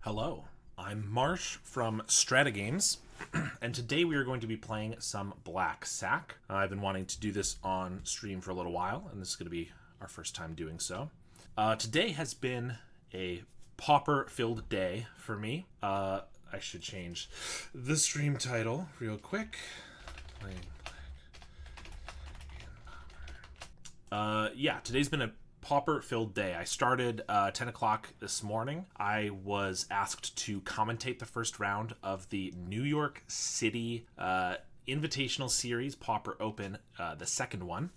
Hello, I'm Marsh from StrataGames, and today we are going to be playing some Black Sack. I've been wanting to do this on stream for a little while, and this is going to be our first time doing so. Today has been a Pauper-filled day for me. I should change the stream title real quick. Today's been a Pauper-filled day. I started 10 o'clock this morning. I was asked to commentate the first round of the New York City Invitational Series, Pauper Open, the second one.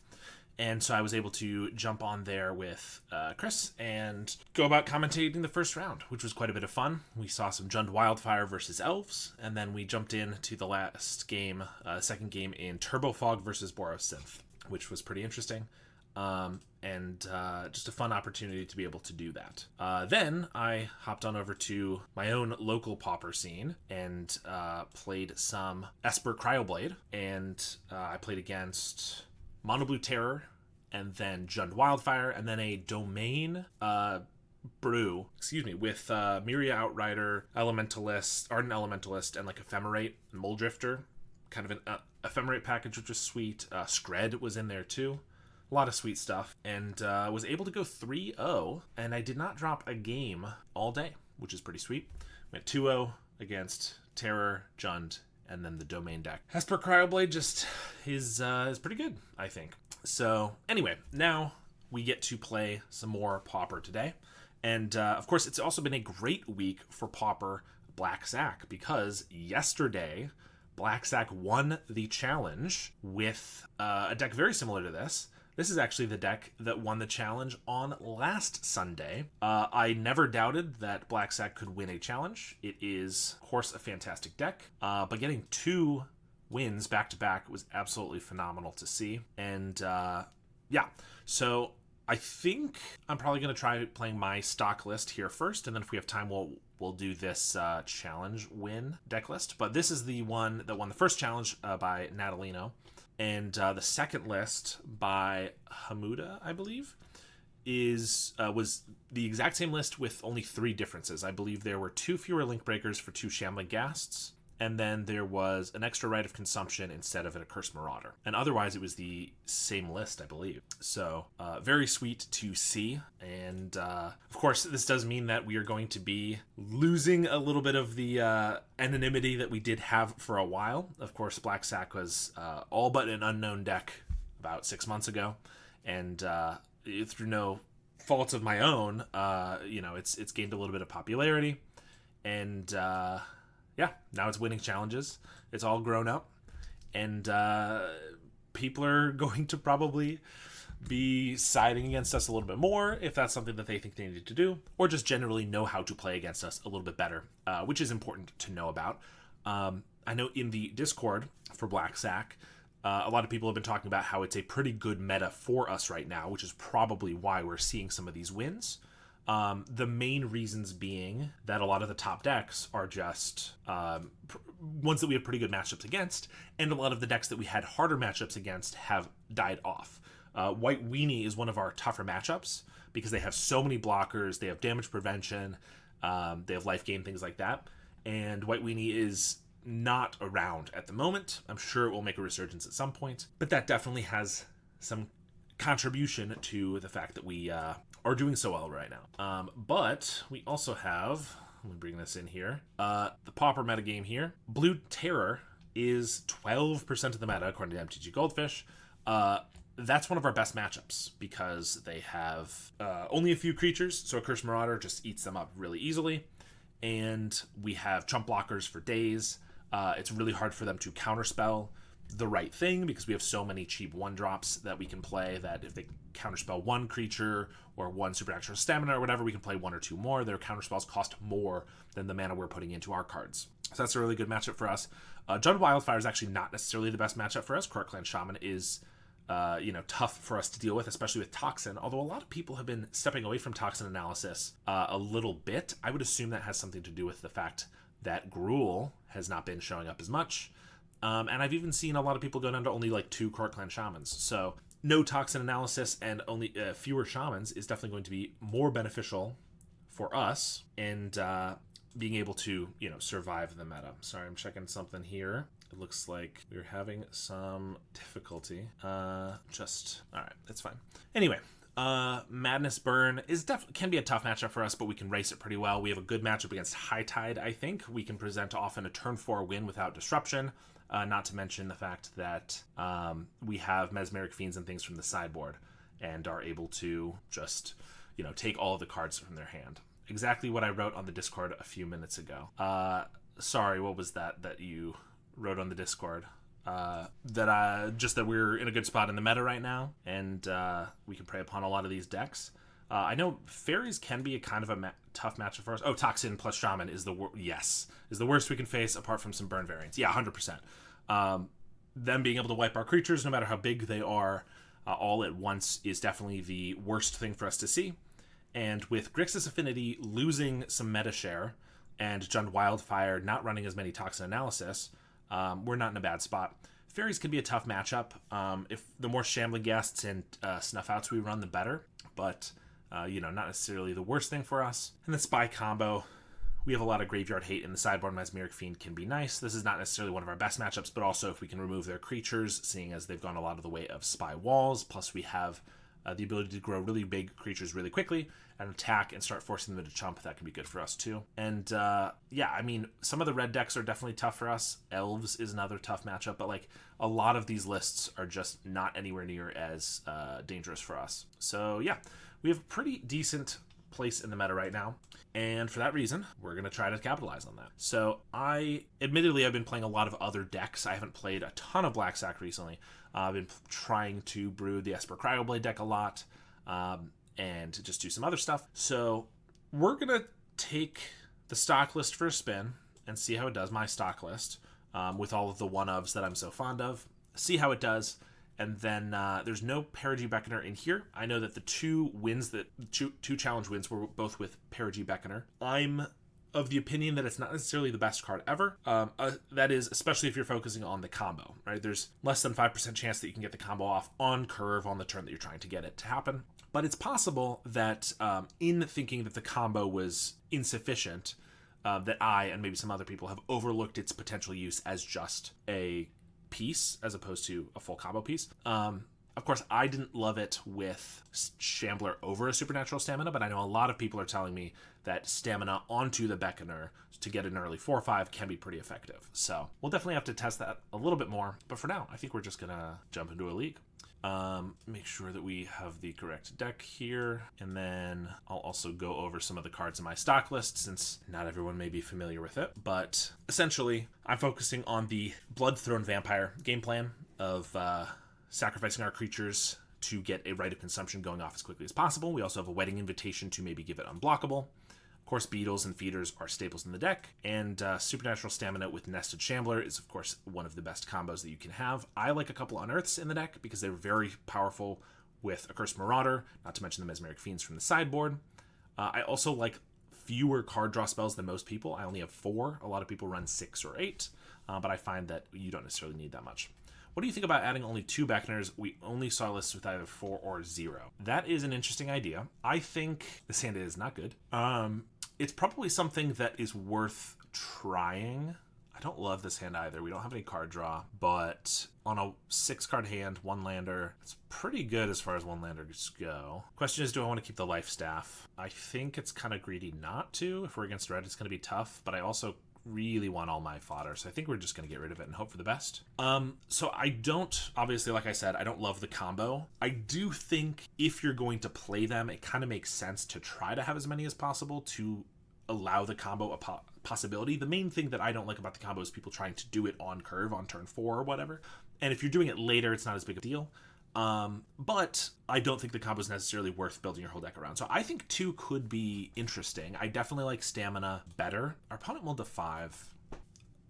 And so I was able to jump on there with Chris and go about commentating the first round, which was quite a bit of fun. We saw some Jund Wildfire versus Elves, and then we jumped into the last game, second game in Turbo Fog versus Borosynth, which was pretty interesting. Just a fun opportunity to be able to do that. Then I hopped on over to my own local Pauper scene and played some Esper Cryoblade, and I played against Mono Blue Terror, and then Jund Wildfire, and then a Domain brew, with Miria Outrider, Elementalist, Ardent Elementalist, and like Ephemerate and Mole Drifter. Kind of an Ephemerate package, which was sweet. Skred was in there too. A lot of sweet stuff, and was able to go 3-0, and I did not drop a game all day, which is pretty sweet. Went 2-0 against Terror, Jund, and then the Domain deck. Esper Cryoblade just is pretty good, I think. So anyway, now we get to play some more Pauper today, and of course it's also been a great week for Pauper Black Sack, because yesterday Black Sack won the challenge with a deck very similar to this. This is actually the deck that won the challenge on last Sunday. I never doubted that Black Sack could win a challenge. It is, of course, a fantastic deck, but getting 2 wins back-to-back was absolutely phenomenal to see. And, so I think I'm probably going to try playing my stock list here first, and then if we have time, we'll do this challenge win deck list. But this is the one that won the first challenge by Natalino. And the second list by Hamuda, I believe, was the exact same list with only 3 differences. I believe there were 2 fewer link breakers for 2 Shambling Ghasts, and then there was an extra Rite of Consumption instead of an Accursed Marauder. And otherwise, it was the same list, I believe. So, very sweet to see. And, of course, this does mean that we are going to be losing a little bit of the anonymity that we did have for a while. Of course, Black Sack was all but an unknown deck about 6 months ago. And through no fault of my own, it's gained a little bit of popularity. And now it's winning challenges. It's all grown up, and people are going to probably be siding against us a little bit more if that's something that they think they need to do, or just generally know how to play against us a little bit better, which is important to know about. I know in the Discord for Black Sack, a lot of people have been talking about how it's a pretty good meta for us right now, which is probably why we're seeing some of these wins. The main reasons being that a lot of the top decks are just ones that we have pretty good matchups against, and a lot of the decks that we had harder matchups against have died off. White Weenie is one of our tougher matchups because they have so many blockers, they have damage prevention, they have life gain, things like that, and White Weenie is not around at the moment. I'm sure it will make a resurgence at some point, but that definitely has some contribution to the fact that we are doing so well right now. But we also have, let me bring this in here, the Pauper metagame here. Blue Terror is 12% of the meta according to MTG Goldfish. That's one of our best matchups because they have only a few creatures, so Accursed Marauder just eats them up really easily. And we have chump blockers for days. It's really hard for them to counterspell the right thing because we have so many cheap 1-drops that we can play that if they counterspell one creature or one supernatural stamina or whatever, we can play 1 or 2 more. Their counterspells cost more than the mana we're putting into our cards. So that's a really good matchup for us. Jund Wildfire is actually not necessarily the best matchup for us. Croat Clan Shaman is tough for us to deal with, especially with Toxin, although a lot of people have been stepping away from Toxin analysis a little bit. I would assume that has something to do with the fact that Gruul has not been showing up as much. And I've even seen a lot of people go down to only like 2 Croat Clan Shamans. So no Toxin analysis and only fewer Shamans is definitely going to be more beneficial for us. And being able to, survive the meta. Sorry, I'm checking something here. It looks like we're having some difficulty. All right, that's fine. Anyway, Madness Burn can be a tough matchup for us, but we can race it pretty well. We have a good matchup against High Tide, I think. We can present often a turn 4 win without disruption, not to mention the fact that we have Mesmeric Fiends and things from the sideboard and are able to just, take all of the cards from their hand. Exactly what I wrote on the Discord a few minutes ago. Sorry, what was that you wrote on the Discord? That we're in a good spot in the meta right now, and we can prey upon a lot of these decks. I know fairies can be a kind of a tough matchup for us. Oh, Toxin plus Shaman is the worst we can face, apart from some burn variants. Yeah, 100%. Them being able to wipe our creatures, no matter how big they are, all at once is definitely the worst thing for us to see. And with Grixis Affinity losing some meta share and Jund Wildfire not running as many Toxin Analysis, we're not in a bad spot. Fairies can be a tough matchup. If the more Shambling Guests and Snuff Outs we run, the better. But, not necessarily the worst thing for us. And the Spy combo, we have a lot of graveyard hate, and the sideboard Mesmeric Fiend can be nice. This is not necessarily one of our best matchups, but also if we can remove their creatures, seeing as they've gone a lot of the way of Spy Walls, plus we have the ability to grow really big creatures really quickly and attack and start forcing them to chump. That can be good for us too. And some of the red decks are definitely tough for us. Elves is another tough matchup, but a lot of these lists are just not anywhere near as dangerous for us. So yeah, we have a pretty decent place in the meta right now, and for that reason we're going to try to capitalize on that. So I've been playing a lot of other decks. I haven't played a ton of Black Sack recently. I've been trying to brew the Esper Cryoblade deck a lot, and just do some other stuff. So we're going to take the stock list for a spin and see how it does, my stock list, with all of the one-ofs that I'm so fond of. See how it does. And then there's no Perigee Beckoner in here. I know that the two challenge wins were both with Perigee Beckoner. I'm of the opinion that it's not necessarily the best card ever. That is, especially if you're focusing on the combo, right? There's less than 5% chance that you can get the combo off on curve on the turn that you're trying to get it to happen. But it's possible that in thinking that the combo was insufficient, that I and maybe some other people have overlooked its potential use as just a piece as opposed to a full combo piece. Of course, I didn't love it with Shambler over a Supernatural Stamina, but I know a lot of people are telling me that Stamina onto the Beckoner to get an early 4-5 can be pretty effective. So we'll definitely have to test that a little bit more. But for now, I think we're just going to jump into a league. Make sure that we have the correct deck here, and then I'll also go over some of the cards in my stock list since not everyone may be familiar with it. But essentially, I'm focusing on the Bloodthrone Vampire game plan of sacrificing our creatures to get a Rite of Consumption going off as quickly as possible. We also have a Wedding Invitation to maybe give it unblockable. Of course, Beetles and Feeders are staples in the deck, and Supernatural Stamina with Nested Shambler is, of course, one of the best combos that you can have. I like a couple Unearths in the deck because they're very powerful with Accursed Marauder, not to mention the Mesmeric Fiends from the sideboard. I also like fewer card draw spells than most people. I only have 4. A lot of people run 6 or 8, but I find that you don't necessarily need that much. What do you think about adding only 2 Beckoners? We only saw lists with either 4 or 0. That is an interesting idea. I think this hand is not good. It's probably something that is worth trying. I don't love this hand either. We don't have any card draw, but on a 6-card hand, 1-lander, it's pretty good as far as 1-landers go. Question is, do I want to keep the Life Staff? I think it's kind of greedy not to. If we're against red, it's going to be tough, but I also really want all my fodder, so I think we're just going to get rid of it and hope for the best. So I don't, obviously, like I said, I don't love the combo. I do think if you're going to play them, it kind of makes sense to try to have as many as possible to allow the combo a possibility. The main thing that I don't like about the combo is people trying to do it on curve on turn 4 or whatever, and if you're doing it later, it's not as big a deal. But I don't think the combo is necessarily worth building your whole deck around. So I think 2 could be interesting. I definitely like Stamina better. Our opponent will D5.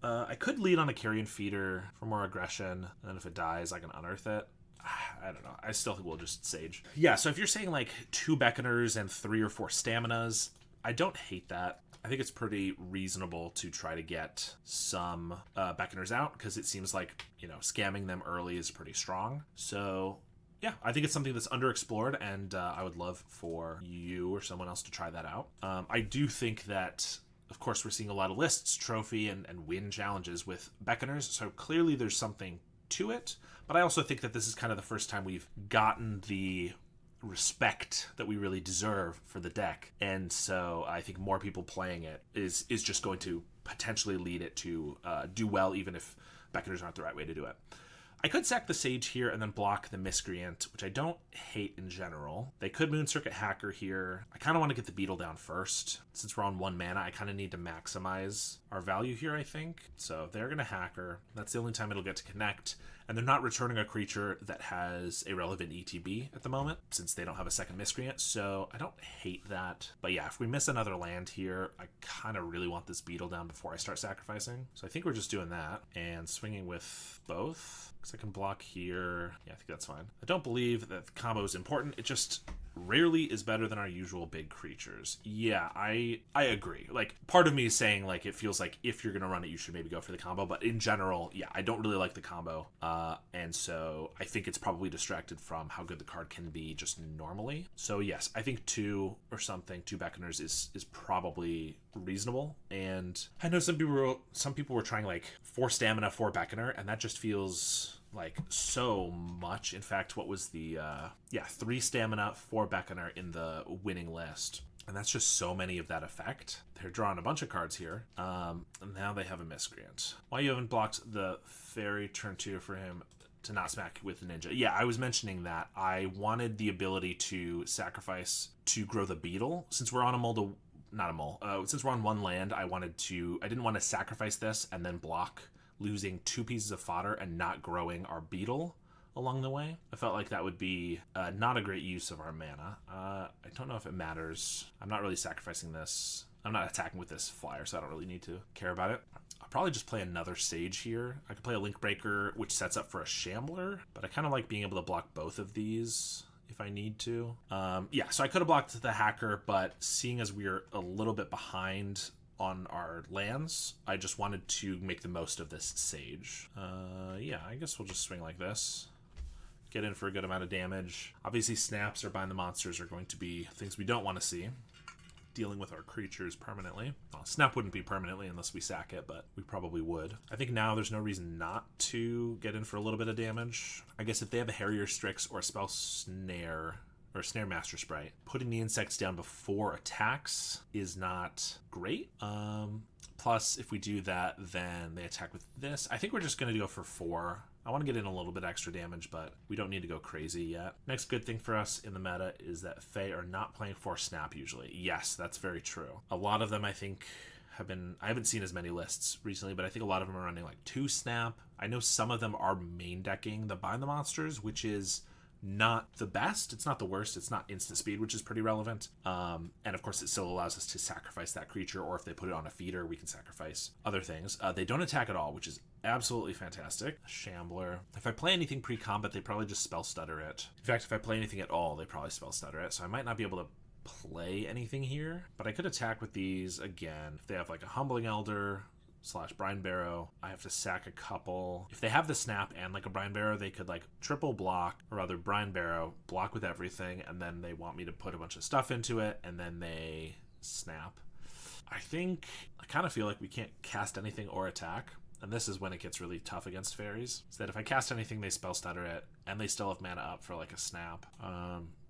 I could lead on a Carrion Feeder for more aggression, and then if it dies, I can unearth it. I don't know. I still think we'll just Sage. Yeah, so if you're saying like 2 Beckoners and 3 or 4 Staminas, I don't hate that. I think it's pretty reasonable to try to get some Beckoners out, because it seems like, scamming them early is pretty strong. So yeah, I think it's something that's underexplored, and I would love for you or someone else to try that out. I do think that of course, we're seeing a lot of lists, trophy, and win challenges with Beckoners, so clearly there's something to it. But I also think that this is kind of the first time we've gotten the respect that we really deserve for the deck, and so I think more people playing it is just going to potentially lead it to do well, even if Beckoners aren't the right way to do it. I could sack the Sage here and then block the Miscreant, which I don't hate in general. They could Moon Circuit Hacker here. I kind of want to get the Beetle down first. Since we're on 1 mana, I kind of need to maximize our value here, I think. So they're going to Hacker. That's the only time it'll get to connect. And they're not returning a creature that has a relevant ETB at the moment, since they don't have a second Miscreant, so I don't hate that. But yeah, if we miss another land here, I kind of really want this Beetle down before I start sacrificing. So I think we're just doing that, and swinging with both. Because I can block here. Yeah, I think that's fine. I don't believe that the combo is important. It just rarely is better than our usual big creatures. Yeah, I agree. Like, part of me is saying, like, it feels like if you're going to run it, you should maybe go for the combo. But in general, yeah, I don't really like the combo. And so I think it's probably distracted from how good the card can be just normally. So yes, I think 2 or something, 2 Beckoners is probably reasonable. And I know some people were trying like 4 stamina, 4 Beckoner, and that just feels like so much. In fact, what was the 3 stamina, 4 Beckoner in the winning list, and that's just so many of that effect. They're drawing a bunch of cards here, and now they have a Miscreant. Why you haven't blocked the Fairy turn 2 for him to not smack with the Ninja? Yeah, I was mentioning that I wanted the ability to sacrifice to grow the Beetle. Since we're on since we're on 1 land, I didn't want to sacrifice this and then block losing 2 pieces of fodder and not growing our Beetle along the way. I felt like that would be not a great use of our mana. I don't know if it matters. I'm not really sacrificing this. I'm not attacking with this flyer, so I don't really need to care about it. I'll probably just play another Sage here. I could play a Link Breaker, which sets up for a Shambler, but I kind of like being able to block both of these if I need to. Yeah, so I could have blocked the Hacker, but seeing as we're a little bit behind on our lands, I just wanted to make the most of this Sage. Yeah, I guess we'll just swing like this. Get in for a good amount of damage. Obviously, snaps or bind the monsters are going to be things we don't want to see. Dealing with our creatures permanently. Well, snap wouldn't be permanently unless we sack it, but we probably would. I think now there's no reason not to get in for a little bit of damage. I guess if they have a Harrier Strix or a Spell Snare, or Snare Master Sprite, putting the insects down before attacks is not great. Plus, if we do that, then they attack with this. I think we're just going to go for 4. I want to get in a little bit extra damage, but we don't need to go crazy yet. Next good thing for us in the meta is that Fae are not playing 4 snap usually. Yes, that's very true. A lot of them, I think, I haven't seen as many lists recently, but I think a lot of them are running like 2 snap. I know some of them are main decking the Bind the Monsters, which is not the best. It's not the worst. It's not instant speed, which is pretty relevant. And of course, it still allows us to sacrifice that creature, or if they put it on a feeder, we can sacrifice other things. They don't attack at all, which is absolutely fantastic. Shambler. If I play anything pre-combat, they probably just spell stutter it. In fact, if I play anything at all, they probably spell stutter it. So I might not be able to play anything here, but I could attack with these again. If they have like a Humbling Elder / Brine Barrow, I have to sack a couple. If they have the snap and like a Brine Barrow, they could like triple block, or rather Brine Barrow, block with everything, and then they want me to put a bunch of stuff into it, and then they snap. I kind of feel like we can't cast anything or attack, and this is when it gets really tough against fairies. So that if I cast anything, they spell stutter it, and they still have mana up for like a snap.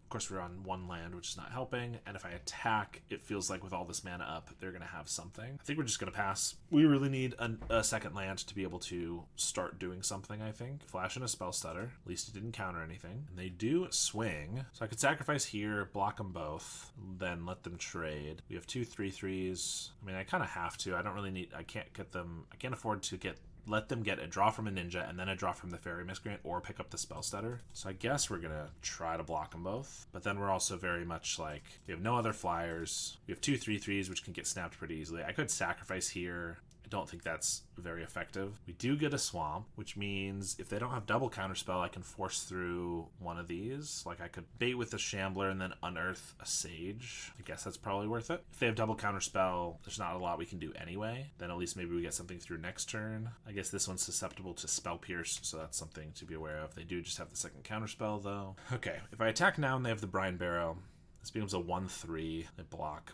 Of course, we're on 1 land, which is not helping. And if I attack, it feels like with all this mana up, they're going to have something. I think we're just going to pass. We really need a second land to be able to start doing something, I think. Flash and a Spell Stutter. At least it didn't counter anything. And they do swing. So I could sacrifice here, block them both, then let them trade. We have 2 3/3s. I mean, I kind of have to. I don't really need... I can't afford to let them get a draw from a Ninja and then a draw from the Fairy Miscreant, or pick up the Spell Stutter. So I guess we're gonna try to block them both. But then we're also very much like, we have no other flyers. We have 2 3/3s, which can get snapped pretty easily. I could sacrifice here. I don't think that's very effective. We do get a Swamp, which means if they don't have double counterspell, I can force through one of these. Like I could bait with a Shambler and then unearth a Sage. I guess that's probably worth it. If they have double counterspell, there's not a lot we can do anyway. Then at least maybe we get something through next turn. I guess this one's susceptible to Spell Pierce, so that's something to be aware of. They do just have the second counterspell though. Okay, if I attack now and they have the Brine Barrow, this becomes a 1/3. They block,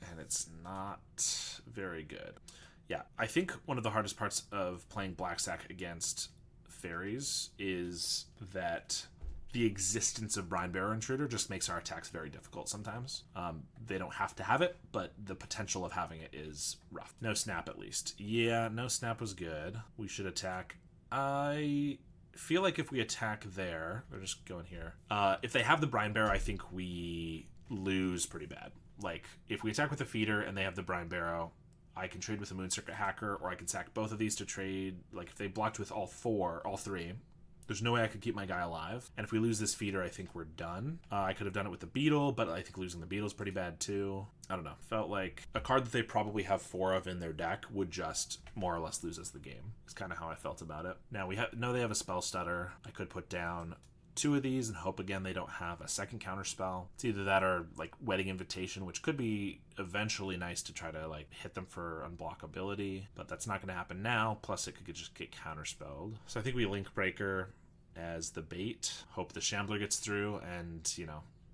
and it's not very good. Yeah, I think one of the hardest parts of playing Black Sack against fairies is that the existence of Brine Bearer Intruder just makes our attacks very difficult sometimes. They don't have to have it, but the potential of having it is rough. No snap, at least. Yeah, no snap was good. We should attack. I feel like if we attack there, we're just going here. If they have the Brine Bearer, I think we lose pretty bad. Like, if we attack with a feeder and they have the Brine Barrow, I can trade with a Moon Circuit Hacker, or I can sack both of these to trade. Like, if they blocked with all three, there's no way I could keep my guy alive. And if we lose this feeder, I think we're done. I could have done it with the Beetle, but I think losing the Beetle is pretty bad too. I don't know. Felt like a card that they probably have 4 of in their deck would just more or less lose us the game. It's kind of how I felt about it. Now, they have a Spell Stutter. I could put down 2 of these and hope again they don't have a second counter spell. It's either that or like Wedding Invitation, which could be eventually nice to try to like hit them for unblockability, but that's not going to happen now. Plus it could just get counterspelled. So I think we Link Breaker as the bait, hope the Shambler gets through, and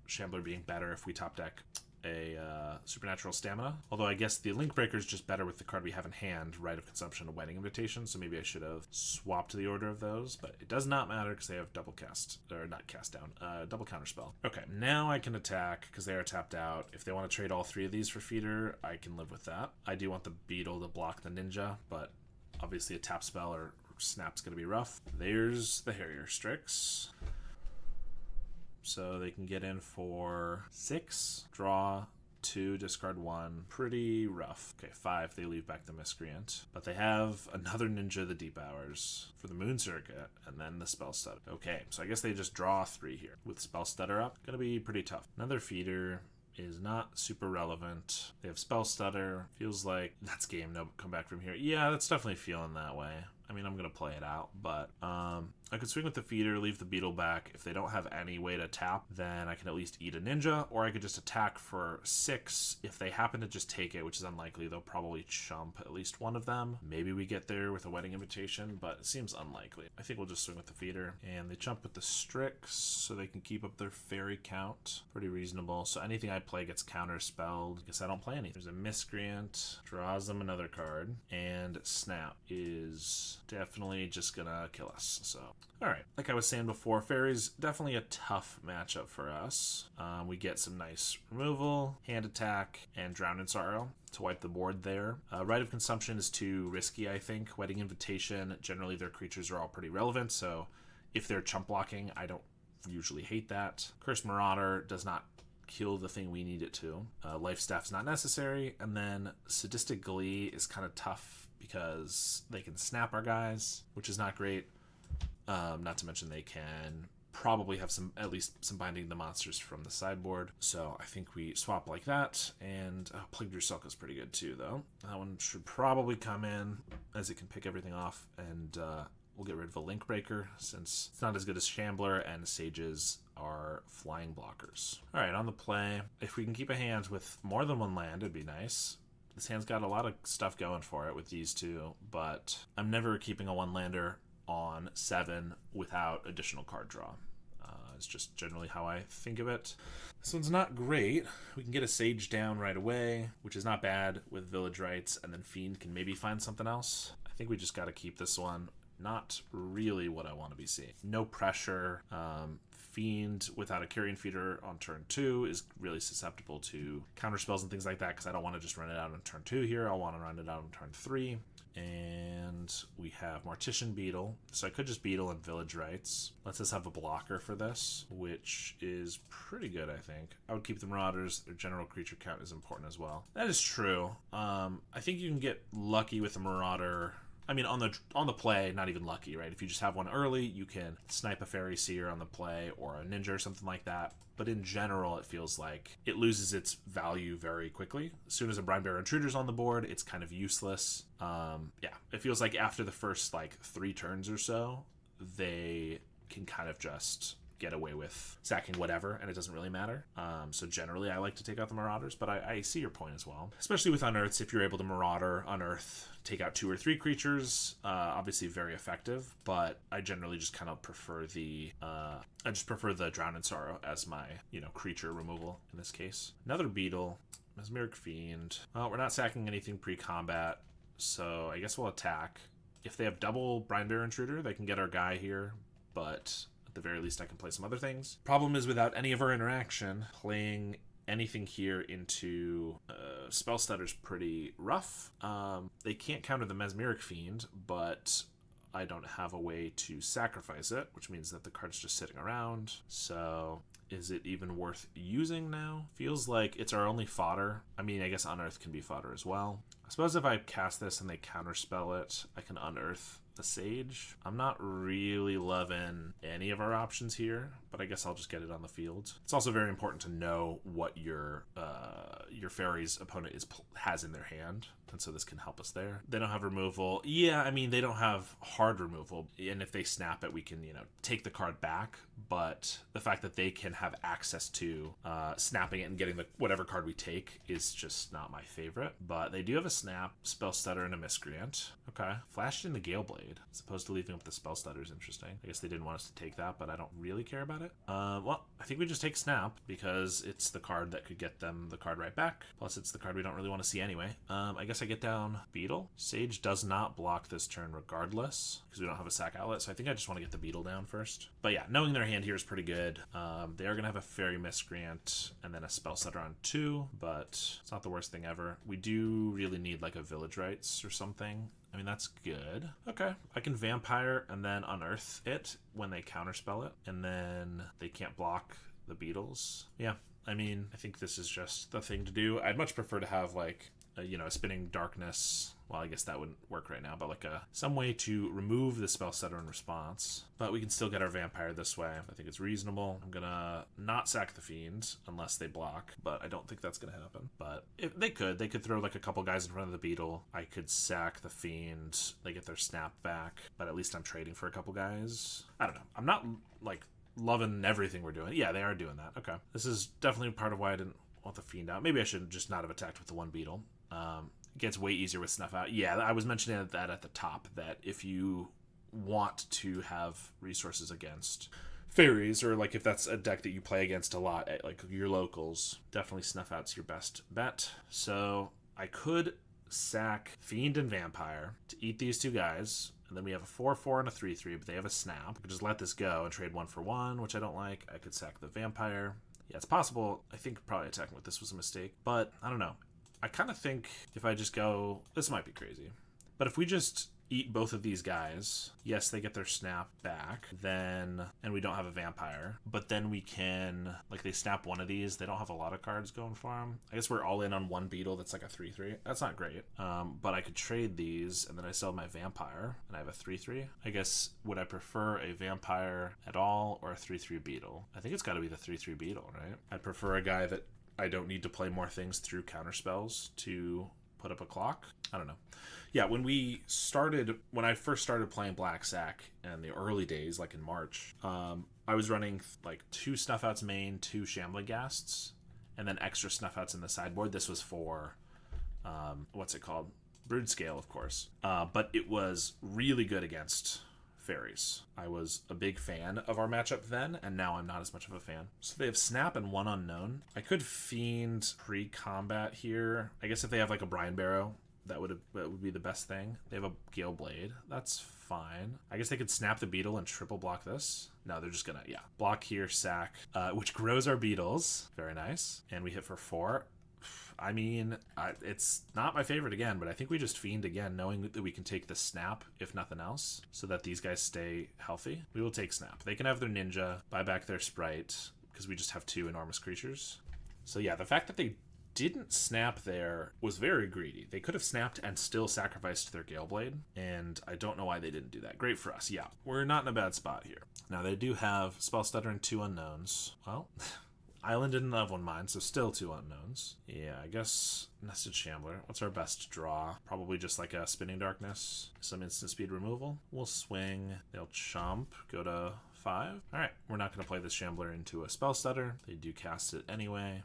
Shambler being better if we top deck a Supernatural Stamina. Although I guess the Link Breaker is just better with the card we have in hand, Rite of Consumption, a Wedding Invitation, so maybe I should have swapped the order of those, but it does not matter because they have double cast, or not cast down, double counterspell. Okay, now I can attack because they are tapped out. If they want to trade all 3 of these for feeder, I can live with that. I do want the Beetle to block the Ninja, but obviously a tap spell or snap's going to be rough. There's the Harrier Strix. So they can get in for 6, draw 2, discard 1. Pretty rough. Okay, 5, they leave back the Miscreant. But they have another Ninja, the Deep Hours, for the Moon Circuit, and then the Spell Stutter. Okay, so I guess they just draw 3 here. With Spell Stutter up, gonna be pretty tough. Another feeder is not super relevant. They have Spell Stutter. Feels like that's game, no come back from here. Yeah, that's definitely feeling that way. I mean, I'm going to play it out, but I could swing with the feeder, leave the Beetle back. If they don't have any way to tap, then I can at least eat a Ninja, or I could just attack for 6. If they happen to just take it, which is unlikely, they'll probably chump at least one of them. Maybe we get there with a Wedding Invitation, but it seems unlikely. I think we'll just swing with the feeder, and they chump with the Strix, so they can keep up their fairy count. Pretty reasonable. So anything I play gets counterspelled. Guess I don't play anything. There's a Miscreant, draws them another card, and Snap is definitely just gonna kill us. So alright, like I was saying before, fairies definitely a tough matchup for us. We get some nice removal, hand attack, and Drown in Sorrow to wipe the board there. Rite of Consumption is too risky, I think. Wedding Invitation, generally their creatures are all pretty relevant, so if they're chump blocking, I don't usually hate that. Cursed Marauder does not kill the thing we need it to. Life Staff's not necessary, and then Sadistic Glee is kind of tough because they can snap our guys, which is not great. Not to mention they can probably have at least some binding the monsters from the sideboard. So I think we swap like that, and Plague Drusilka is pretty good too, though. That one should probably come in as it can pick everything off, and we'll get rid of a Link Breaker since it's not as good as Shambler, and Sages are flying blockers. All right, on the play, if we can keep a hand with more than 1 land, it'd be nice. This hand's got a lot of stuff going for it with these 2, but I'm never keeping a 1-lander on 7 without additional card draw. It's just generally how I think of it. This one's not great. We can get a Sage down right away, which is not bad with Village Rites, and then Fiend can maybe find something else. I think we just got to keep this one. Not really what I want to be seeing. No pressure. Fiend without a Carrion Feeder on turn 2 is really susceptible to counterspells and things like that, because I don't want to just run it out on turn 2 here. I want to run it out on turn 3. And we have Mortician Beetle, so I could just Beetle and Village Rites. Let's just have a blocker for this, which is pretty good, I think. I would keep the Marauders. Their general creature count is important as well. That is true. I think you can get lucky with a Marauder. I mean, on the play, not even lucky, right? If you just have one early, you can snipe a Fairy Seer on the play or a Ninja or something like that. But in general, it feels like it loses its value very quickly. As soon as a Brine Bearer Intruder's on the board, it's kind of useless. Yeah, it feels like after the first, 3 turns or so, they can kind of just get away with sacking whatever, and it doesn't really matter. So generally, I like to take out the Marauders, but I see your point as well. Especially with Unearths, if you're able to Marauder, Unearth, take out 2 or 3 creatures, obviously very effective, but I generally just kind of prefer the Drown in Sorrow as my, creature removal in this case. Another Beetle. Mesmeric Fiend. Well, we're not sacking anything pre-combat, so I guess we'll attack. If they have double Brinebearer Intruder, they can get our guy here, but at the very least I can play some other things. Problem is, without any of our interaction, playing anything here into Spell Stutter's pretty rough. They can't counter the Mesmeric Fiend, but I don't have a way to sacrifice it, which means that the card's just sitting around. So is it even worth using now? Feels like it's our only fodder. I mean, I guess Unearth can be fodder as well. I suppose if I cast this and they counterspell it, I can Unearth the Sage. I'm not really loving any of our options here, but I guess I'll just get it on the field. It's also very important to know what your fairy's opponent has in their hand, and so this can help us there. They don't have removal. Yeah, I mean, they don't have hard removal, and if they snap it, we can, take the card back, but the fact that they can have access to snapping it and getting whatever card we take is just not my favorite. But they do have a snap, Spell Stutter, and a Miscreant. Okay. Flashed in the Galeblade, as opposed to leaving up the Spell Stutter is interesting. I guess they didn't want us to take that, but I don't really care about it. Well, I think we just take Snap, because it's the card that could get them the card right back. Plus, it's the card we don't really want to see anyway. I guess I get down Beetle. Sage does not block this turn regardless, because we don't have a sack outlet, so I think I just want to get the Beetle down first. But yeah, knowing their hand here is pretty good. They are going to have a Fairy Miscreant and then a Spell Stutter on 2, but it's not the worst thing ever. We do really need like a Village Rites or something. I mean, that's good. Okay, I can Vampire and then Unearth it when they counterspell it, and then they can't block the Beetles. Yeah, I mean, I think this is just the thing to do. I'd much prefer to have like a Spinning Darkness. Well, I guess that wouldn't work right now, but like some way to remove the Spell Stutter in response. But we can still get our Vampire this way. I think it's reasonable. I'm gonna not sack the Fiend unless they block, but I don't think that's gonna happen. But if they could throw like a couple guys in front of the Beetle. I could sack the Fiend. They get their snap back, but at least I'm trading for a couple guys. I don't know. I'm not like loving everything we're doing. Yeah, they are doing that. Okay. This is definitely part of why I didn't want the Fiend out. Maybe I should just not have attacked with the one Beetle. It gets way easier with Snuff Out. Yeah, I was mentioning that at the top, that if you want to have resources against fairies, or like if that's a deck that you play against a lot at like your locals, definitely Snuff Out's your best bet. So I could sack Fiend and Vampire to eat these two guys, and then we have a 4/4 and a 3/3, but they have a snap. I could just let this go and trade 1 for 1, which I don't like. I could sack the Vampire. Yeah, it's possible. I think probably attacking with this was a mistake, but I don't know. I kind of think if I just go, this might be crazy, but if we just eat both of these guys, yes, they get their snap back, then, and we don't have a Vampire, but then we can, like, they snap one of these, they don't have a lot of cards going for them. I guess we're all in on one Beetle that's like a 3/3. That's not great. But I could trade these, and then I sell my Vampire, and I have a 3/3. I guess, would I prefer a Vampire at all, or a 3/3 Beetle? I think it's got to be the 3/3 Beetle, right? I'd prefer a guy that I don't need to play more things through counterspells to put up a clock. I don't know. Yeah, when I first started playing Black Sack in the early days, like in March, I was running like 2 Snuff Outs main, 2 Shambling Ghasts, and then extra Snuff Outs in the sideboard. This was for, what's it called? Brood Scale, of course. But it was really good against fairies. I was a big fan of our matchup then, and now I'm not as much of a fan. So they have Snap and 1 Unknown. I could Fiend pre-combat here. I guess if they have like a Brian Barrow, that would be the best thing. They have a Gale Blade. That's fine. I guess they could snap the Beetle and triple block this. No, they're just gonna, block here, sack, which grows our Beetles. Very nice. And we hit for 4. I mean, it's not my favorite again, but I think we just Fiend again, knowing that we can take the Snap, if nothing else, so that these guys stay healthy. We will take Snap. They can have their Ninja, buy back their Sprite, because we just have 2 enormous creatures. So yeah, the fact that they didn't snap there was very greedy. They could have snapped and still sacrificed their Galeblade, and I don't know why they didn't do that. Great for us. Yeah, we're not in a bad spot here. Now, they do have Spell Stutter and 2 Unknowns. Well, Island didn't have 1 mine, so still 2 Unknowns. Yeah, I guess Nested Shambler. What's our best draw? Probably just like a Spinning Darkness, some instant speed removal. We'll swing. They'll chomp, go to 5. All right, we're not going to play this Shambler into a Spell Stutter. They do cast it anyway.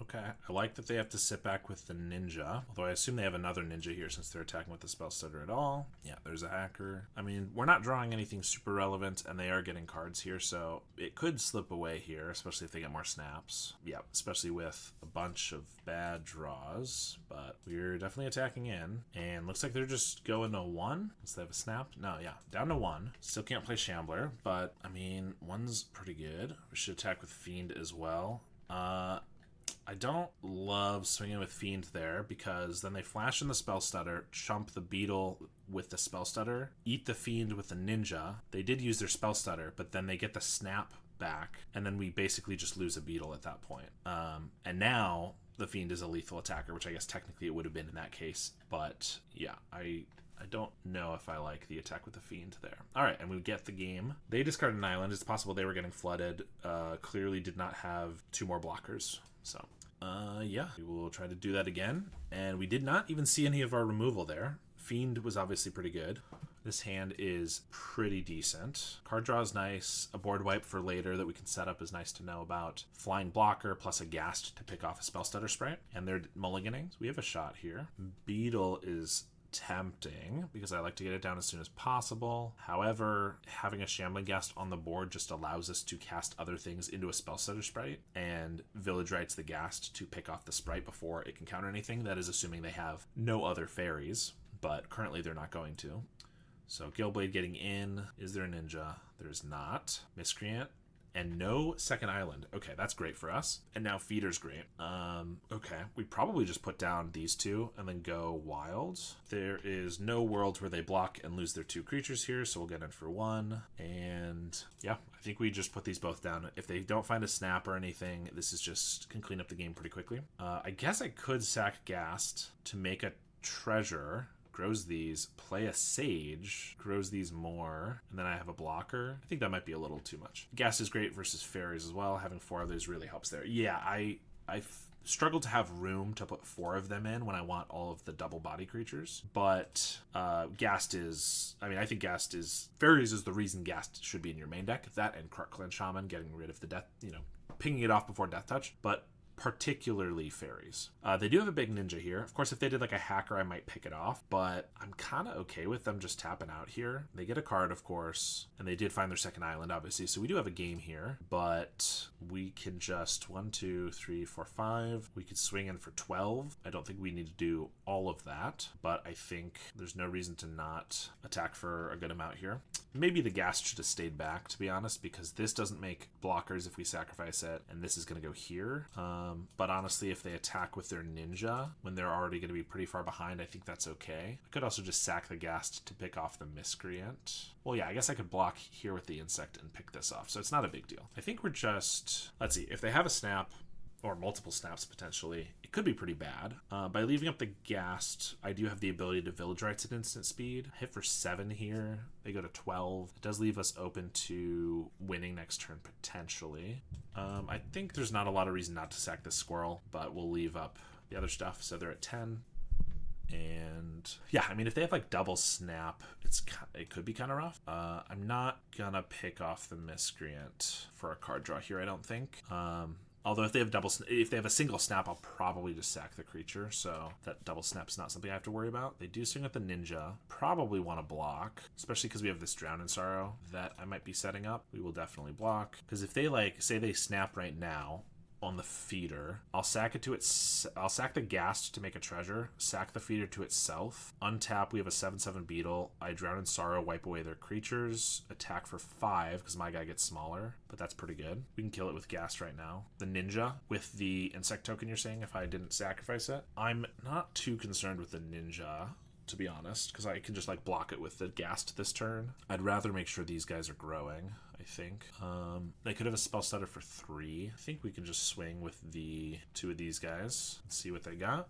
Okay, I like that they have to sit back with the ninja, although I assume they have another ninja here since they're attacking with the spell stutter at all. Yeah, there's a hacker. I mean, we're not drawing anything super relevant, and they are getting cards here, so it could slip away here, especially if they get more snaps. Yeah, especially with a bunch of bad draws, but we're definitely attacking in, and looks like they're just going to 1. Does they have a snap? No, yeah, down to 1. Still can't play Shambler, but I mean, 1's pretty good. We should attack with Fiend as well. I don't love swinging with Fiend there because then they flash in the spell stutter, chump the beetle with the spell stutter, eat the Fiend with the ninja. They did use their spell stutter, but then they get the snap back, and then we basically just lose a beetle at that point. And now the Fiend is a lethal attacker, which I guess technically it would have been in that case. But yeah, I don't know if I like the attack with the Fiend there. All right, and we get the game. They discarded an island. It's possible they were getting flooded. Clearly did not have 2 more blockers. So, yeah, we will try to do that again. And we did not even see any of our removal there. Fiend was obviously pretty good. This hand is pretty decent. Card draw is nice. A board wipe for later that we can set up is nice to know about. Flying blocker plus a Ghast to pick off a spell stutter sprite. And they're mulliganing. So we have a shot here. Beetle is tempting because I like to get it down as soon as possible. However, having a Shambling Ghast on the board just allows us to cast other things into a spell stutter sprite, and Village Rites the Ghast to pick off the sprite before it can counter anything. That is assuming they have no other fairies, but currently they're not going to. So Galeblade getting in. Is there a ninja? There's not. Miscreant. And no second island. Okay, that's great for us. And now Feeder's great. Okay, we probably just put down these 2 and then go wild. There is no world where they block and lose their 2 creatures here, so we'll get in for 1. And yeah, I think we just put these both down. If they don't find a snap or anything, this is just can clean up the game pretty quickly. I guess I could sack Ghast to make a treasure. Grows these, play a Sage, grows these more, and then I have a blocker. I think that might be a little too much. Ghast is great versus fairies as well. Having 4 others really helps there. Yeah, I struggle to have room to put 4 of them in when I want all of the double body creatures. But Ghast is, I mean, I think Ghast is, fairies is the reason Ghast should be in your main deck. That and Kruk Clan Shaman, getting rid of the death, pinging it off before death touch. But particularly fairies. They do have a big ninja here. Of course, if they did like a hacker, I might pick it off, but I'm kind of okay with them just tapping out here. They get a card, of course, and they did find their second island, obviously, so we do have a game here, but we can just 1, 2, 3, 4, 5. We could swing in for 12. I don't think we need to do all of that, but I think there's no reason to not attack for a good amount here. Maybe the Ghast should have stayed back, to be honest, because this doesn't make blockers if we sacrifice it, and this is going to go here. But honestly, if they attack with their ninja, when they're already going to be pretty far behind, I think that's okay. I could also just sack the Ghast to pick off the Miscreant. Well, yeah, I guess I could block here with the Insect and pick this off, so it's not a big deal. I think we're just... Let's see, if they have a snap, or multiple snaps potentially, it could be pretty bad. By leaving up the Ghast, I do have the ability to Village Rites at instant speed. Hit for 7 here. They go to 12. It does leave us open to winning next turn potentially. I think there's not a lot of reason not to sack this squirrel, but we'll leave up the other stuff. So they're at 10. And yeah, I mean, if they have like double snap, it could be kind of rough. I'm not gonna pick off the Miscreant for a card draw here, I don't think. Although if they have a single snap, I'll probably just sack the creature, so that double snap's not something I have to worry about. They do swing at the ninja. Probably want to block, especially because we have this Drown in Sorrow that I might be setting up. We will definitely block, because if they say they snap right now on the feeder, I'll sack the Ghast to make a treasure, sack the feeder to itself, untap, we have a 7/7 beetle, I Drown in Sorrow, wipe away their creatures, attack for 5 because my guy gets smaller, but that's pretty good. We can kill it with Ghast right now. The ninja with the insect token, you're saying, if I didn't sacrifice it? I'm not too concerned with the ninja, to be honest, because I can just like block it with the Ghast this turn. I'd rather make sure these guys are growing, I think. They could have a spell stutter for 3. I think we can just swing with the 2 of these guys and see what they got.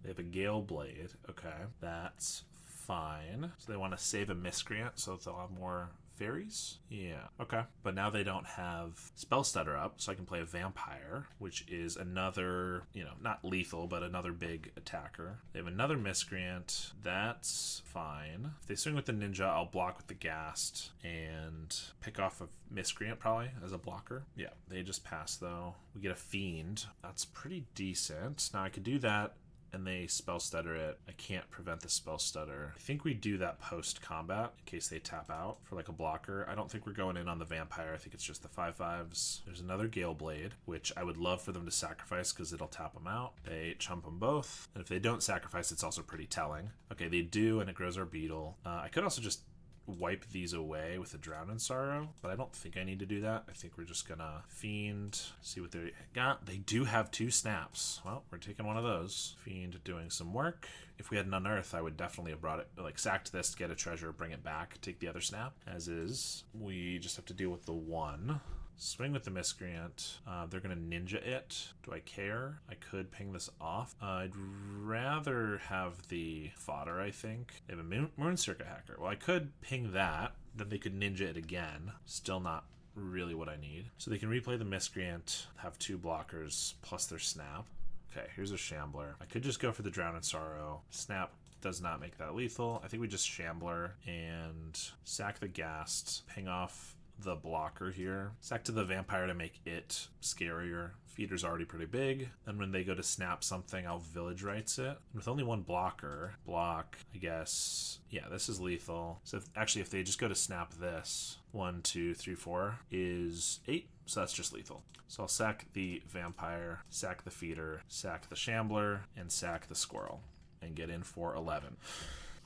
They have a Gale Blade. Okay, that's fine. So they want to save a Miscreant so they'll have more fairies? Yeah, okay. But now they don't have Spell Stutter up, so I can play a vampire, which is another, you know, not lethal, but another big attacker. They have another miscreant. That's fine. If they swing with the ninja, I'll block with the ghast and pick off a miscreant probably as a blocker. Yeah, they just pass though. We get a fiend. That's pretty decent. Now I could do that and they spell stutter it. I can't prevent the spell stutter. I think we do that post combat in case they tap out for like a blocker. I don't think we're going in on the vampire. I think it's just the 5/5s. There's another Gale Blade, which I would love for them to sacrifice because it'll tap them out. They chump them both. And if they don't sacrifice, it's also pretty telling. Okay, they do, and it grows our beetle. I could also just wipe these away with a Drown in Sorrow, but I don't think I need to do that. I think we're just gonna Fiend, see what they got. They do have 2 snaps. Well, we're taking one of those. Fiend doing some work. If we had an Unearth, I would definitely have brought it, like sacked this, get a treasure, bring it back, take the other snap. As is, we just have to deal with the 1. Swing with the miscreant. They're gonna ninja it. Do I care? I could ping this off. I'd rather have the fodder, I think. They have a Moon Circuit Hacker. Well, I could ping that. Then they could ninja it again. Still not really what I need. So they can replay the miscreant, have 2 blockers plus their snap. Okay, here's a Shambler. I could just go for the Drown in Sorrow. Snap does not make that lethal. I think we just Shambler and sack the ghast, ping off the blocker here. Sack to the vampire to make it scarier. Feeder's already pretty big. And when they go to snap something, I'll Village Rites it. With only 1 blocker, block, I guess. Yeah, this is lethal. So actually, if they just go to snap this, 1, 2, 3, 4 is 8. So that's just lethal. So I'll sack the vampire, sack the feeder, sack the shambler, and sack the squirrel. And get in for 11.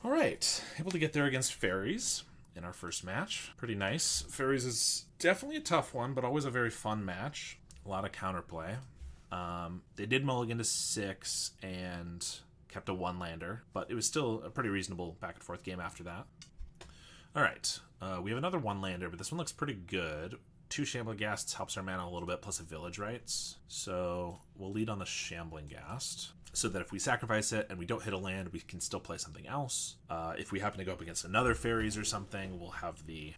All right, able to get there against fairies in our first match. Pretty nice. Fairies is definitely a tough one, but always a very fun match. A lot of counterplay. They did mulligan to 6 and kept a 1-lander, but it was still a pretty reasonable back and forth game after that. All right, we have another 1-lander, but this one looks pretty good. 2 Shambling Ghasts helps our mana a little bit, plus a Village Rites. So we'll lead on the Shambling Ghast, so that if we sacrifice it and we don't hit a land, we can still play something else. If we happen to go up against another fairies or something, we'll have the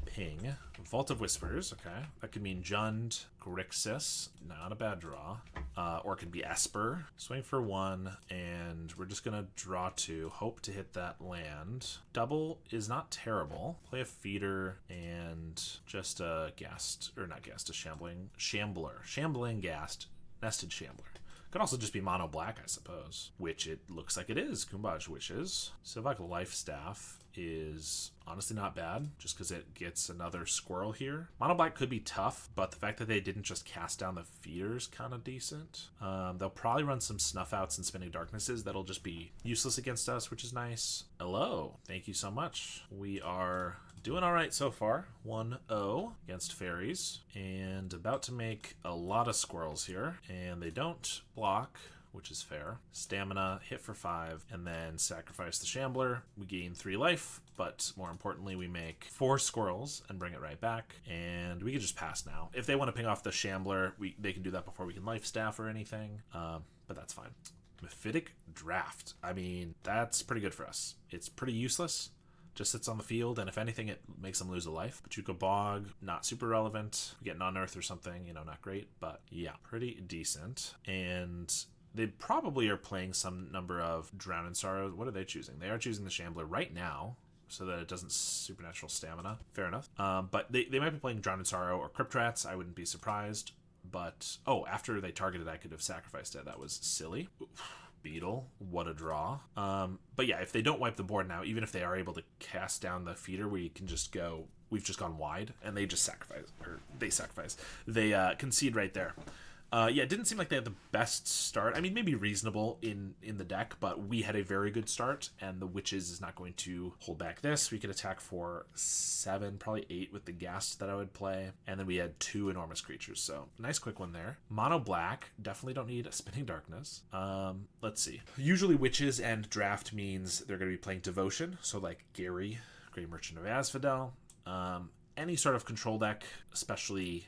ping. Vault of Whispers, okay. That could mean Jund, Grixis, not a bad draw. Or it could be Esper. Swing for 1, and we're just gonna draw 2, hope to hit that land. Double is not terrible. Play a feeder and just a ghast, or not ghast, a shambler. Shambling ghast, nested shambler. Could also just be mono black, I suppose, which it looks like it is. Kumbaj Witches. Sivak Life Staff is honestly not bad, just because it gets another squirrel here. Mono black could be tough, but the fact that they didn't just cast down the feeders kind of decent. They'll probably run some snuff outs and spinning darknesses that'll just be useless against us, which is nice. Hello, thank you so much. We are doing all right so far. 1-0 against fairies, and about to make a lot of squirrels here, and they don't block, which is fair. Stamina, hit for 5, and then sacrifice the shambler. We gain 3 life, but more importantly, we make 4 squirrels and bring it right back, and we can just pass now. If they want to ping off the shambler, they can do that before we can life staff or anything, but that's fine. Mephitic Draft. I mean, that's pretty good for us. It's pretty useless. Just sits on the field, and if anything, it makes them lose a life. Pachuca Bog, not super relevant. We get an Unearth or something, not great, but yeah, pretty decent. And they probably are playing some number of Drown in Sorrow. What are they choosing? They are choosing the Shambler right now, so that it doesn't supernatural stamina. Fair enough. But they might be playing Drown in Sorrow or Crypt Rats. I wouldn't be surprised. But, after they targeted, I could have sacrificed it. That was silly. Beetle, what a draw. But yeah, if they don't wipe the board now, even if they are able to cast down the feeder, we can just go, we've just gone wide, and they just sacrifice. They concede right there. Yeah, it didn't seem like they had the best start. I mean, maybe reasonable in the deck, but we had a very good start, and the Witches is not going to hold back this. We could attack for 7, probably 8 with the Ghast that I would play, and then we had 2 enormous creatures, so nice quick one there. Mono black, definitely don't need a Spinning Darkness. Let's see. Usually Witches and Draft means they're going to be playing Devotion, so like Gary, Grey Merchant of Asphodel. Any sort of control deck, especially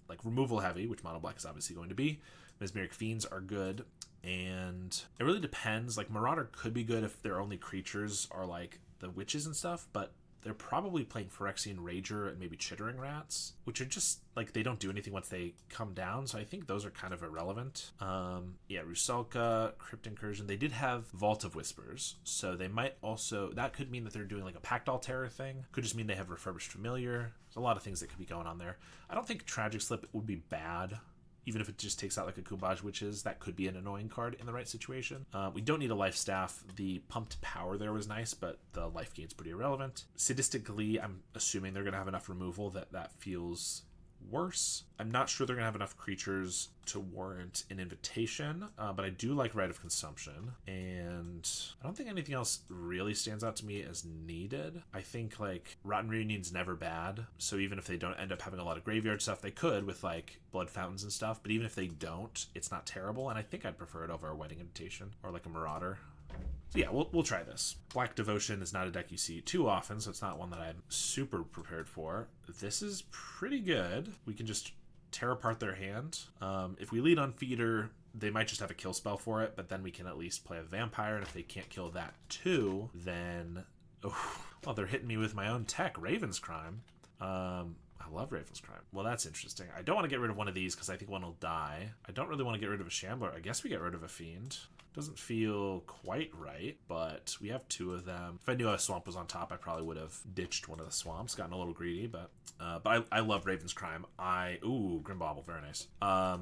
like removal heavy, which mono black is obviously going to be. Mesmeric Fiends are good, and it really depends. Like Marauder could be good if their only creatures are like the Witches and stuff, but they're probably playing Phyrexian Rager and maybe Chittering Rats, which are just, like, they don't do anything once they come down, so I think those are kind of irrelevant. Yeah, Rusalka, Crypt Incursion. They did have Vault of Whispers, so they might also... That could mean that they're doing, like, a Pact Terror thing. Could just mean they have Refurbished Familiar. There's a lot of things that could be going on there. I don't think Tragic Slip would be bad. Even if it just takes out like a Kumbaj Witches, that could be an annoying card in the right situation. We don't need a Life Staff. The Pumped Power there was nice, but the life gain's pretty irrelevant. Sadistic Glee, I'm assuming they're going to have enough removal that feels worse. I'm not sure they're going to have enough creatures to warrant an invitation, but I do like Rite of Consumption, and I don't think anything else really stands out to me as needed. I think, like, Rotten Reunion's never bad, so even if they don't end up having a lot of graveyard stuff, they could with, like, Blood Fountains and stuff, but even if they don't, it's not terrible, and I think I'd prefer it over a Wedding Invitation, or like a Marauder. So yeah, we'll try this. Black Devotion is not a deck you see too often, so it's not one that I'm super prepared for. This is pretty good. We can just tear apart their hand. If we lead on Feeder, they might just have a kill spell for it, but then we can at least play a Vampire, and if they can't kill that too, then... Oh, well, they're hitting me with my own tech, Raven's Crime. I love Raven's Crime. Well, that's interesting. I don't want to get rid of one of these because I think one will die. I don't really want to get rid of a Shambler. I guess we get rid of a Fiend. Doesn't feel quite right, but we have two of them. If I knew a swamp was on top, I probably would have ditched one of the swamps, gotten a little greedy, but I love Raven's Crime. Ooh, Grimbauble, very nice. My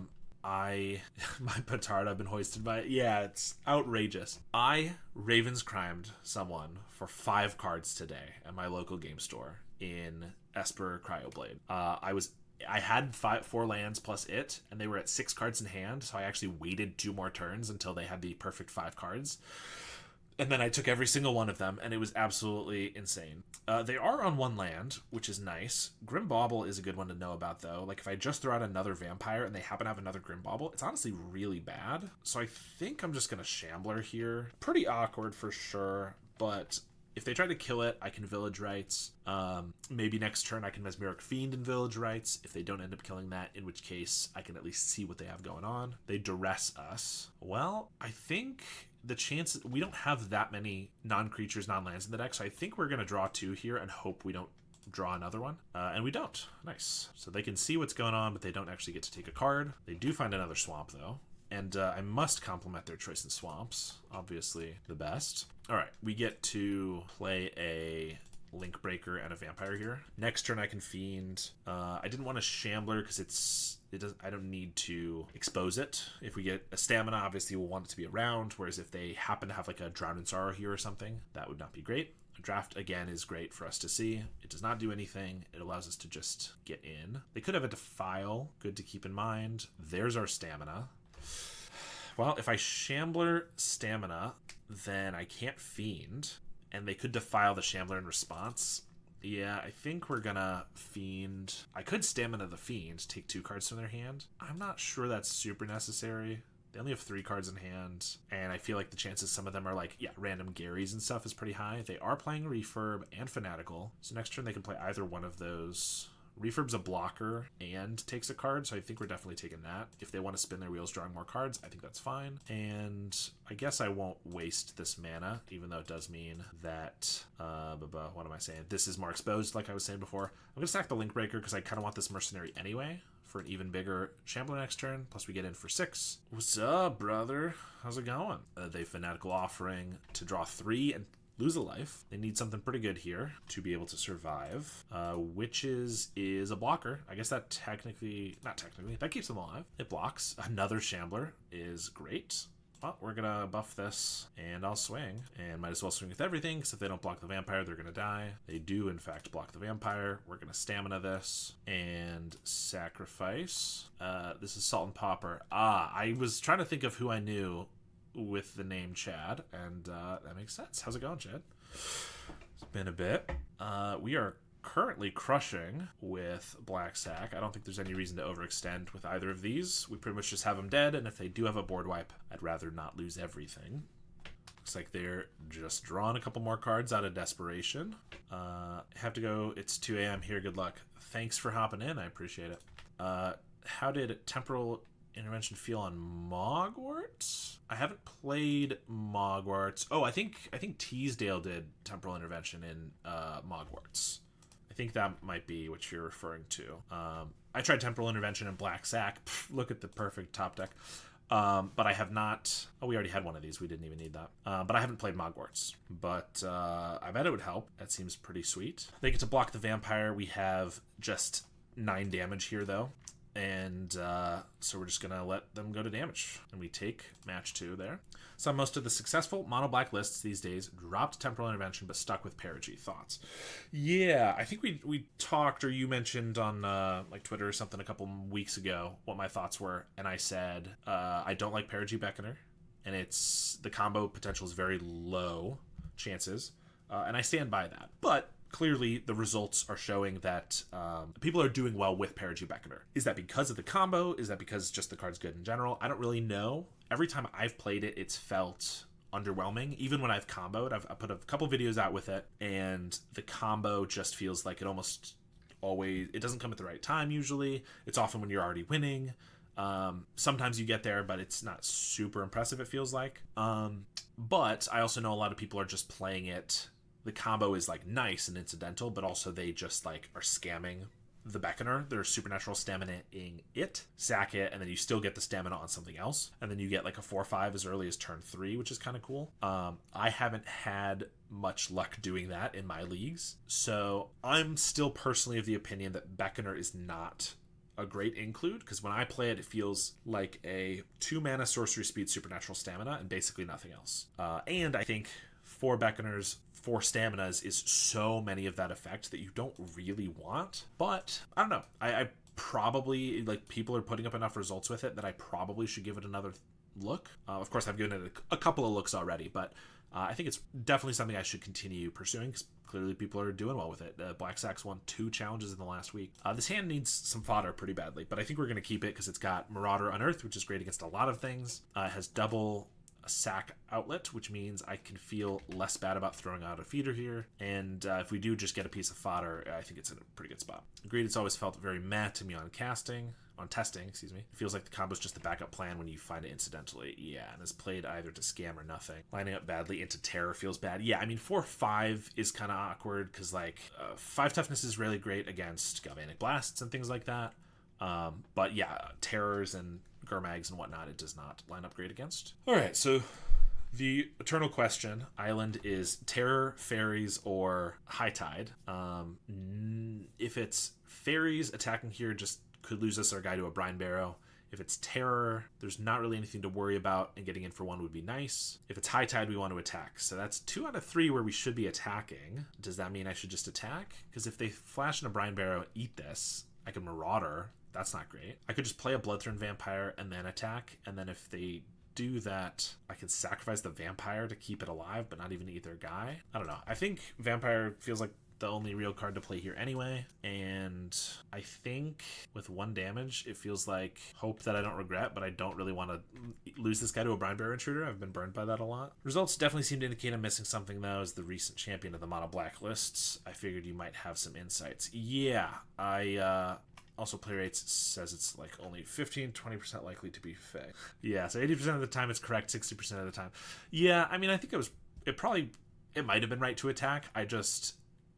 petard, I've been hoisted by it. Yeah, it's outrageous. I Raven's Crimed someone for 5 cards today at my local game store in Esper Cryoblade. I had 4 lands plus it, and they were at 6 cards in hand, so I actually waited 2 more turns until they had the perfect 5 cards. And then I took every single one of them, and it was absolutely insane. They are on 1 land, which is nice. Grimbauble is a good one to know about, though. Like, if I just throw out another Vampire and they happen to have another Grimbauble, it's honestly really bad. So I think I'm just going to Shambler here. Pretty awkward for sure, but... If they try to kill it, I can Village Rites. Maybe next turn I can Mesmeric Fiend and Village Rites. If they don't end up killing that, in which case I can at least see what they have going on. They duress us. Well, I think the chances... We don't have that many non-creatures, non-lands in the deck, so I think we're going to draw 2 here and hope we don't draw another one. And we don't. Nice. So they can see what's going on, but they don't actually get to take a card. They do find another swamp, though. And I must compliment their choice in swamps. Obviously the best. All right, we get to play a Link Breaker and a Vampire here. Next turn I can Fiend. I didn't want a Shambler because I don't need to expose it. If we get a Stamina, obviously we'll want it to be around, whereas if they happen to have like a Drown in Sorrow here or something, that would not be great. A draft, again, is great for us to see. It does not do anything. It allows us to just get in. They could have a Defile. Good to keep in mind. There's our Stamina. Well, if I Shambler Stamina, then I can't Fiend, and they could Defile the Shambler in response. Yeah, I think we're gonna Fiend. I could Stamina the Fiend, take 2 cards from their hand. I'm not sure that's super necessary. They only have 3 cards in hand, and I feel like the chances some of them are like, yeah, random Garys and stuff is pretty high. They are playing Refurb and Fanatical, so next turn they can play either one of those. Refurb's a blocker and takes a card, so I think we're definitely taking that. If they want to spin their wheels drawing more cards, I think that's fine. And I guess I won't waste this mana, even though it does mean that, what am I saying? This is more exposed, like I was saying before. I'm going to stack the Link Breaker because I kind of want this Mercenary anyway for an even bigger Shambler next turn. Plus we get in for 6. What's up, brother? How's it going? They Fanatical Offering to draw 3 and lose a life. They need something pretty good here to be able to survive. Witches is a blocker. I guess that not technically, that keeps them alive. It blocks. Another Shambler is great. Well, we're gonna buff this, and I'll swing. And might as well swing with everything, because if they don't block the Vampire, they're gonna die. They do, in fact, block the Vampire. We're gonna Stamina this, and sacrifice. This is Salt and Pauper. I was trying to think of who I knew with the name Chad, and that makes sense. How's it going, Chad? It's been a bit. We are currently crushing with Black Sack. I don't think there's any reason to overextend with either of these. We pretty much just have them dead, and if they do have a board wipe, I'd rather not lose everything. Looks like they're just drawing a couple more cards out of desperation. Have to go. It's 2 a.m. here. Good luck. Thanks for hopping in. I appreciate it. How did Temporal intervention feel on Mogwarts? I haven't played Mogwarts. Oh, I think Teasdale did Temporal Intervention in Mogwarts. I think that might be what you're referring to. I tried Temporal Intervention in Black Sack. Pff, look at the perfect top deck. But I have not... Oh, we already had one of these. We didn't even need that. But I haven't played Mogwarts. But I bet it would help. That seems pretty sweet. They get to block the Vampire. We have just 9 damage here, though. And so we're just going to let them go to damage. And we take match 2 there. So most of the successful mono-black lists these days dropped Temporal Intervention but stuck with Perigee. Thoughts? Yeah, I think we talked, or you mentioned on like Twitter or something a couple weeks ago what my thoughts were. And I said I don't like Perigee Beckoner. And the combo potential is very low chances. And I stand by that. But clearly, the results are showing that people are doing well with Perigee Beckoner. Is that because of the combo? Is that because just the card's good in general? I don't really know. Every time I've played it, it's felt underwhelming. Even when I've comboed, I put a couple videos out with it, and the combo just feels like it almost always... It doesn't come at the right time, usually. It's often when you're already winning. Sometimes you get there, but it's not super impressive, it feels like. But I also know a lot of people are just playing it... The combo is like nice and incidental, but also they just like are scamming the Beckoner. They're supernatural stamina-ing it, sack it, and then you still get the stamina on something else. And then you get like a 4/5 as early as turn 3, which is kind of cool. I haven't had much luck doing that in my leagues. So I'm still personally of the opinion that Beckoner is not a great include, because when I play it, it feels like a 2-mana sorcery speed supernatural stamina and basically nothing else. And I think 4 Beckoners, 4 staminas is so many of that effect that you don't really want. But I don't know. I probably, like, people are putting up enough results with it that I probably should give it another look. Of course, I've given it a couple of looks already, but I think it's definitely something I should continue pursuing, because clearly people are doing well with it. Black Sax won 2 challenges in the last week. This hand needs some fodder pretty badly, but I think we're going to keep it because it's got Marauder Unearthed, which is great against a lot of things. It has double a sack outlet, which means I can feel less bad about throwing out a feeder here. And if we do just get a piece of fodder, I think it's in a pretty good spot. Agreed, it's always felt very meh to me on testing, excuse me. It feels like the combo's just the backup plan when you find it incidentally. Yeah, and is played either to scam or nothing. Lining up badly into terror feels bad. Yeah, I mean, 4/5 is kind of awkward because, like, 5 toughness is really great against Galvanic Blasts and things like that. But yeah, terrors and Gurmags and whatnot, it does not line up great against. All right, so the eternal question, island, is terror, fairies, or high tide. If it's fairies, attacking here just could lose us our guy to a brine barrow. If it's terror, there's not really anything to worry about, and getting in for 1 would be nice. If it's high tide, we want to attack. So that's 2 out of 3 where we should be attacking. Does that mean I should just attack? Because if they flash in a brine barrow, eat this, I can Marauder. That's not great. I could just play a Bloodthrone Vampire and then attack, and then if they do that, I could sacrifice the Vampire to keep it alive, but not even eat their guy. I don't know. I think Vampire feels like the only real card to play here anyway, and I think with 1 damage, it feels like hope that I don't regret, but I don't really want to lose this guy to a Brine Bearer Intruder. I've been burned by that a lot. Results definitely seem to indicate I'm missing something, though. As the recent champion of the mono black lists, I figured you might have some insights. Yeah, also, play rates says it's like only 15-20% likely to be Fey. Yeah, so 80% of the time it's correct, 60% of the time. Yeah, I mean, I think it might have been right to attack.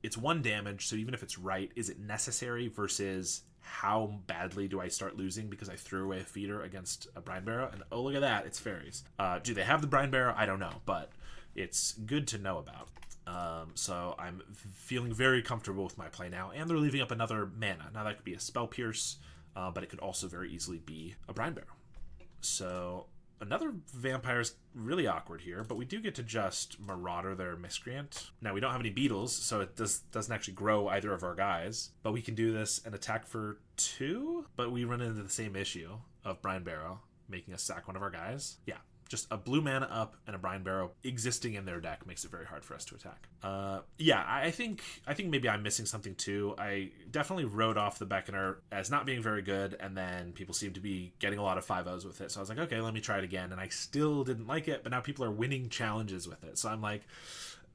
It's 1 damage, so even if it's right, is it necessary versus how badly do I start losing because I threw away a feeder against a Brine Barrow? And oh, look at that, it's fairies. Do they have the Brine Barrow? I don't know, but it's good to know about. So I'm feeling very comfortable with my play now, and they're leaving up another mana. Now that could be a Spell Pierce, but it could also very easily be a Brine Barrow. So another Vampire's really awkward here, but we do get to just Marauder their Miscreant. Now we don't have any beetles, so it doesn't actually grow either of our guys, but we can do this and attack for 2, but we run into the same issue of Brine Barrow making us sack one of our guys. Yeah. Just a blue mana up and a Brine Barrow existing in their deck makes it very hard for us to attack. Yeah, I think maybe I'm missing something too. I definitely wrote off the Beckoner as not being very good, and then people seem to be getting a lot of 5-0s with it. So I was like, okay, let me try it again. And I still didn't like it, but now people are winning challenges with it. So I'm like,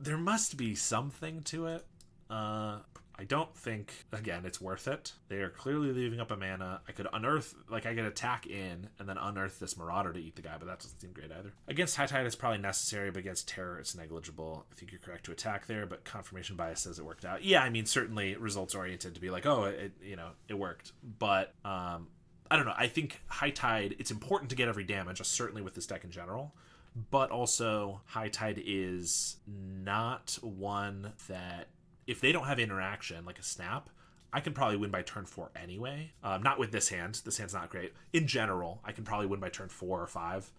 there must be something to it. I I don't think, again, it's worth it. They are clearly leaving up a mana. I could unearth, like I could attack in and then unearth this Marauder to eat the guy, but that doesn't seem great either. Against High Tide, it's probably necessary, but against Terror, it's negligible. I think you're correct to attack there, but confirmation bias says it worked out. Yeah, I mean, certainly results oriented to be like, oh, it worked. But I don't know. I think High Tide, it's important to get every damage, certainly with this deck in general. But also, High Tide is not one that, if they don't have interaction, like a snap, I can probably win by turn 4 anyway. Not with this hand. This hand's not great. In general, I can probably win by turn 4 or 5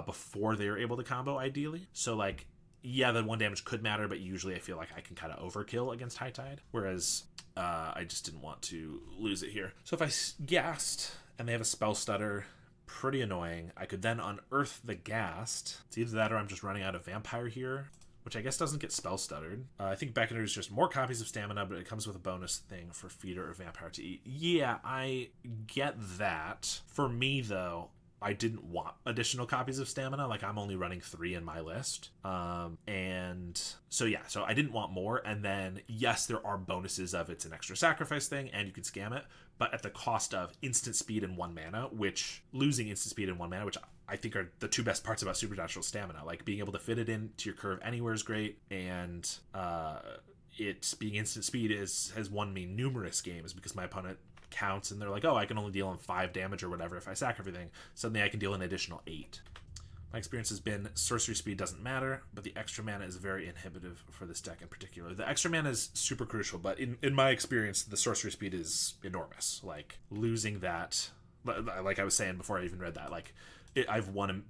before they're able to combo, ideally. So, like, yeah, the 1 damage could matter, but usually I feel like I can kind of overkill against High Tide. Whereas I just didn't want to lose it here. So if I gassed and they have a Spell Stutter, pretty annoying. I could then unearth the Ghast. It's either that or I'm just running out of Vampire here, which I guess doesn't get Spell Stuttered. I think Beckoner is just more copies of Stamina, but it comes with a bonus thing for Feeder or Vampire to eat. Yeah, I get that. For me, though, I didn't want additional copies of Stamina. Like, I'm only running 3 in my list. And so, yeah, so I didn't want more. And then, yes, there are bonuses of it's an extra sacrifice thing, and you can scam it, but at the cost of instant speed and 1 mana, which losing instant speed and 1 mana, which I think are the 2 best parts about Supernatural Stamina. Like, being able to fit it into your curve anywhere is great, and it being instant speed has won me numerous games because my opponent counts and they're like, oh, I can only deal in 5 damage or whatever if I sack everything. Suddenly I can deal an additional 8. My experience has been sorcery speed doesn't matter, but the extra mana is very inhibitive for this deck in particular. The extra mana is super crucial, but in my experience, the sorcery speed is enormous. Like, losing that, like I was saying before I even read that, like, I've won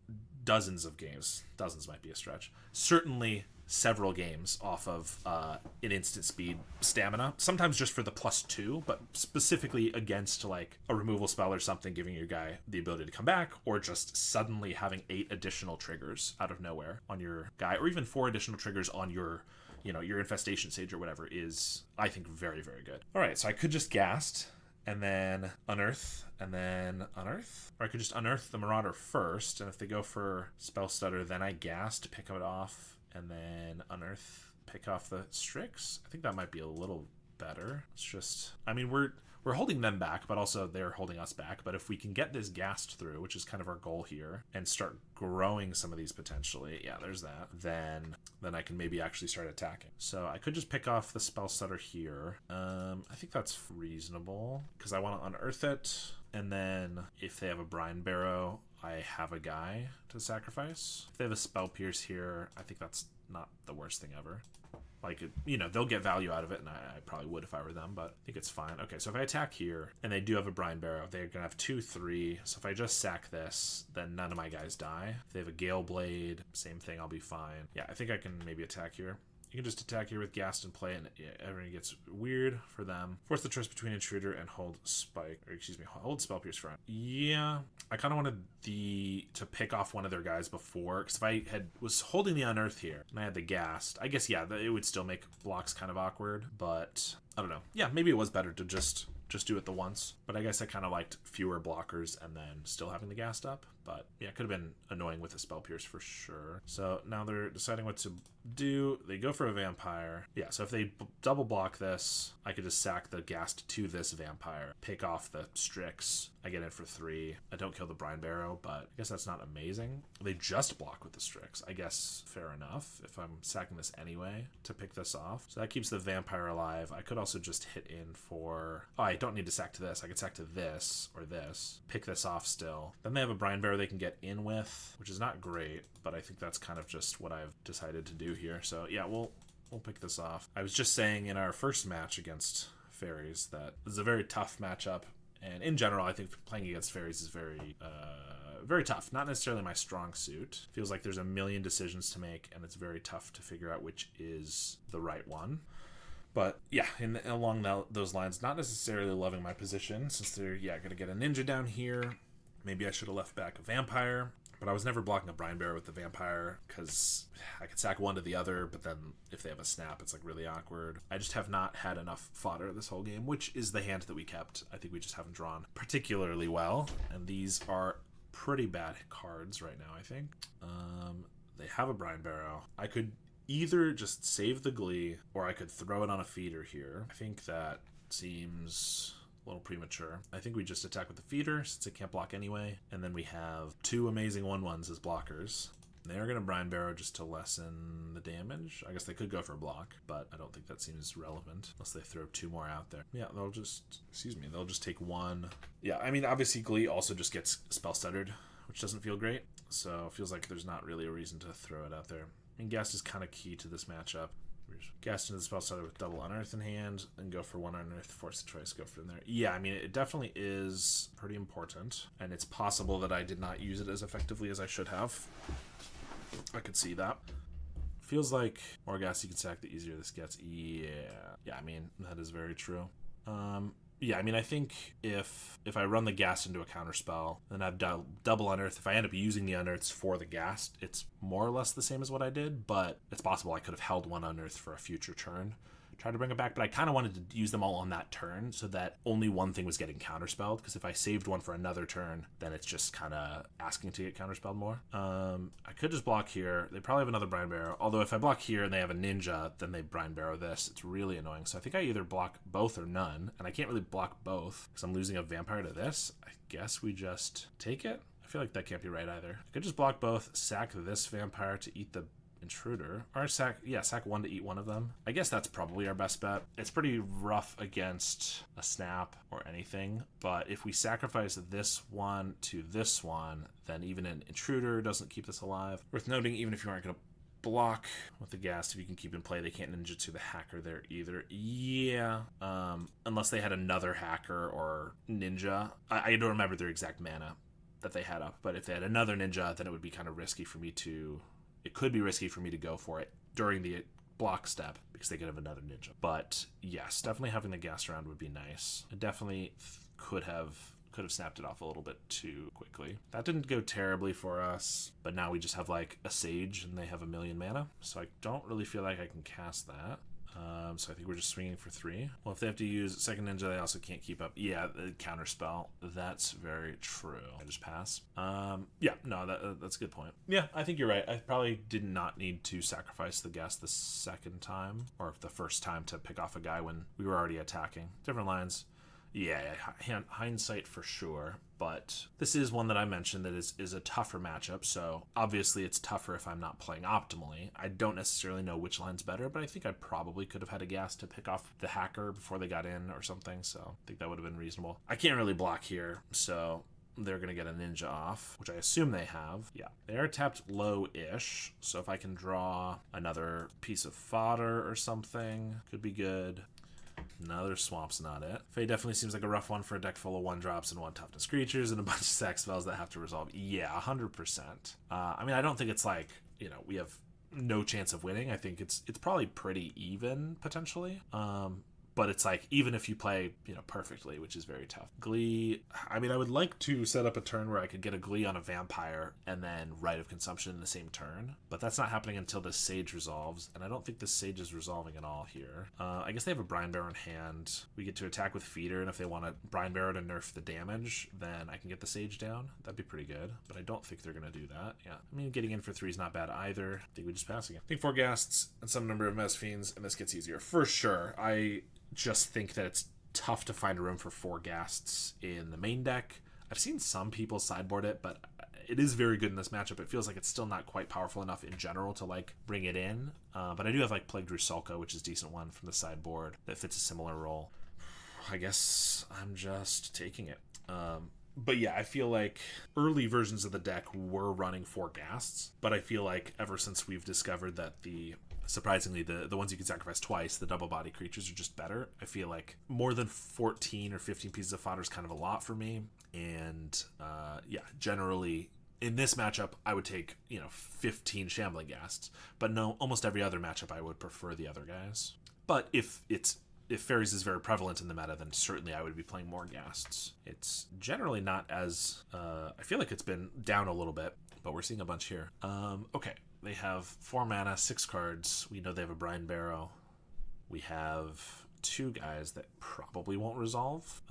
dozens of games. Dozens might be a stretch. Certainly several games off of an instant speed stamina, sometimes just for the +2, but specifically against like a removal spell or something, giving your guy the ability to come back, or just suddenly having 8 additional triggers out of nowhere on your guy, or even 4 additional triggers on your, your Infestation Sage or whatever is, I think, very, very good. All right, so I could just Ghast and then unearth, and then unearth. Or I could just unearth the Marauder first, and if they go for Spell Stutter, then I Ghast, pick it off, and then unearth, pick off the Strix. I think that might be a little better. It's just, I mean, we're holding them back, but also they're holding us back. But if we can get this Ghast through, which is kind of our goal here, and start growing some of these potentially, yeah, there's that, then I can maybe actually start attacking. So I could just pick off the Spell Stutter here. I think that's reasonable, because I want to unearth it, and then if they have a Brine Barrow, I have a guy to sacrifice. If they have a Spell Pierce here, I think that's not the worst thing ever. Like, they'll get value out of it, and I probably would if I were them, but I think it's fine. Okay, so if I attack here, and they do have a Brine Barrow, they're going to have 2/3. So if I just sack this, then none of my guys die. If they have a Gale Blade, same thing, I'll be fine. Yeah, I think I can maybe attack here. You can just attack here with Ghast and play, and everything gets weird for them. Force the choice between Intruder and hold Spell Pierce front. Yeah, I kind of wanted to pick off one of their guys before, because if I was holding the Unearth here and I had the Ghast, I guess, yeah, it would still make blocks kind of awkward, but I don't know. Yeah, maybe it was better to just do it the once, but I guess I kind of liked fewer blockers and then still having the Ghast up. But yeah, it could have been annoying with a Spell Pierce for sure. So now they're deciding what to do. They go for a Vampire. Yeah, so if they double block this, I could just sack the Ghast to this Vampire, pick off the Strix. I get in for 3. I don't kill the Brine Barrow, but I guess that's not amazing. They just block with the Strix. I guess fair enough if I'm sacking this anyway to pick this off. So that keeps the Vampire alive. I could also just hit in for... Oh, I don't need to sack to this. I could sack to this or this. Pick this off still. Then they have a Brine Barrow they can get in with, which is not great, but I think that's kind of just what I've decided to do here. So yeah, we'll pick this off. I was just saying in our first match against Fairies that this is a very tough matchup, and in general I think playing against Fairies is very tough. Not necessarily my strong suit. Feels like there's a million decisions to make, and it's very tough to figure out which is the right one. But yeah, along those lines, not necessarily loving my position, since they're going to get a Ninja down here. Maybe I should have left back a Vampire, but I was never blocking a Brine Barrow with the Vampire because I could sack one to the other, but then if they have a snap, it's like really awkward. I just have not had enough fodder this whole game, which is the hand that we kept. I think we just haven't drawn particularly well, and these are pretty bad cards right now, I think. They have a Brine Barrow. I could either just save the Glee, or I could throw it on a feeder here. I think that seems a little premature. I think we just attack with the feeder since it can't block anyway, and then we have 2 amazing 1/1s as blockers. They are going to Brine Barrow just to lessen the damage. I guess they could go for a block, but I don't think that seems relevant unless they throw 2 more out there. Yeah, they'll just take 1. Yeah, I mean, obviously Glee also just gets spell stuttered, which doesn't feel great, so it feels like there's not really a reason to throw it out there. I mean, Ghast is kind of key to this matchup. Ghast into the spell starter with double Unearth in hand, and go for 1 Unearth, force the choice, go from there. Yeah, I mean, it definitely is pretty important, and it's possible that I did not use it as effectively as I should have. I could see that. Feels like more gas you can sack, the easier this gets. Yeah, I mean, that is very true. Yeah, I mean, I think if I run the Ghast into a counterspell, then I've double Unearth. If I end up using the Unearths for the Ghast, it's more or less the same as what I did, but it's possible I could have held 1 Unearth for a future turn. Try to bring it back, but I kind of wanted to use them all on that turn so that only one thing was getting counterspelled, because if I saved one for another turn, then it's just kind of asking to get counterspelled more. I could just block here. They probably have another Brine Barrow, although if I block here and they have a Ninja, then they Brine Barrow this. It's really annoying, so I think I either block both or none, and I can't really block both because I'm losing a Vampire to this. I guess we just take it? I feel like that can't be right either. I could just block both, sack this Vampire to eat the Intruder, or sack 1 to eat one of them. I guess that's probably our best bet. It's pretty rough against a snap or anything, but if we sacrifice this one to this one, then even an Intruder doesn't keep this alive. Worth noting, even if you aren't going to block with the Ghast, if you can keep in play, they can't ninjutsu the hacker there either. Yeah, unless they had another hacker or ninja. I don't remember their exact mana that they had up, but if they had another ninja, then it would be kind of risky for me to... It could be risky for me to go for it during the block step because they could have another ninja. But yes, definitely having the Ghast around would be nice. It definitely could have snapped it off a little bit too quickly. That didn't go terribly for us, but now we just have like a Sage and they have 1,000,000 mana, so I don't really feel like I can cast that. So I think we're just swinging for 3. Well, if they have to use second ninja, they also can't keep up. Yeah, the counter spell. That's very true. I just pass. Yeah, no, that's a good point. Yeah, I think you're right. I probably did not need to sacrifice the Ghast the second time, or the first time to pick off a guy when we were already attacking. Different lines. Yeah, hindsight for sure, but this is one that I mentioned that is a tougher matchup, so obviously it's tougher if I'm not playing optimally. I don't necessarily know which line's better, but I think I probably could have had a Ghast to pick off the hacker before they got in or something, so I think that would have been reasonable. I can't really block here, so they're going to get a ninja off, which I assume they have. Yeah, they are tapped low-ish, so if I can draw another piece of fodder or something, could be good. Another swamp's not it. Fae definitely seems like a rough one for a deck full of 1-drops and 1 toughness creatures and a bunch of sack spells that have to resolve. Yeah, 100%. I mean, I don't think it's like, we have no chance of winning. I think it's probably pretty even, potentially. But it's like, even if you play, perfectly, which is very tough. Glee, I mean, I would like to set up a turn where I could get a Glee on a Vampire and then Rite of Consumption in the same turn. But that's not happening until this Sage resolves, and I don't think this Sage is resolving at all here. I guess they have a Brine Barrow in hand. We get to attack with Feeder, and if they want a Brine Barrow to nerf the damage, then I can get the Sage down. That'd be pretty good, but I don't think they're going to do that. Yeah, I mean, getting in for 3 is not bad either. I think we just pass again. I think 4 Ghasts and some number of Mess Fiends, and this gets easier. For sure, I just think that it's tough to find a room for 4 Ghasts in the main deck. I've seen some people sideboard it, but it is very good in this matchup. It feels like it's still not quite powerful enough in general to bring it in. But I do have Plagued Rusalka, which is a decent one from the sideboard that fits a similar role. I guess I'm just taking it. But yeah, I feel like early versions of the deck were running 4 Ghasts, but I feel like ever since we've discovered that surprisingly, the ones you can sacrifice twice, the double body creatures, are just better. I feel like more than 14 or 15 pieces of fodder is kind of a lot for me. And yeah, generally in this matchup, I would take 15 Shambling Ghasts. But no, almost every other matchup, I would prefer the other guys. But if Fairies is very prevalent in the meta, then certainly I would be playing more Ghasts. It's generally not as... I feel like it's been down a little bit, but we're seeing a bunch here. Okay. They have 4 mana, 6 cards. We know they have a Brine Barrow. We have 2 guys that probably won't resolve.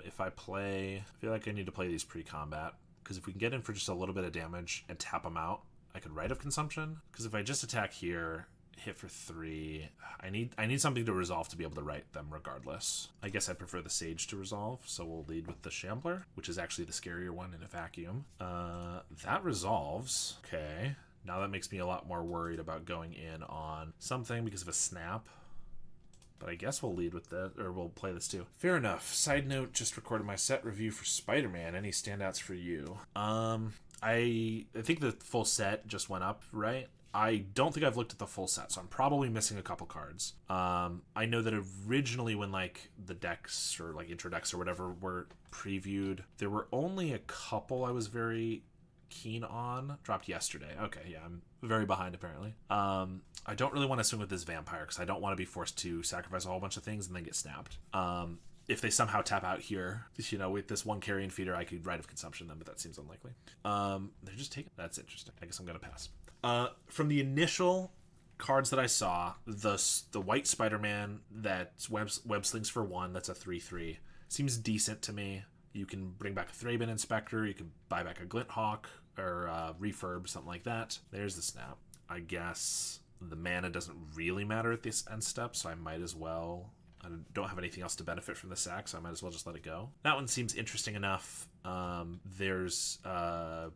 If I feel like I need to play these pre-combat, because if we can get in for just a little bit of damage and tap them out, I could Rite of Consumption. Because if I just attack here, hit for 3. I need something to resolve to be able to write them regardless. I guess I prefer the Sage to resolve, so we'll lead with the Shambler, which is actually the scarier one in a vacuum. That resolves. Okay. Now that makes me a lot more worried about going in on something because of a snap. But I guess we'll lead with that, or we'll play this too. Fair enough. Side note, just recorded my set review for Spider-Man. Any standouts for you? I think the full set just went up, right? I don't think I've looked at the full set, so I'm probably missing a couple cards. I know that originally when like the decks or like intro decks or whatever were previewed, there were only a couple I was very keen on. Dropped yesterday. Okay, yeah, I'm very behind apparently. I don't really want to swing with this vampire because I don't want to be forced to sacrifice a whole bunch of things and then get snapped. If they somehow tap out here, you know, with this one carrion feeder, I could Rite of Consumption them, but that seems unlikely. They're just taking. That's interesting. I guess I'm gonna pass. From the initial cards that I saw, the white Spider-Man that's web slings for 1. That's a 3/3. Seems decent to me. You can bring back a Thraben Inspector. You can buy back a Glint Hawk or refurb, something like that. There's the snap. I guess the mana doesn't really matter at this end step, so I might as well. I don't have anything else to benefit from the sack, so I might as well just let it go. That one seems interesting enough. There's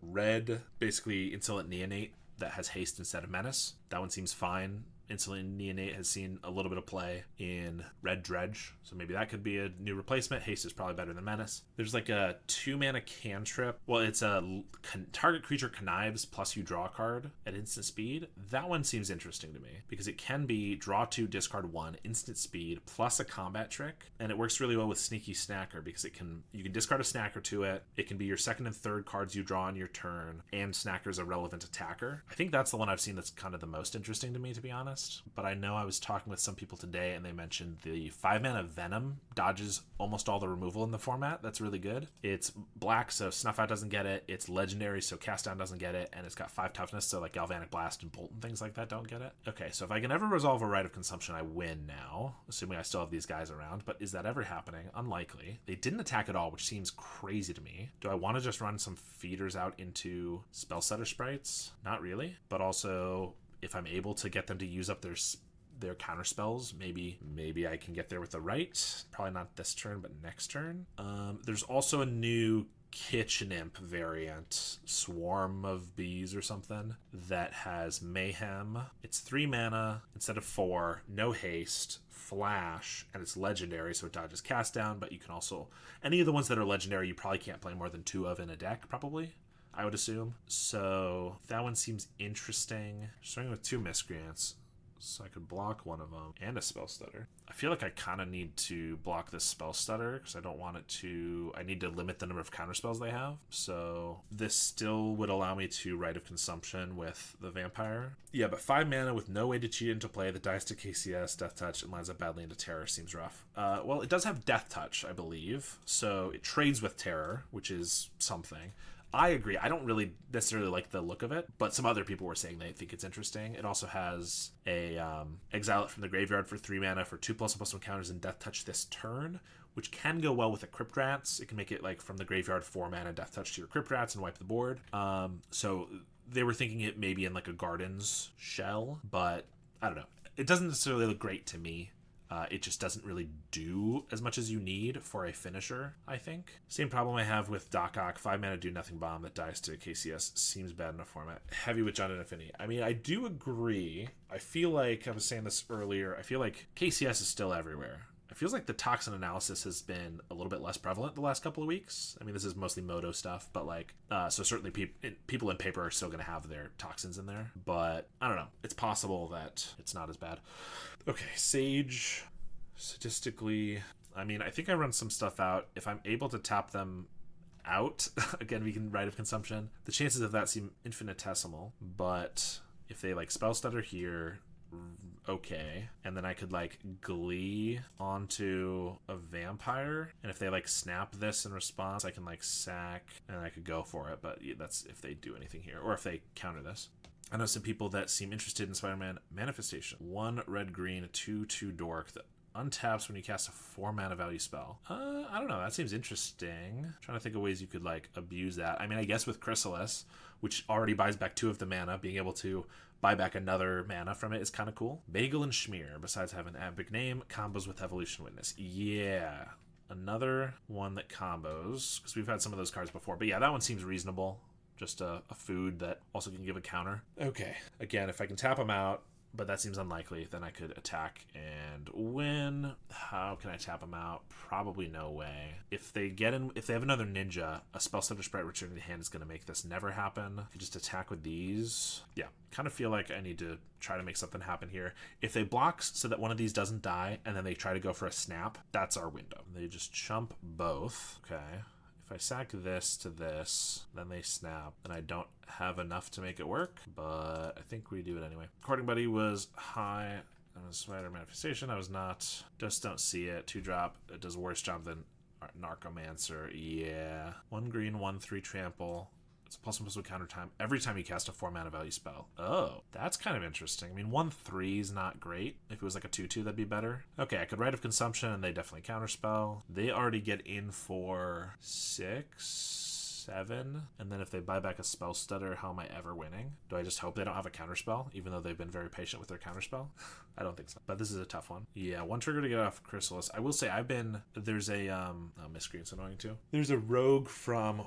red, basically Insolent Neonate that has haste instead of menace. That one seems fine. Insolent Neonate has seen a little bit of play in Red Dredge, so maybe that could be a new replacement. Haste is probably better than Menace. There's like a 2-mana cantrip. Well, it's a target creature connives plus you draw a card at instant speed. That one seems interesting to me because it can be draw 2, discard 1, instant speed plus a combat trick, and it works really well with Sneaky Snacker because you can discard a snacker to it. It can be your second and third cards you draw on your turn, and Snacker's a relevant attacker. I think that's the one I've seen that's kind of the most interesting to me, to be honest. But I know I was talking with some people today and they mentioned the 5-mana Venom dodges almost all the removal in the format. That's really good. It's black, so Snuff Out doesn't get it. It's legendary, so Cast Down doesn't get it. And it's got 5 toughness, so like Galvanic Blast and Bolt and things like that don't get it. Okay, so if I can ever resolve a Rite of Consumption, I win now, assuming I still have these guys around. But is that ever happening? Unlikely. They didn't attack at all, which seems crazy to me. Do I want to just run some feeders out into Spellsetter Sprites? Not really. But also, if I'm able to get them to use up their counter spells, maybe I can get there with the right. Probably not this turn, but next turn. There's also a new Kitchen Imp variant, Swarm of Bees or something, that has Mayhem. It's 3 mana instead of 4, no haste, flash, and it's legendary, so it dodges Cast Down, but you can also, any of the ones that are legendary, you probably can't play more than 2 of in a deck, probably, I would assume. So that one seems interesting. Starting with 2 Miscreants, so I could block one of them, and a Spell Stutter. I feel like I kind of need to block this Spell Stutter because I don't want it to. I need to limit the number of counterspells they have. So this still would allow me to Rite of Consumption with the Vampire. Yeah, but 5 mana with no way to cheat into play that dies to KCS, Death Touch, and lines up badly into Terror seems rough. Well, it does have Death Touch, I believe, so it trades with Terror, which is something. I agree. I don't really necessarily like the look of it, but some other people were saying they think it's interesting. It also has a Exile it from the graveyard for 3 mana for 2+1/+1 counters and Death Touch this turn, which can go well with a Crypt Rats. It can make it like from the graveyard 4 mana Death Touch to your Crypt Rats and wipe the board. So they were thinking it maybe in like a Gardens shell, but I don't know. It doesn't necessarily look great to me. It just doesn't really do as much as you need for a finisher, I think. Same problem I have with Doc Ock. 5 mana do nothing bomb that dies to KCS seems bad in a format. Heavy with John and Affinity. I mean, I do agree. I feel like, I was saying this earlier, I feel like KCS is still everywhere. It feels like the toxin analysis has been a little bit less prevalent the last couple of weeks. I mean, this is mostly Moto stuff, but like, so certainly people in paper are still going to have their toxins in there, but I don't know. It's possible that it's not as bad. Okay, Sage, statistically, I mean, I think I run some stuff out. If I'm able to tap them out, again, we can Rite of Consumption. The chances of that seem infinitesimal, but if they like Spell Stutter here, okay, and then I could like Glee onto a Vampire, and if they like snap this in response, I can like sack and I could go for it, but that's if they do anything here, or if they counter this. I know some people that seem interested in Spider-Man Manifestation. 1 red-green, 2/2 dork that untaps when you cast a 4 mana value spell. I don't know, that seems interesting. I'm trying to think of ways you could like abuse that. I mean, I guess with Chrysalis, which already buys back 2 of the mana, being able to buy back another mana from it is kind of cool. Bagel and Schmear, besides having an epic name, combos with Evolution Witness. Yeah, another one that combos, because we've had some of those cards before. But yeah, that one seems reasonable. Just a food that also can give a counter. Okay, again, if I can tap them out, but that seems unlikely, then I could attack and win. How can I tap them out? Probably no way. If they have another ninja, a spell stutter sprite returning to hand is going to make this never happen. I could just attack with these. Yeah, kind of feel like I need to try to make something happen here. If they block so that one of these doesn't die, and then they try to go for a snap, that's our window. They just chump both. Okay. If I sack this to this, then they snap, and I don't have enough to make it work, but I think we do it anyway. Courting Buddy was high. That was Spider Manifestation. I was not. Just don't see it. 2-drop. It does a worse job than Narcomancer. Yeah. 1 green, 1/3 trample. It's a +1/+1 counter time every time you cast a 4 mana value spell. Oh, that's kind of interesting. I mean, 1/3 is not great. If it was like a 2/2, that'd be better. Okay, I could Rite of Consumption, and they definitely counterspell. They already get in for 6, 7, and then if they buy back a spell stutter, how am I ever winning? Do I just hope they don't have a counterspell, even though they've been very patient with their counterspell? I don't think so, but this is a tough one. Yeah, 1 trigger to get off Chrysalis. I will say there's a oh, Miscreant's annoying too. There's a rogue from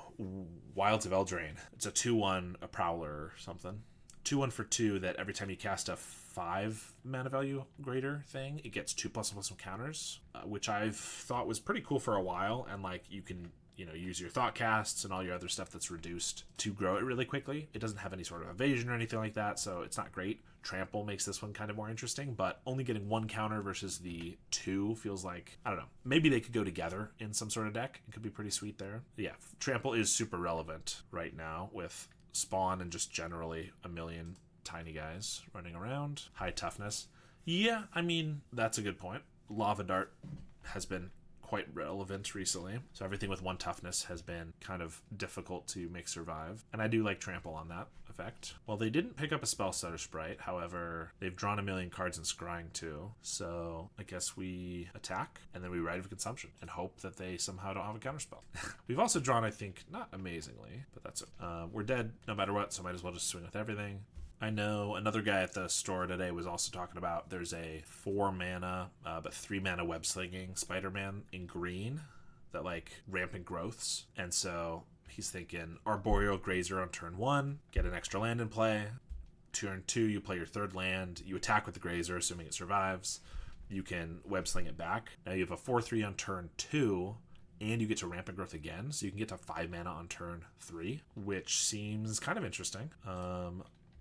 Wilds of Eldraine. It's a 2/1, a Prowler or something. 2/1 for 2 that every time you cast a 5 mana value greater thing, it gets 2 +1/+1 counters, which I've thought was pretty cool for a while, and like you can use your thought casts and all your other stuff that's reduced to grow it really quickly. It doesn't have any sort of evasion or anything like that, so it's not great. Trample makes this one kind of more interesting, but only getting 1 counter versus the 2 feels like, I don't know, maybe they could go together in some sort of deck. It could be pretty sweet there. Yeah, Trample is super relevant right now with Spawn and just generally a million tiny guys running around. High toughness. Yeah, I mean, that's a good point. Lava Dart has been quite relevant recently, so everything with 1 toughness has been kind of difficult to make survive, and I do like trample on that effect. Well, they didn't pick up a spell stutter sprite, however they've drawn a million cards in scrying too, so I guess we attack and then we Rite of Consumption and hope that they somehow don't have a counterspell. We've also drawn, I think, not amazingly, but that's it. We're dead no matter what, so might as well just swing with everything. I know another guy at the store today was also talking about there's a 4 mana but 3 mana web slinging Spider-Man in green that like rampant growths, and so he's thinking Arboreal Grazer on turn 1, get an extra land in play. Turn 2, you play your 3rd land, you attack with the Grazer assuming it survives, you can web sling it back. Now you have a 4/3 on turn 2, and you get to rampant growth again, so you can get to 5 mana on turn 3, which seems kind of interesting.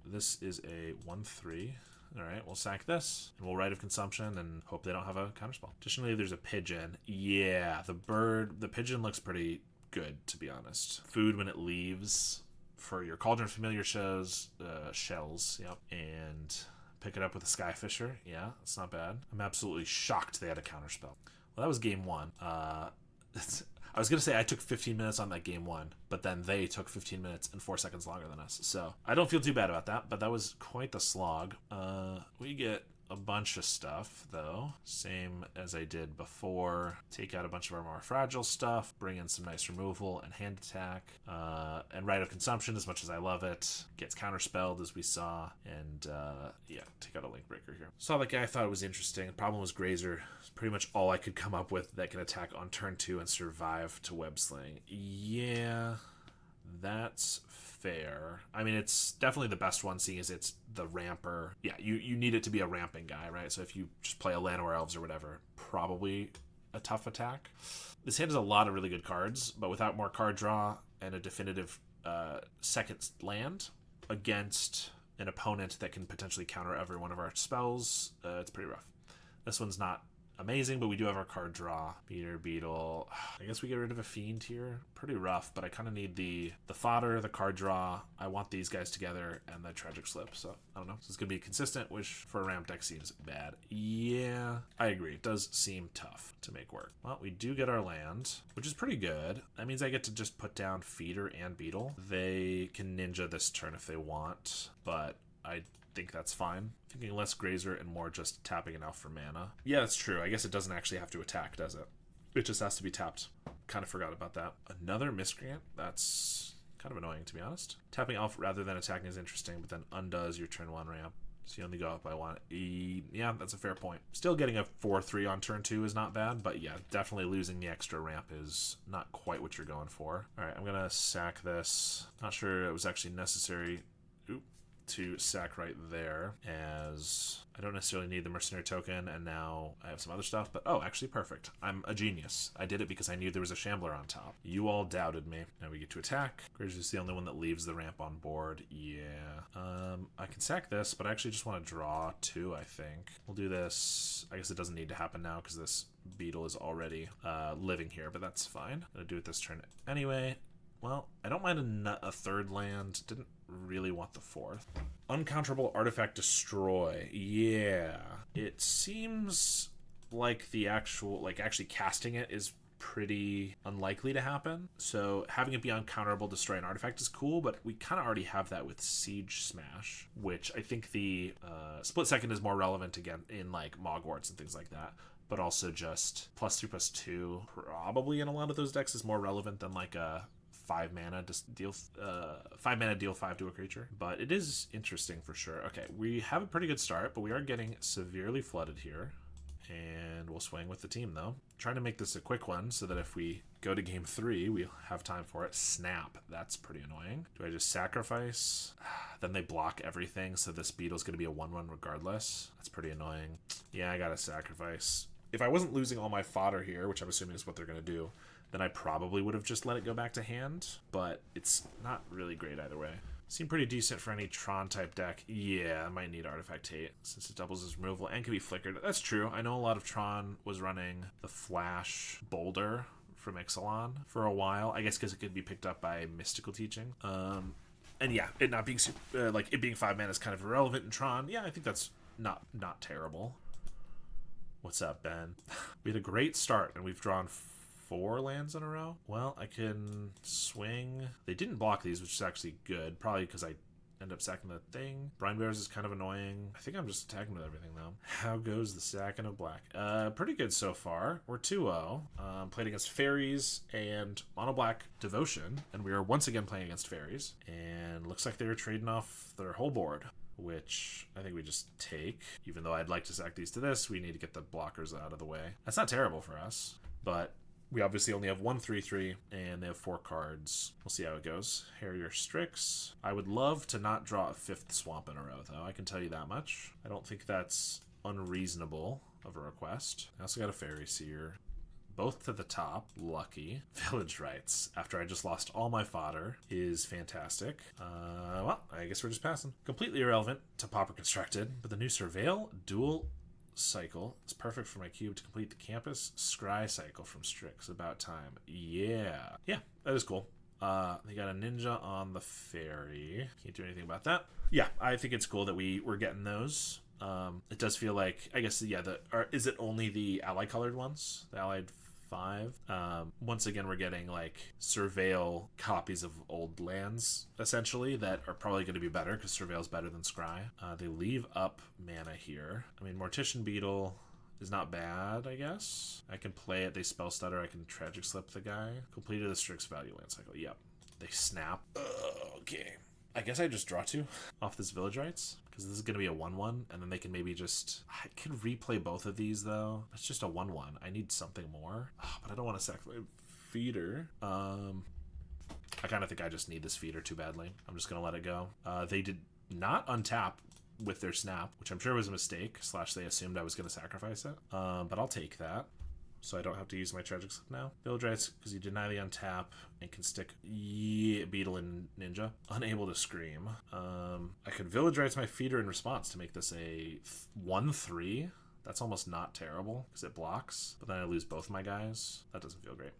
This is a 1/3. All right, we'll sack this, and we'll Rite of Consumption and hope they don't have a counterspell. Additionally, there's a pigeon. Yeah, the pigeon looks pretty good, to be honest. Food when it leaves for your Cauldron Familiar shells, yep, and pick it up with a Skyfisher. Yeah, that's not bad. I'm absolutely shocked they had a counterspell. Well, that was game 1. I was going to say I took 15 minutes on that game 1, but then they took 15 minutes and 4 seconds longer than us. So I don't feel too bad about that, but that was quite the slog. We get a bunch of stuff, though. Same as I did before. Take out a bunch of our more fragile stuff, bring in some nice removal and hand attack, and Rite of Consumption, as much as I love it, gets counterspelled, as we saw, and yeah, take out a Link Breaker here. Saw that guy, I thought it was interesting. The problem was Grazer. It's pretty much all I could come up with that can attack on turn 2 and survive to web sling. Yeah, that's fair. I mean, it's definitely the best one, seeing as it's the ramper. Yeah, you need it to be a ramping guy, right? So if you just play a Llanowar Elves or whatever, probably a tough attack. This hand has a lot of really good cards, but without more card draw and a definitive second land against an opponent that can potentially counter every one of our spells, it's pretty rough. This one's not amazing, but we do have our card draw. Beetle. I guess we get rid of a Fiend here. Pretty rough, but I kind of need the fodder, the card draw. I want these guys together, and the Tragic Slip. So, I don't know. So it's going to be consistent, which for a ramp deck seems bad. Yeah, I agree. It does seem tough to make work. Well, we do get our land, which is pretty good. That means I get to just put down Feeder and Beetle. They can ninja this turn if they want, but I think that's fine. Thinking less Grazer and more just tapping it out for mana. Yeah, that's true. I guess it doesn't actually have to attack, does it? It just has to be tapped. Kind of forgot about that. Another Miscreant? That's kind of annoying, to be honest. Tapping elf rather than attacking is interesting, but then undoes your turn 1 ramp. So you only go up by 1. Yeah, that's a fair point. Still getting a 4-3 on turn 2 is not bad, but yeah, definitely losing the extra ramp is not quite what you're going for. All right, I'm going to sack this. Not sure it was actually necessary to sack right there, as I don't necessarily need the mercenary token, and now I have some other stuff, but oh, actually perfect. I'm a genius. I did it because I knew there was a shambler on top. You all doubted me. Now we get to attack. Grizz is the only one that leaves the ramp on board. Yeah. I can sack this, but I actually just want to draw 2, I think. We'll do this. I guess it doesn't need to happen now because this beetle is already living here, but that's fine. I'm gonna do it this turn anyway. Well, I don't mind a 3rd land. Didn't really want the 4th. Uncounterable Artifact Destroy. Yeah. It seems like the actual, actually casting it is pretty unlikely to happen. So having it be uncounterable, destroy an artifact is cool, but we kind of already have that with Siege Smash, which I think the split second is more relevant again in like Mogwarts and things like that. But also just +2/+2 probably in a lot of those decks is more relevant than like a 5 mana deal 5 mana deal 5 to a creature. But it is interesting for sure. Okay, we have a pretty good start, but we are getting severely flooded here. And we'll swing with the team though. Trying to make this a quick one so that if we go to game 3, we'll have time for it. Snap. That's pretty annoying. Do I just sacrifice? Then they block everything, so this beetle's going to be a 1/1 regardless. That's pretty annoying. Yeah, I gotta sacrifice. If I wasn't losing all my fodder here, which I'm assuming is what they're going to do, then I probably would have just let it go back to hand, but it's not really great either way. Seem pretty decent for any Tron type deck. Yeah, I might need Artifact Hate since it doubles as removal and can be flickered. That's true. I know a lot of Tron was running the Flash Boulder from Ixalan for a while. I guess because it could be picked up by Mystical Teaching. And yeah, it not being super, it being 5 mana is kind of irrelevant in Tron. Yeah, I think that's not terrible. What's up, Ben? We had a great start and we've drawn 4 lands in a row. Well, I can swing. They didn't block these, which is actually good. Probably because I end up sacking the thing. Brine Bears is kind of annoying. I think I'm just attacking with everything, though. How goes the sacking of black? Pretty good so far. We're 2-0. Played against Fairies and Mono Black Devotion, and we are once again playing against Fairies. And looks like they were trading off their whole board, which I think we just take. Even though I'd like to sack these to this, we need to get the blockers out of the way. That's not terrible for us, but we obviously only have 1 3/3, and they have 4 cards. We'll see how it goes. Harrier Strix. I would love to not draw a 5th swamp in a row, though. I can tell you that much. I don't think that's unreasonable of a request. I also got a Fairy Seer. Both to the top. Lucky. Village Rites, after I just lost all my fodder, is fantastic. Well, I guess we're just passing. Completely irrelevant to Pauper Constructed, but the new Surveil Dual Cycle is perfect for my cube to complete the campus scry cycle from Strix. About time. Yeah, that is cool. They got a ninja on the fairy. Can't do anything about that. Yeah, I think it's cool that we're getting those. It does feel like, I guess, yeah, is it only the ally colored ones, the allied 5? Once again, we're getting like Surveil copies of old lands essentially that are probably going to be better because Surveil's better than Scry. They leave up mana here. I mean, Mortician Beetle is not bad, I guess. I can play it. They spell stutter. I can tragic slip the guy. Completed the Strix value land cycle. Yep. They snap. Okay. I guess I just draw 2 off this Village Rites, because this is going to be a 1/1, and then they can maybe just... I can replay both of these, though. It's just a 1/1. I need something more. But I don't want to sack my feeder. I kind of think I just need this feeder too badly. I'm just going to let it go. They did not untap with their snap, which I'm sure was a mistake, / they assumed I was going to sacrifice it. But I'll take that, so I don't have to use my tragic slip now. Village Rites, because you deny the untap and can stick Beetle and Ninja. Unable to scream. I could Village Rites my feeder in response to make this a 1/3. That's almost not terrible, because it blocks. But then I lose both my guys. That doesn't feel great.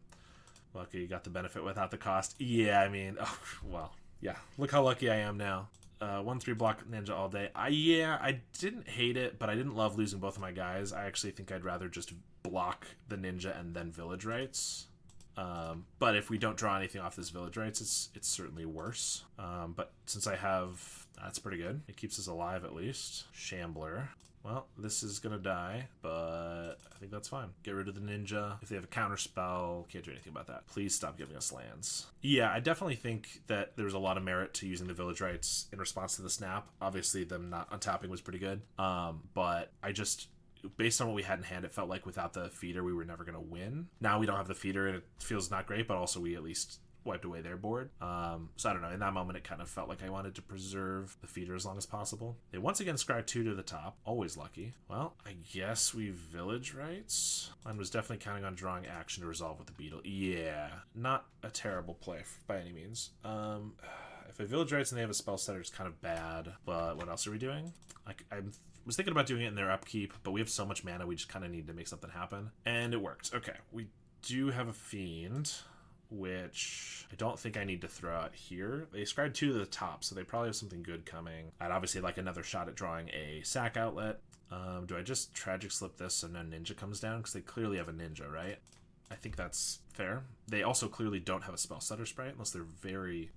Lucky you got the benefit without the cost. Yeah, I mean, oh, well, yeah. Look how lucky I am now. 1/3 block Ninja all day. I didn't hate it, but I didn't love losing both of my guys. I actually think I'd rather just block the Ninja and then Village Rites. But if we don't draw anything off this Village Rites, it's certainly worse. But since I have... That's pretty good. It keeps us alive at least. Shambler. Well, this is gonna die, but I think that's fine. Get rid of the ninja. If they have a counter spell, can't do anything about that. Please stop giving us lands. Yeah, I definitely think that there's a lot of merit to using the village rights in response to the snap. Obviously, them not untapping was pretty good. But I just, based on what we had in hand, it felt like without the feeder, we were never gonna win. Now we don't have the feeder, and it feels not great, but also we at least wiped away their board. So I don't know, in that moment it kind of felt like I wanted to preserve the feeder as long as possible. They once again scry 2 to the top, always lucky. Well, I guess we village rights. Mine was definitely counting on drawing action to resolve with the beetle. Yeah, not a terrible play by any means. If I village rights and they have a spell setter, it's kind of bad, but what else are we doing? Like, I was thinking about doing it in their upkeep, but we have so much mana, we just kind of need to make something happen. And it worked. Okay, we do have a fiend, which I don't think I need to throw out here. They scried 2 to the top, so they probably have something good coming. I'd obviously like another shot at drawing a sack outlet. Do I just tragic slip this so no ninja comes down? Because they clearly have a ninja, right? I think that's fair. They also clearly don't have a spell setter sprite unless they're very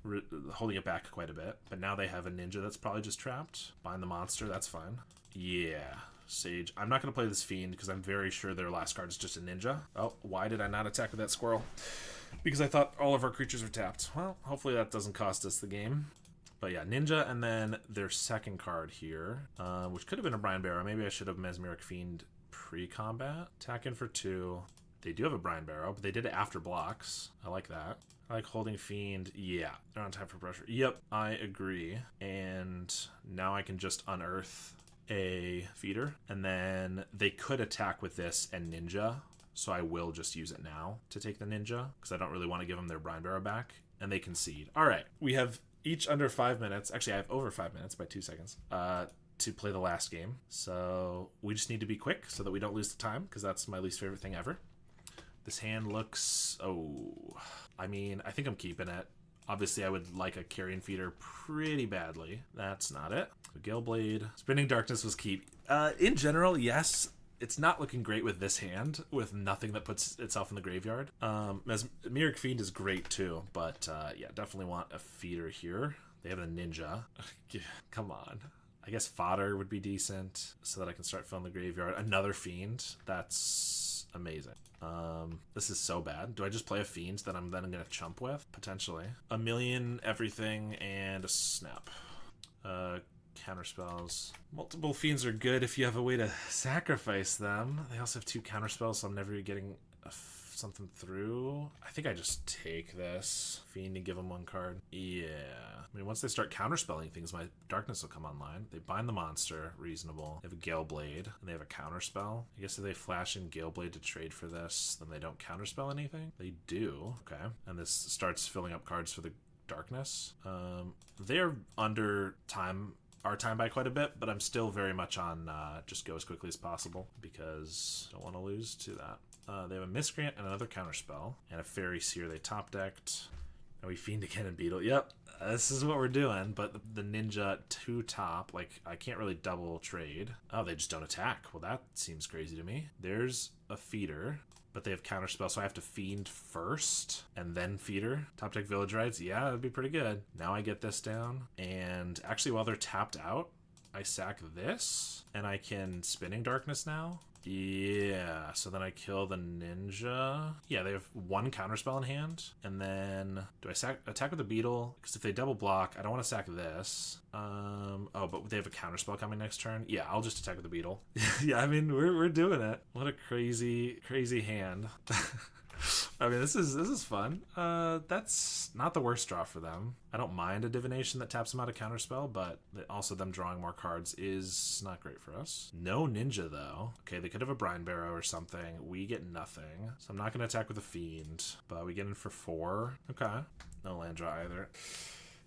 holding it back quite a bit. But now they have a ninja that's probably just trapped. Bind the monster, that's fine. Yeah. Sage. I'm not going to play this fiend because I'm very sure their last card is just a ninja. Oh, why did I not attack with that squirrel? Because I thought all of our creatures were tapped. Well, hopefully that doesn't cost us the game. But yeah, ninja, and then their second card here, which could have been a Brian Barrow. Maybe I should have Mesmeric Fiend pre-combat. Attack in for 2. They do have a Brian Barrow, but they did it after blocks. I like that. I like holding Fiend. Yeah, they're on time for pressure. Yep, I agree. And now I can just unearth a feeder, and then they could attack with this and ninja, so I will just use it now to take the ninja because I don't really want to give them their Brian Barrow back, and they concede. All right, we have each under 5 minutes. Actually, I have over 5 minutes by 2 seconds to play the last game, so we just need to be quick so that we don't lose the time, because that's my least favorite thing ever. This hand looks, I mean, I think I'm keeping it. Obviously, I would like a Carrion Feeder pretty badly. That's not it. Galeblade. Spinning Darkness was keep. In general, yes. It's not looking great with this hand, with nothing that puts itself in the graveyard. Mesmeric Fiend is great too, but yeah, definitely want a feeder here. They have a ninja. Come on. I guess fodder would be decent so that I can start filling the graveyard. Another fiend. That's amazing. This is so bad. Do I just play a fiend that I'm then going to chump with? Potentially. A million everything and a snap. Counter spells. Multiple fiends are good if you have a way to sacrifice them. They also have 2 counter spells, so I'm never getting something through. I think I just take this fiend and give them 1 card. Yeah. I mean, once they start counterspelling things, my darkness will come online. They bind the monster, reasonable. They have a Galeblade, and they have a counterspell. I guess if they flash in Galeblade to trade for this, then they don't counterspell anything. They do. Okay. And this starts filling up cards for the darkness. They're under our time by quite a bit, but I'm still very much on just go as quickly as possible because I don't want to lose to that. They have a Miscreant and another counterspell, and a Fairy Seer they top decked. And we Fiend again and Beetle. Yep, this is what we're doing, but the ninja 2 top, like, I can't really double trade. Oh, they just don't attack. Well, that seems crazy to me. There's a feeder, but they have counterspell, so I have to Fiend first and then feeder. Top deck Village Rights, yeah, that'd be pretty good. Now I get this down, and actually while they're tapped out, I sack this, and I can Spinning Darkness now. Yeah, so then I kill the ninja. Yeah, they have 1 counterspell in hand. And then, do I attack with the beetle? Because if they double block, I don't want to sack this. Oh, but they have a counterspell coming next turn. Yeah, I'll just attack with the beetle. Yeah, I mean, we're doing it. What a crazy hand. I mean, this is fun. That's not the worst draw for them. I don't mind a divination that taps them out of counterspell, but also them drawing more cards is not great for us. No ninja, though. Okay, they could have a Brian Barrow or something. We get nothing. So I'm not going to attack with a fiend, but we get in for 4. Okay. No land draw either.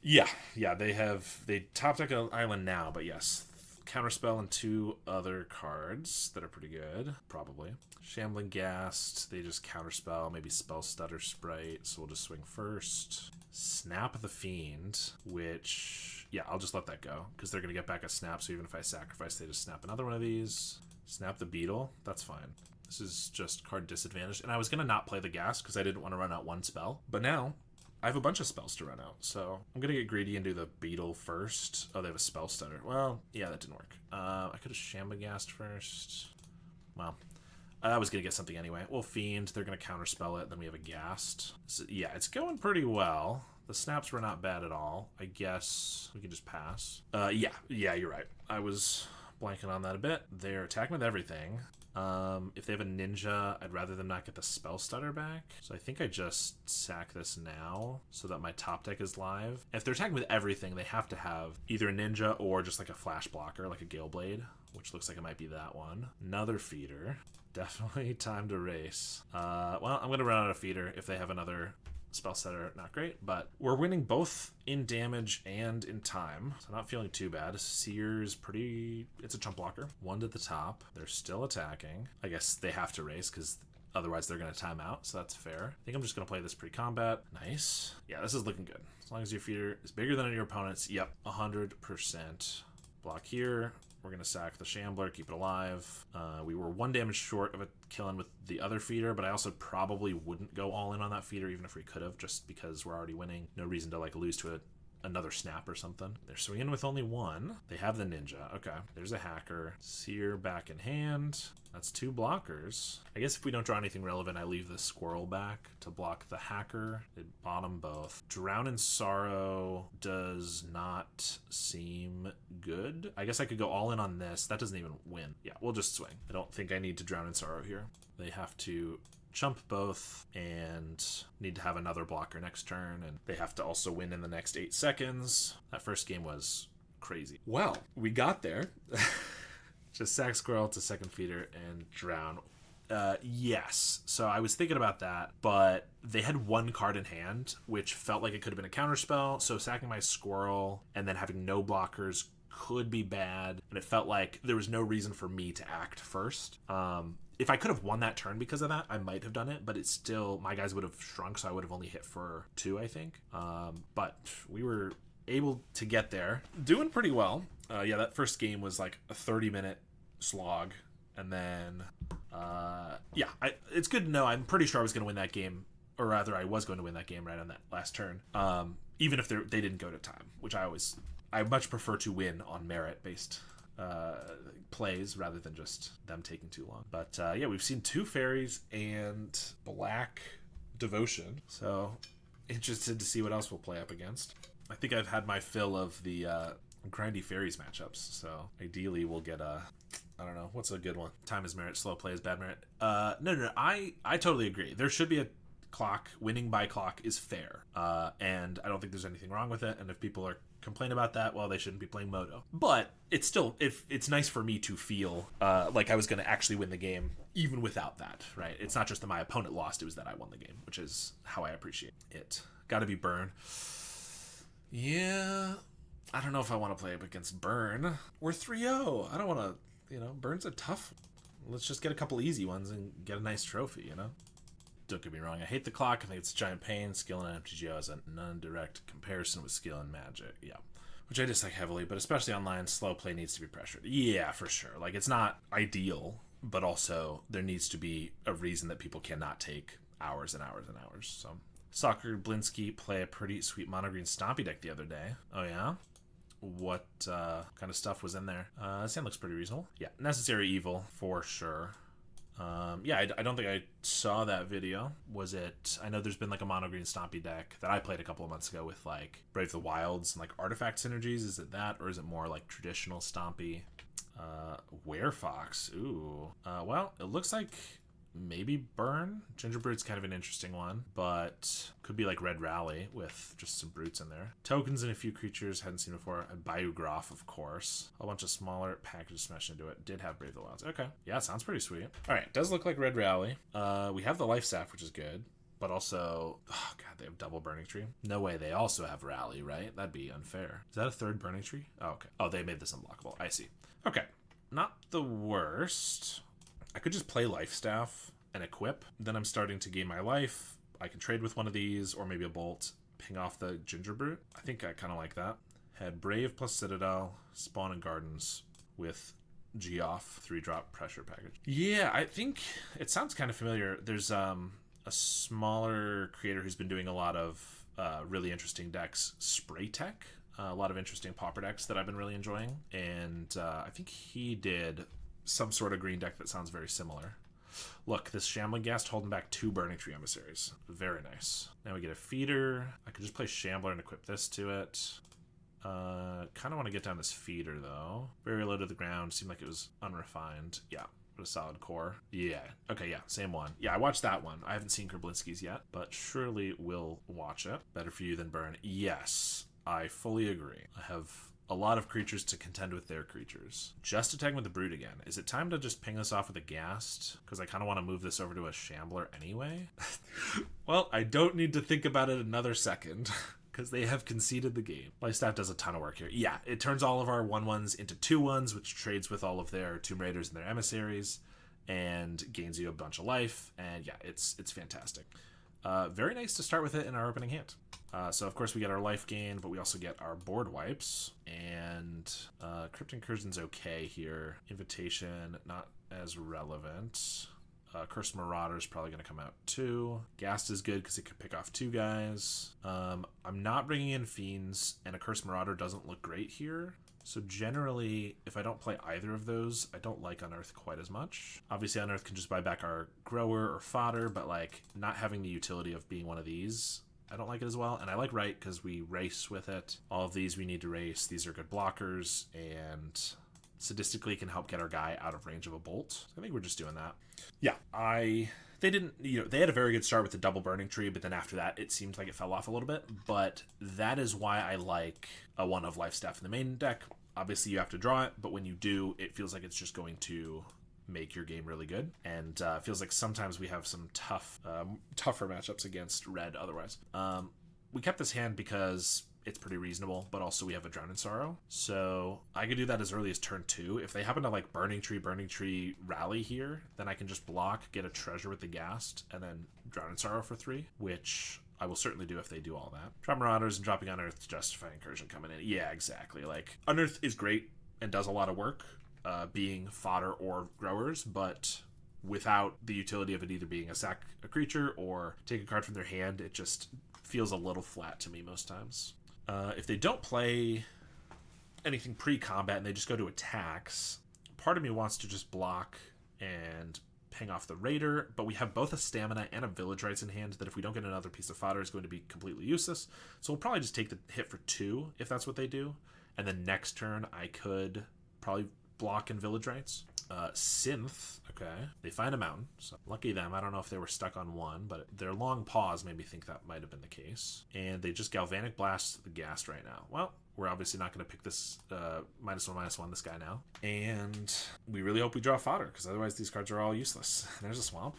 Yeah, they top deck an island now, but yes. Counterspell and 2 other cards that are pretty good, probably. Shambling Ghast, they just counterspell, maybe Spell Stutter Sprite, so we'll just swing first. Snap the Fiend, which, yeah, I'll just let that go, because they're going to get back a snap, so even if I sacrifice, they just snap another one of these. Snap the Beetle, that's fine. This is just card disadvantage, and I was going to not play the Ghast, because I didn't want to run out 1 spell, but now I have a bunch of spells to run out, so I'm going to get greedy and do the Beetle first. Oh, they have a spell stutter. Well, yeah, that didn't work. I could have Shambagast first. Well, I was going to get something anyway. Well, Fiend, they're going to counterspell it, then we have a Ghast. So, yeah, it's going pretty well. The snaps were not bad at all. I guess we can just pass. Yeah, you're right. I was blanking on that a bit. They're attacking with everything. If they have a ninja, I'd rather them not get the spell stutter back. So I think I just sack this now so that my top deck is live. If they're attacking with everything, they have to have either a ninja or just like a flash blocker, like a Gale Blade, which looks like it might be that one. Another feeder. Definitely time to race. Well, I'm going to run out of feeder if they have another spell setter. Not great, but we're winning both in damage and in time, so not feeling too bad. Seer's pretty... it's a chump blocker. One to the top. They're still attacking. I guess they have to race because otherwise they're going to time out, so that's fair. I think I'm just going to play this pre-combat. Nice. Yeah, this is looking good. As long as your feeder is bigger than your opponent's. Yep, 100%. Block here. We're going to sack the Shambler, keep it alive. We were 1 damage short of a killing with the other feeder, but I also probably wouldn't go all in on that feeder, even if we could have, just because we're already winning. No reason to like lose to another snap or something. They're swinging with only one. They have the ninja. Okay, there's a hacker. Seer back in hand. That's 2 blockers. I guess if we don't draw anything relevant, I leave the squirrel back to block the hacker. They bottom both. Drown in Sorrow does not seem good. I guess I could go all in on this. That doesn't even win. Yeah, we'll just swing. I don't think I need to Drown in Sorrow here. They have to chump both and need to have another blocker next turn, and they have to also win in the next 8 seconds. That first game was crazy. Well, we got there. Just sack squirrel to second feeder and drown. Yes. So I was thinking about that, but they had 1 card in hand, which felt like it could have been a counterspell. So sacking my squirrel and then having no blockers could be bad. And it felt like there was no reason for me to act first. If I could have won that turn because of that, I might have done it, but it's still, my guys would have shrunk, so I would have only hit for 2, I think. But we were able to get there. Doing pretty well. Yeah, that first game was like a 30-minute slog. And then, yeah, it's good to know. I'm pretty sure I was going to win that game, or rather I was going to win that game right on that last turn. Even if they didn't go to time, which I much prefer to win on merit-based plays rather than just them taking too long. But yeah, we've seen 2 fairies and black devotion. So interested to see what else we'll play up against. I think I've had my fill of the grindy fairies matchups. So ideally we'll get a, I don't know, what's a good one? Time is merit, slow play is bad merit. No. I totally agree. There should be a clock. Winning by clock is fair. And I don't think there's anything wrong with it. And if people are complain about that, well, they shouldn't be playing Moto. But it's still, it's nice for me to feel like I was going to actually win the game even without that, right? It's not just that my opponent lost, it was that I won the game, which is how I appreciate it. Gotta be Burn. Yeah, I don't know if I want to play up against Burn. We're 3-0. I don't want to, Burn's a tough. Let's just get a couple easy ones and get a nice trophy, Don't get me wrong, I hate the clock. I think it's a giant pain. Skill in MTG has a non-direct comparison with skill in Magic. Yeah. Which I dislike heavily, but especially online, slow play needs to be pressured. Yeah, for sure. Like, it's not ideal, but also there needs to be a reason that people cannot take hours and hours and hours. So, Soccer Blinsky play a pretty sweet mono-green Stompy deck the other day. Oh, yeah? What kind of stuff was in there? This hand looks pretty reasonable. Yeah, Necessary Evil, for sure. Yeah, I don't think I saw that video. Was it... I know there's been like a mono-green Stompy deck that I played a couple of months ago with like Brave the Wilds and like artifact synergies. Is it that, or is it more like traditional Stompy? Werefox. Ooh. Well, it looks like maybe Burn. Gingerbread's kind of an interesting one, but could be like Red Rally with just some brutes in there. Tokens and a few creatures hadn't seen before. And Bayou Groff, of course. A bunch of smaller packages smashed into it. Did have Brave the Wilds. Okay. Yeah, sounds pretty sweet. All right. Does look like Red Rally. We have the Life Staff, which is good. But also, oh god, they have double Burning Tree. No way, they also have Rally, right? That'd be unfair. Is that a 3rd Burning Tree? Oh, okay. Oh, they made this unblockable. I see. Okay. Not the worst. I could just play Life Staff and equip. Then I'm starting to gain my life. I can trade with one of these, or maybe a Bolt, ping off the Gingerbrute. I think I kind of like that. Had Brave plus Citadel, Spawn and Gardens with Geoff 3-drop pressure package. Yeah, I think it sounds kind of familiar. There's a smaller creator who's been doing a lot of really interesting decks. Spray Tech, a lot of interesting Pauper decks that I've been really enjoying. And I think he did some sort of green deck that sounds very similar. Look, this Shambling Ghast holding back 2 Burning Tree Emissaries. Very nice. Now we get a feeder. I could just play Shambler and equip this to it. Kind of want to get down this feeder, though. Very low to the ground. Seemed like it was unrefined. Yeah, but a solid core. Yeah. Okay, yeah, same one. Yeah, I watched that one. I haven't seen Kerblinski's yet, but surely will watch it. Better for you than burn. Yes, I fully agree. I have a lot of creatures to contend with their creatures. Just attacking with the Brood again. Is it time to just ping this off with a Ghast? Because I kind of want to move this over to a Shambler anyway. Well, I don't need to think about it another second. Because they have conceded the game. Lifestaff does a ton of work here. Yeah, it turns all of our 1/1s into 2/1s, which trades with all of their Tomb Raiders and their Emissaries, and gains you a bunch of life. And yeah, it's fantastic. Very nice to start with it in our opening hand. So of course we get our life gain, but we also get our board wipes. And Crypt Incursion's okay here. Invitation, not as relevant. Cursed Marauder's probably going to come out too. Ghast is good because it can pick off 2 guys. I'm not bringing in Fiends, and a Cursed Marauder doesn't look great here. So generally, if I don't play either of those, I don't like Unearth quite as much. Obviously, Unearth can just buy back our Grower or Fodder, but like not having the utility of being one of these, I don't like it as well. And I like Right because we race with it. All of these we need to race. These are good blockers, and sadistically can help get our guy out of range of a bolt. So I think we're just doing that. Yeah, they didn't, they had a very good start with the double Burning Tree, but then after that, it seemed like it fell off a little bit. But that is why I like a 1 of Lifestaff in the main deck. Obviously, you have to draw it, but when you do, it feels like it's just going to make your game really good. And it feels like sometimes we have some tougher matchups against red otherwise. We kept this hand because it's pretty reasonable, but also we have a Drown in Sorrow. So I could do that as early as turn 2. If they happen to like Burning Tree rally here, then I can just block, get a treasure with the Ghast, and then Drown in Sorrow for 3, which I will certainly do if they do all that. Drop Marauders and dropping Unearth to justify Incursion coming in. Yeah, exactly. Like, Unearth is great and does a lot of work, being fodder or growers, but without the utility of it either being sack a creature or take a card from their hand, it just feels a little flat to me most times. If they don't play anything pre-combat and they just go to attacks, part of me wants to just block and ping off the Raider, but we have both a Stamina and a Village Rites in hand that if we don't get another piece of fodder is going to be completely useless. So we'll probably just take the hit for 2 if that's what they do. And then next turn I could probably block and Village Rites. Synth, okay. They find a mountain, so lucky them. I don't know if they were stuck on 1, but their long pause made me think that might have been the case. And they just Galvanic Blast the Ghast right now. Well, we're obviously not going to pick this -1/-1 this guy now. And we really hope we draw fodder, because otherwise these cards are all useless. There's a swamp.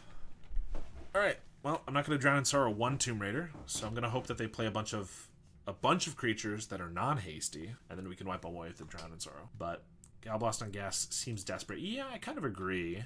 Alright, well, I'm not going to Drown in Sorrow 1 Tomb Raider, so I'm going to hope that they play a bunch of creatures that are non-hasty, and then we can wipe away with the Drown in Sorrow. But Galblast on Gas seems desperate. Yeah, I kind of agree.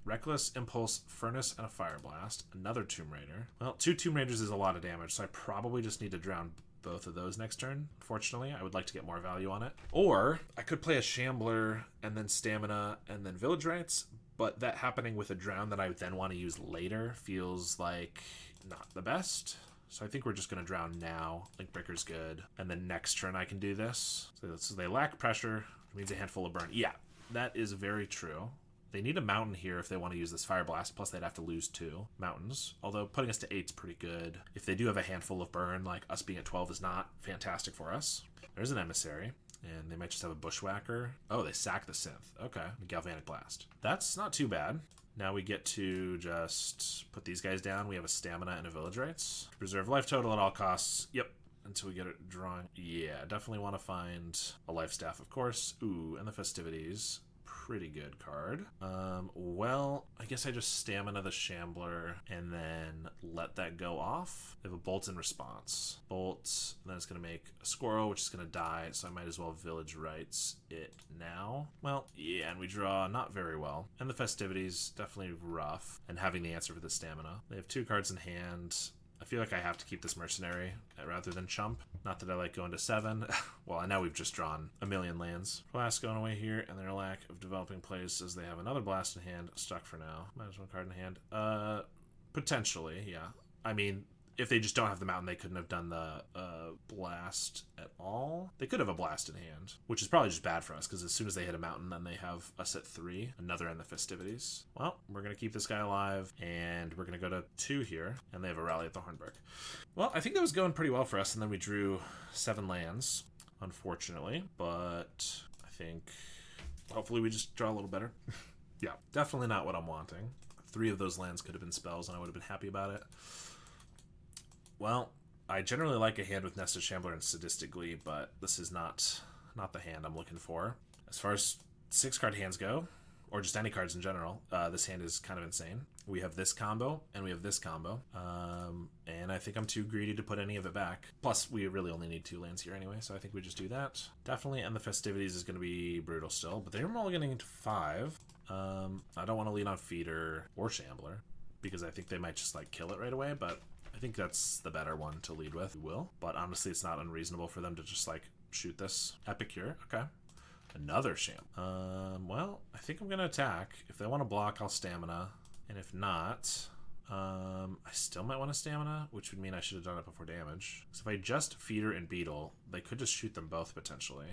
Reckless, Impulse, Furnace, and a Fire Blast. Another Tomb Raider. Well, 2 Tomb Raiders is a lot of damage, so I probably just need to drown both of those next turn. Fortunately, I would like to get more value on it. Or I could play a Shambler and then Stamina and then Village Rites, but that happening with a drown that I would then want to use later feels like not the best. So I think we're just going to drown now. Linkbreaker's good. And then next turn I can do this. So they lack pressure, which means a handful of burn. Yeah, that is very true. They need a mountain here if they want to use this Fire Blast, plus they'd have to lose 2 mountains. Although putting us to 8's pretty good. If they do have a handful of burn, like us being at 12 is not fantastic for us. There's an Emissary, and they might just have a Bushwhacker. Oh, they sack the Synth. Okay, Galvanic Blast. That's not too bad. Now we get to just put these guys down. We have a Stamina and a Village Rites. Preserve life total at all costs. Yep. Until we get it drawing. Yeah, definitely want to find a Life Staff, of course. Ooh, and the Festivities. Pretty good card. Well, I guess I just Stamina the Shambler and then let that go off. They have a Bolt in response. Bolt, and then it's going to make a Squirrel, which is going to die, so I might as well Village Rites it now. Well, yeah, and we draw not very well. And the Festivities, definitely rough. And having the answer for the Stamina. They have 2 cards in hand. I feel like I have to keep this Mercenary rather than Chump. Not that I like going to 7. Well, I know we've just drawn a million lands. Blast going away here, and their lack of developing plays says they have another Blast in hand. Stuck for now. -1 card in hand. Potentially, yeah. I mean, if they just don't have the mountain, they couldn't have done the blast at all. They could have a blast in hand, which is probably just bad for us, because as soon as they hit a mountain, then they have us at 3, another in the festivities. Well, we're going to keep this guy alive, and we're going to go to 2 here, and they have a rally at the Hornburg. Well, I think that was going pretty well for us, and then we drew 7 lands, unfortunately, but I think hopefully we just draw a little better. Yeah, definitely not what I'm wanting. 3 of those lands could have been spells, and I would have been happy about it. Well, I generally like a hand with Nested Shambler and Sadistic Glee, but this is not the hand I'm looking for. As far as 6-card hands go, or just any cards in general, this hand is kind of insane. We have this combo, and we have this combo, and I think I'm too greedy to put any of it back. Plus, we really only need 2 lands here anyway, so I think we just do that. Definitely end the festivities is going to be brutal still, but they're all getting into 5. I don't want to lean on Feeder or Shambler, because I think they might just like kill it right away, but I think that's the better one to lead with. We will, but honestly, it's not unreasonable for them to just like shoot this. Epicure, okay. Another Sham. Well, I think I'm gonna attack. If they want to block, I'll Stamina, and if not, I still might want to Stamina, which would mean I should have done it before damage. So if I just Feeder and Beetle, they could just shoot them both potentially.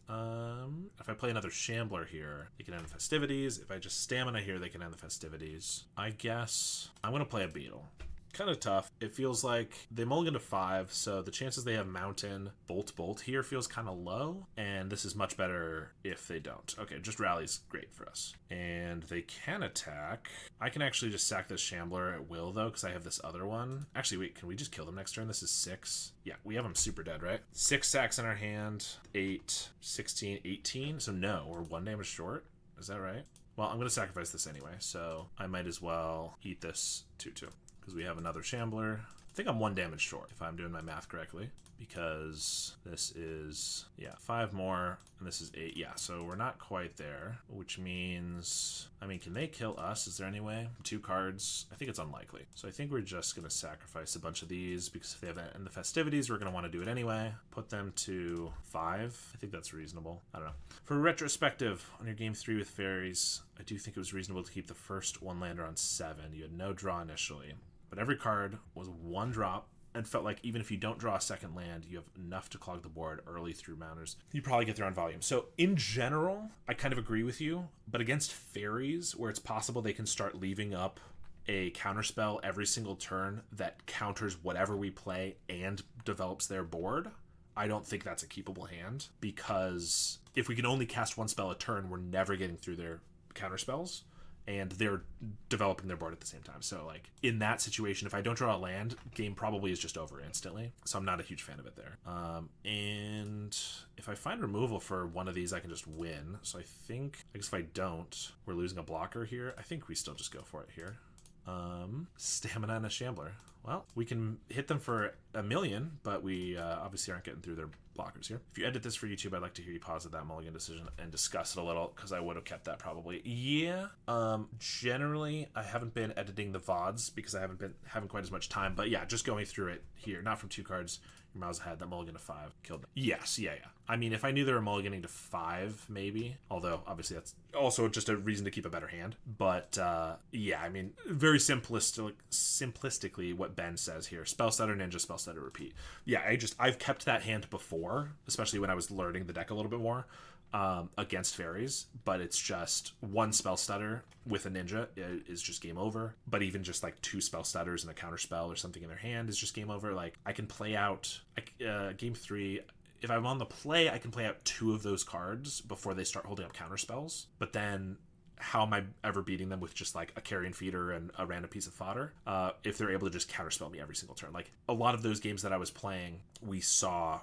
If I play another Shambler here, they can end the festivities. If I just Stamina here, they can end the festivities. I guess I'm gonna play a Beetle. Kind of tough. It feels like they mulligan to 5, so the chances they have Mountain, Bolt here feels kind of low, and this is much better if they don't. Okay, just Rally's great for us. And they can attack. I can actually just sack this Shambler at will, though, because I have this other one. Actually, wait, can we just kill them next turn? This is 6. Yeah, we have them super dead, right? 6 sacks in our hand, 8, 16, 18. So no, we're 1 damage short. Is that right? Well, I'm going to sacrifice this anyway, so I might as well eat this 2-2. Because we have another Shambler. I think I'm 1 damage short, if I'm doing my math correctly. Because this is, yeah, 5 more, and this is 8. Yeah, so we're not quite there, which means, I mean, can they kill us? Is there any way? 2 cards? I think it's unlikely. So I think we're just going to sacrifice a bunch of these, because if they have it in the festivities, we're going to want to do it anyway. Put them to 5. I think that's reasonable. I don't know. For retrospective, on your game 3 with fairies, I do think it was reasonable to keep the first 1-lander on 7. You had no draw initially, but every card was 1 drop, and felt like even if you don't draw a second land, you have enough to clog the board early through Mounters. You probably get there on volume. So in general, I kind of agree with you, but against fairies, where it's possible they can start leaving up a counterspell every single turn that counters whatever we play and develops their board, I don't think that's a keepable hand, because if we can only cast 1 spell a turn, we're never getting through their counterspells, and they're developing their board at the same time. So like in that situation, if I don't draw a land, game probably is just over instantly. So I'm not a huge fan of it there. And if I find removal for one of these, I can just win. So I think, I guess if I don't, we're losing a blocker here. I think we still just go for it here. Stamina and a Shambler. Well, we can hit them for 1 million, but we obviously aren't getting through their blockers here. If you edit this for YouTube, I'd like to hear you pause at that mulligan decision and discuss it a little, because I would have kept that probably. Yeah, generally, I haven't been editing the VODs because I haven't been having quite as much time, but yeah, just going through it here, not from 2 cards. Your mouse had that mulligan to 5, killed them. Yes, yeah. I mean, if I knew they were mulliganing to 5, maybe. Although, obviously, that's also just a reason to keep a better hand. But, yeah, I mean, very simplistically, what Ben says here. Spellstutter, Ninja, Spellstutter, repeat. Yeah, I've kept that hand before, especially when I was learning the deck a little bit more. Against fairies, but it's just 1 Spellstutter with a Ninja is just game over. But even just like 2 Spellstutters and a counterspell or something in their hand is just game over. Like I can play out game 3. If I'm on the play, I can play out 2 of those cards before they start holding up counterspells. But then how am I ever beating them with just like a Carrion Feeder and a random piece of fodder if they're able to just counterspell me every single turn? Like a lot of those games that I was playing, we saw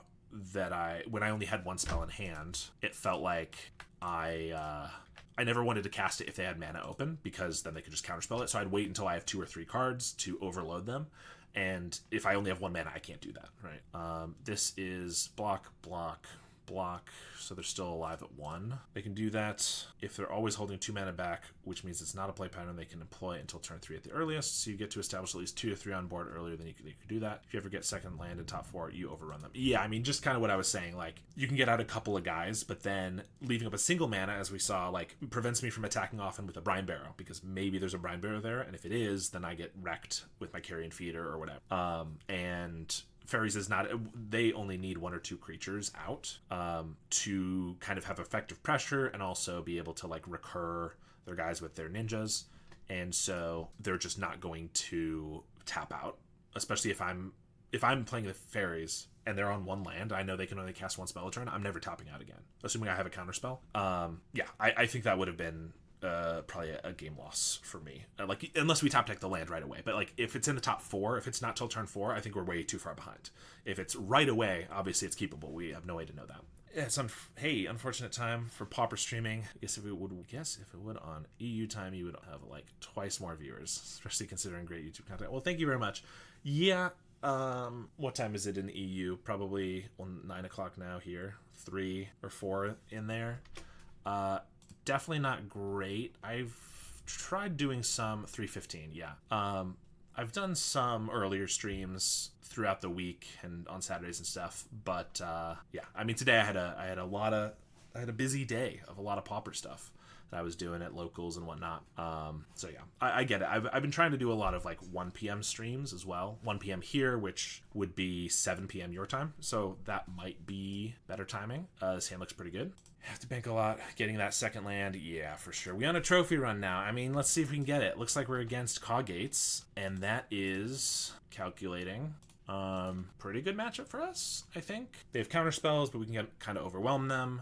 that when I only had 1 spell in hand, it felt like I never wanted to cast it if they had mana open, because then they could just counterspell it. So I'd wait until I have 2 or 3 cards to overload them. And if I only have 1 mana, I can't do that, right? This is block, block, so they're still alive at 1. They can do that if they're always holding 2 mana back, which means it's not a play pattern they can employ until turn 3 at the earliest, so you get to establish at least 2 to 3 on board earlier than you could do that. If you ever get second land in top 4, you overrun them. Yeah, I mean, just kind of what I was saying, like, you can get out a couple of guys, but then leaving up a single mana, as we saw, like, prevents me from attacking often with a Brine Barrow, because maybe there's a Brine Barrow there, and if it is, then I get wrecked with my Carrion Feeder or whatever. And fairies is not, they only need 1 or 2 creatures out to kind of have effective pressure and also be able to like recur their guys with their ninjas, and so they're just not going to tap out, especially if I'm playing the fairies and they're on 1 land. I know they can only cast 1 spell a turn. I'm never tapping out again, assuming I have a counter spell. Yeah, I think that would have been probably a game loss for me, like unless we top deck the land right away. But like if it's in the top 4, if it's not till turn 4, I think we're way too far behind. If it's right away, obviously it's keepable. We have no way to know that. Yeah, it's unfortunate time for Pauper streaming. I guess if it would on EU time, you would have like twice more viewers, especially considering great YouTube content. Well, thank you very much. Yeah. What time is it in EU? Probably 9 o'clock now here. 3 or 4 in there. Definitely not great. I've tried doing some 3:15. Yeah. I've done some earlier streams throughout the week and on Saturdays and stuff, but yeah. I mean, today I had a busy day of a lot of Pauper stuff that I was doing at locals and whatnot. So yeah, I get it. I've been trying to do a lot of like 1 p.m. streams as well. 1 p.m. here, which would be 7 p.m. your time. So that might be better timing. This hand looks pretty good. Have to bank a lot. Getting that second land, yeah, for sure. We on a trophy run now. I mean, let's see if we can get it. Looks like we're against Condensed, and that is calculating. Pretty good matchup for us, I think. They have counter spells, but we can kind of overwhelm them.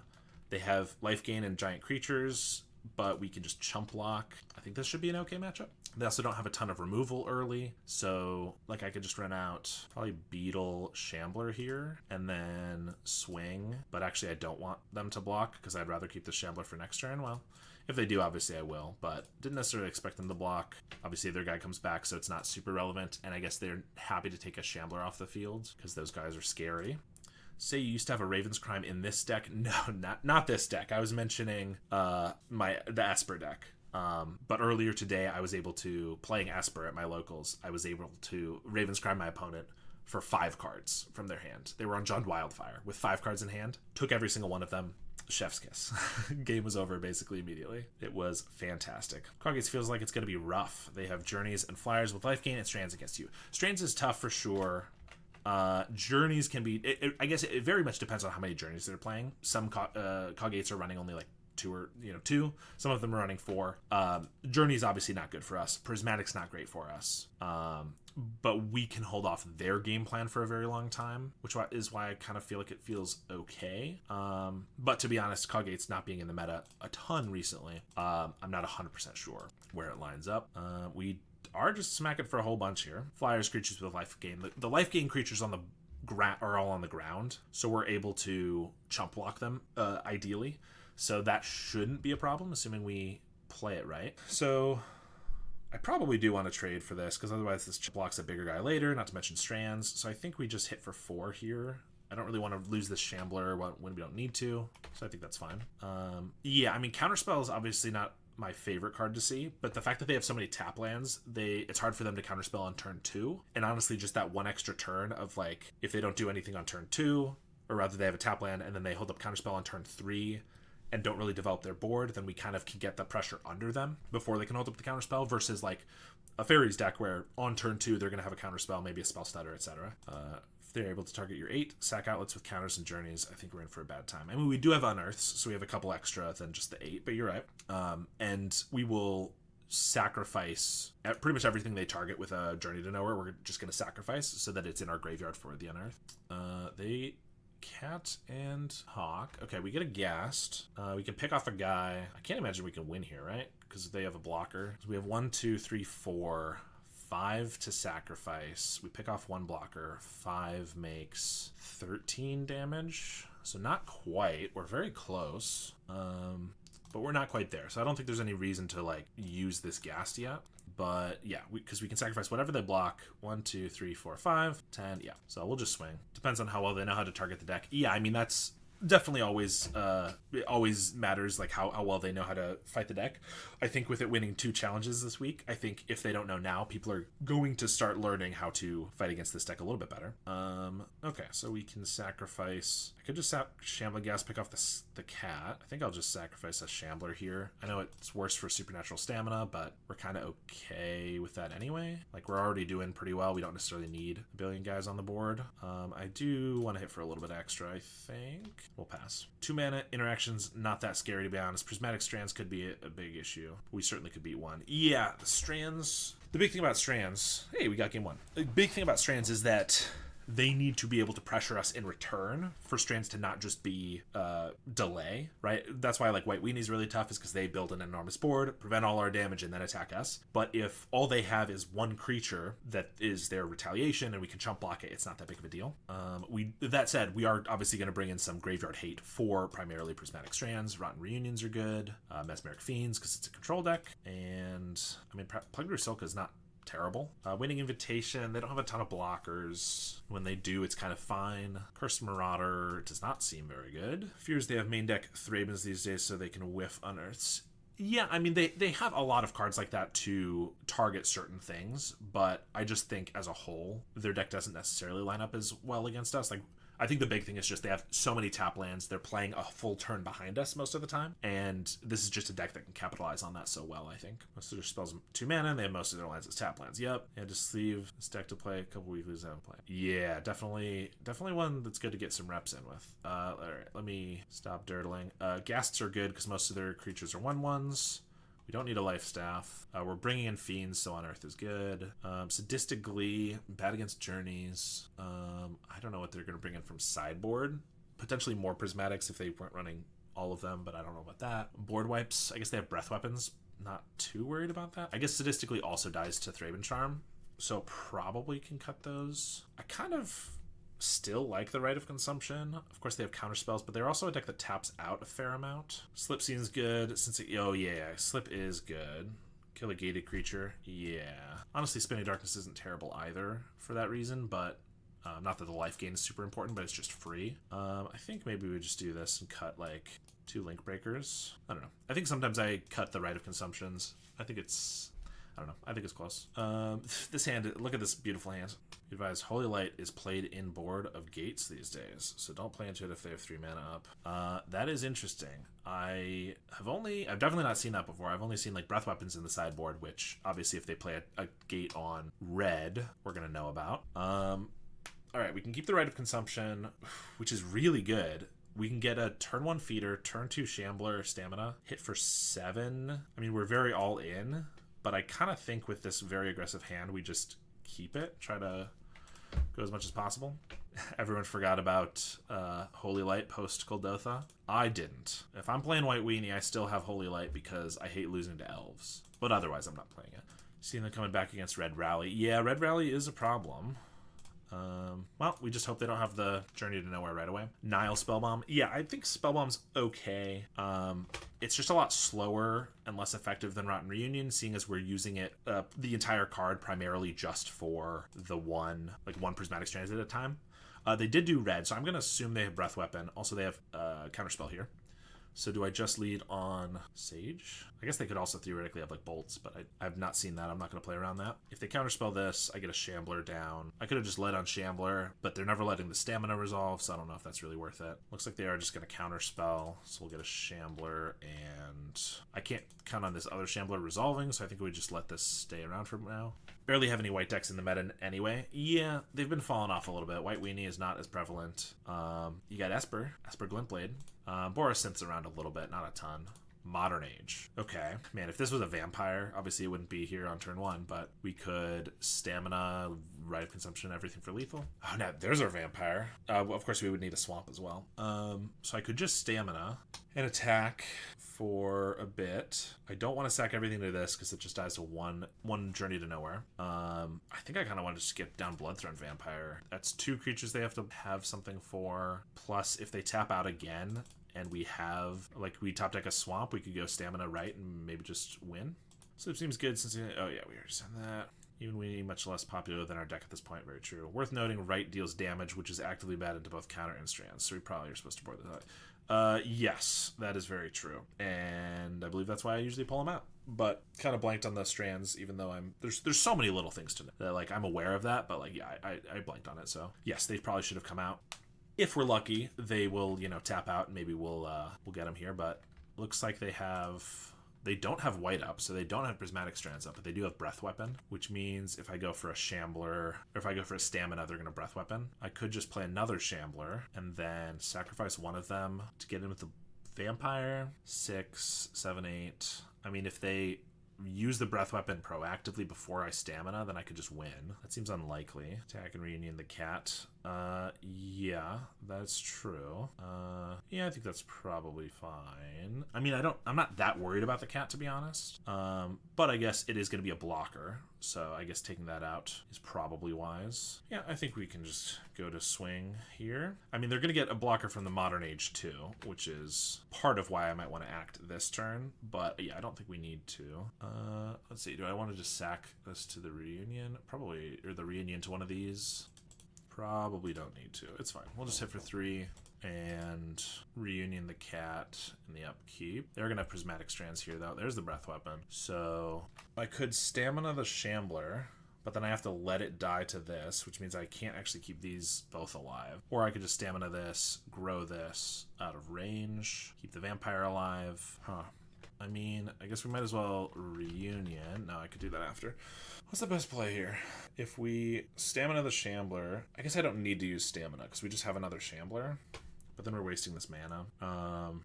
They have life gain and giant creatures, but we can just chump block. I think this should be an okay matchup. They also don't have a ton of removal early, so like I could just run out probably Beetle Shambler here and then swing, but actually I don't want them to block because I'd rather keep the Shambler for next turn. Well, if they do, obviously I will, but didn't necessarily expect them to block. Obviously their guy comes back, so it's not super relevant, and I guess they're happy to take a Shambler off the field because those guys are scary. Say you used to have a Raven's Crime in this deck. No, not this deck. I was mentioning the Esper deck. But earlier today, I was able to, playing Esper at my locals, I was able to Raven's Crime my opponent for 5 cards from their hand. They were on Jund Wildfire with 5 cards in hand. Took every single one of them. Chef's kiss. Game was over basically immediately. It was fantastic. Condensed feels like it's going to be rough. They have Journeys and Flyers with life gain and Strands against you. Strands is tough for sure. Journeys can be, I guess it very much depends on how many Journeys they're playing. Some Condensed are running only like 2. Some of them are running 4. Journey's obviously not good for us. Prismatic's not great for us. But we can hold off their game plan for a very long time, which is why I kind of feel like it feels okay. But to be honest, Condensed not being in the meta a ton recently, I'm not 100% sure where it lines up. We are just smacking for a whole bunch here. Flyers, creatures with life gain. The life gain creatures on the are all on the ground, so we're able to chump block them ideally. So that shouldn't be a problem, assuming we play it right. So I probably do want to trade for this, because otherwise this blocks a bigger guy later, not to mention Strands. So I think we just hit for 4 here. I don't really want to lose this Shambler when we don't need to, so I think that's fine. Yeah, I mean, Counterspell is obviously not my favorite card to see, but the fact that they have so many tap lands, it's hard for them to counterspell on turn 2. And honestly, just that one extra turn of like, if they don't do anything on turn 2, or rather they have a tap land and then they hold up counterspell on turn 3, and don't really develop their board, then we kind of can get the pressure under them before they can hold up the counterspell, versus like a Fairies deck where on turn 2 they're going to have a counterspell, maybe a spell stutter, etc. If they're able to target your 8 sack outlets with counters and journeys, I think we're in for a bad time. I mean, we do have unearths, so we have a couple extra than just the 8, but you're right. And we will sacrifice pretty much everything they target with a Journey to Nowhere. We're just going to sacrifice so that it's in our graveyard for the unearth. They Cat and Hawk. Okay, we get a Ghast. We can pick off a guy. I can't imagine we can win here, right? Because they have a blocker. So we have 1, 2, 3, 4, 5 to sacrifice. We pick off 1 blocker. 5 makes 13 damage. So not quite. We're very close. But we're not quite there. So I don't think there's any reason to like use this Ghast yet. But yeah, because we can sacrifice whatever they block. 1, 2, 3, 4, 5, 10. Yeah, so we'll just swing. Depends on how well they know how to target the deck. Yeah, I mean, that's definitely always it always matters like how well they know how to fight the deck. I think with it winning 2 challenges this week, I think if they don't know now, people are going to start learning how to fight against this deck a little bit better. Okay, so we can sacrifice. I could just Shambling Gas, pick off the cat. I think I'll just sacrifice a Shambler here. I know it's worse for Supernatural Stamina, but we're kind of okay with that anyway. Like, we're already doing pretty well. We don't necessarily need a billion guys on the board. I do want to hit for a little bit extra, I think. We'll pass. 2 mana interactions, not that scary to be honest. Prismatic Strands could be a big issue. We certainly could beat one. Yeah, the Strands. The big thing about Strands. Hey, we got game 1. The big thing about Strands is that they need to be able to pressure us in return for Strands to not just be delay, right? That's why like White Weenie's really tough, is because they build an enormous board, prevent all our damage, and then attack us. But if all they have is one creature that is their retaliation and we can chump block it, it's not that big of a deal. That said, we are obviously going to bring in some graveyard hate for primarily Prismatic Strands. Rotten Reunions are good. Mesmeric Fiends, because it's a control deck. And, I mean, Plague Silka is not terrible. Winning Invitation, they don't have a ton of blockers. When they do, it's kind of fine. Cursed Marauder does not seem very good. Fears they have main deck Thrabins these days so they can whiff Unearths. Yeah, I mean, they have a lot of cards like that to target certain things, but I just think as a whole, their deck doesn't necessarily line up as well against us. Like, I think the big thing is just they have so many tap lands. They're playing a full turn behind us most of the time. And this is just a deck that can capitalize on that so well, I think. Most of their spells 2 mana, and they have most of their lands as tap lands. Yep. Yeah, just leave this deck to play a couple weeklies out of play. Yeah, definitely one that's good to get some reps in with. All right, let me stop dirtling. Ghasts are good because most of their creatures are 1/1s. We don't need a life staff. We're bringing in Fiends, so Unearth is good. Sadistic Glee, bad against Journeys. I don't know what they're going to bring in from sideboard. Potentially more Prismatics if they weren't running all of them, but I don't know about that. Board Wipes, I guess they have Breath Weapons. Not too worried about that. I guess Sadistically also dies to Thraben Charm, so probably can cut those. I kind of still like the Rite of Consumption. Of course, they have counter spells, but they're also a deck that taps out a fair amount. Slip seems good since oh yeah, Slip is good. Kill a gated creature, yeah. Honestly, Spinning Darkness isn't terrible either for that reason, but not that the life gain is super important, but it's just free. I think maybe we just do this and cut like 2 Link Breakers. I don't know. I think sometimes I cut the Rite of Consumptions. I think it's close. This hand, look at this beautiful hand. Advise Holy Light is played in board of Gates these days, so don't play into it if they have 3 mana up. That is interesting. I've definitely not seen that before. I've only seen like Breath Weapons in the sideboard, which obviously if they play a gate on red, we're gonna know about. All right, we can keep the Rite of Consumption, which is really good. We can get a turn 1 feeder, turn 2 Shambler, stamina, hit for 7. I mean, we're very all in, but I kind of think with this very aggressive hand, we just keep it, try to go as much as possible. Everyone forgot about Holy Light post Kuldotha. I didn't. If I'm playing White Weenie, I still have Holy Light because I hate losing to elves. But otherwise, I'm not playing it. Seeing them coming back against Red Rally. Yeah, Red Rally is a problem. Well, we just hope they don't have the Journey to Nowhere right away. Nile Spellbomb. Yeah, I think Spellbomb's okay. It's just a lot slower and less effective than Rotten Reunion, seeing as we're using it, the entire card primarily just for the one Prismatic Strands at a time. They did do red, so I'm going to assume they have Breath Weapon. Also, they have Counterspell here. So do I just lead on Sage? I guess they could also theoretically have like bolts, but I have not seen that. I'm not going to play around that. If they counterspell this, I get a Shambler down. I could have just led on Shambler, but they're never letting the stamina resolve, so I don't know if that's really worth it. Looks like they are just going to counterspell, so we'll get a Shambler, and I can't count on this other Shambler resolving, so I think we just let this stay around for now. Barely have any white decks in the meta anyway. Yeah, they've been falling off a little bit. White Weenie is not as prevalent. You got Esper Glintblade. Boris synths around a little bit, not a ton. Modern Age. Okay. Man, if this was a vampire, obviously it wouldn't be here on turn 1, but we could stamina, Rite of Consumption, everything for lethal. Oh, no, there's our vampire. Of course, we would need a swamp as well. So I could just stamina and attack for a bit. I don't want to sack everything to this because it just dies to one Journey to Nowhere. I think I kind of want to skip down Bloodthrone Vampire. That's 2 creatures they have to have something for. Plus, if they tap out again, and we have, we top deck a swamp, we could go stamina right and maybe just win. Sleep seems good since, oh yeah, we already said that. Even we much less popular than our deck at this point. Very true. Worth noting, right deals damage, which is actively bad into both counter and strands. So we probably are supposed to board this out. Yes, that is very true. And I believe that's why I usually pull them out. But kind of blanked on the strands, even though there's so many little things to know that, like, I'm aware of that, but like, yeah, I blanked on it. So yes, they probably should have come out. If we're lucky, they will, you know, tap out and maybe we'll get them here. But looks like they don't have white up, so they don't have prismatic strands up, but they do have breath weapon, which means if I go for a shambler, or if I go for a stamina, they're gonna breath weapon. I could just play another shambler and then sacrifice one of them to get in with the vampire. 6, 7, 8. I mean, if they use the breath weapon proactively before I stamina, then I could just win. That seems unlikely. Attack and reunion the cat. Yeah, that's true. Yeah, I think that's probably fine. I mean, I'm not that worried about the cat, to be honest. But I guess it is going to be a blocker, so I guess taking that out is probably wise. Yeah, I think we can just go to swing here. I mean, they're going to get a blocker from the Modern Age too, which is part of why I might want to act this turn. But yeah, I don't think we need to. Let's see. Do I want to just sack this to the reunion? Probably, or the reunion to one of these. Probably don't need to. It's fine. We'll just hit for 3 and reunion the cat in the upkeep. They're going to have prismatic strands here, though. There's the breath weapon. So I could stamina the shambler, but then I have to let it die to this, which means I can't actually keep these both alive. Or I could just stamina this, grow this out of range, keep the vampire alive. Huh. I mean, I guess we might as well reunion. No, I could do that after. What's the best play here? If we stamina the shambler, I guess I don't need to use stamina because we just have another shambler, but then we're wasting this mana.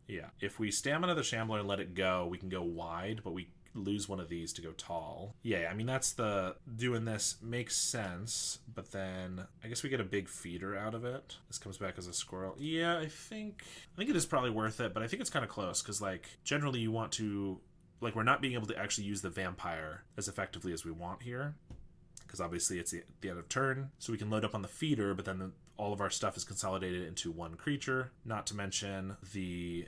Yeah, if we stamina the shambler and let it go, we can go wide, but we lose one of these to go tall. Yeah, I mean, that's the doing this makes sense, but then I guess we get a big feeder out of it. This comes back as a squirrel. Yeah, I think it is probably worth it, but I think it's kind of close because, like, generally you want to, like, we're not being able to actually use the vampire as effectively as we want here because obviously it's the end of turn, so we can load up on the feeder, but then all of our stuff is consolidated into one creature. Not to mention the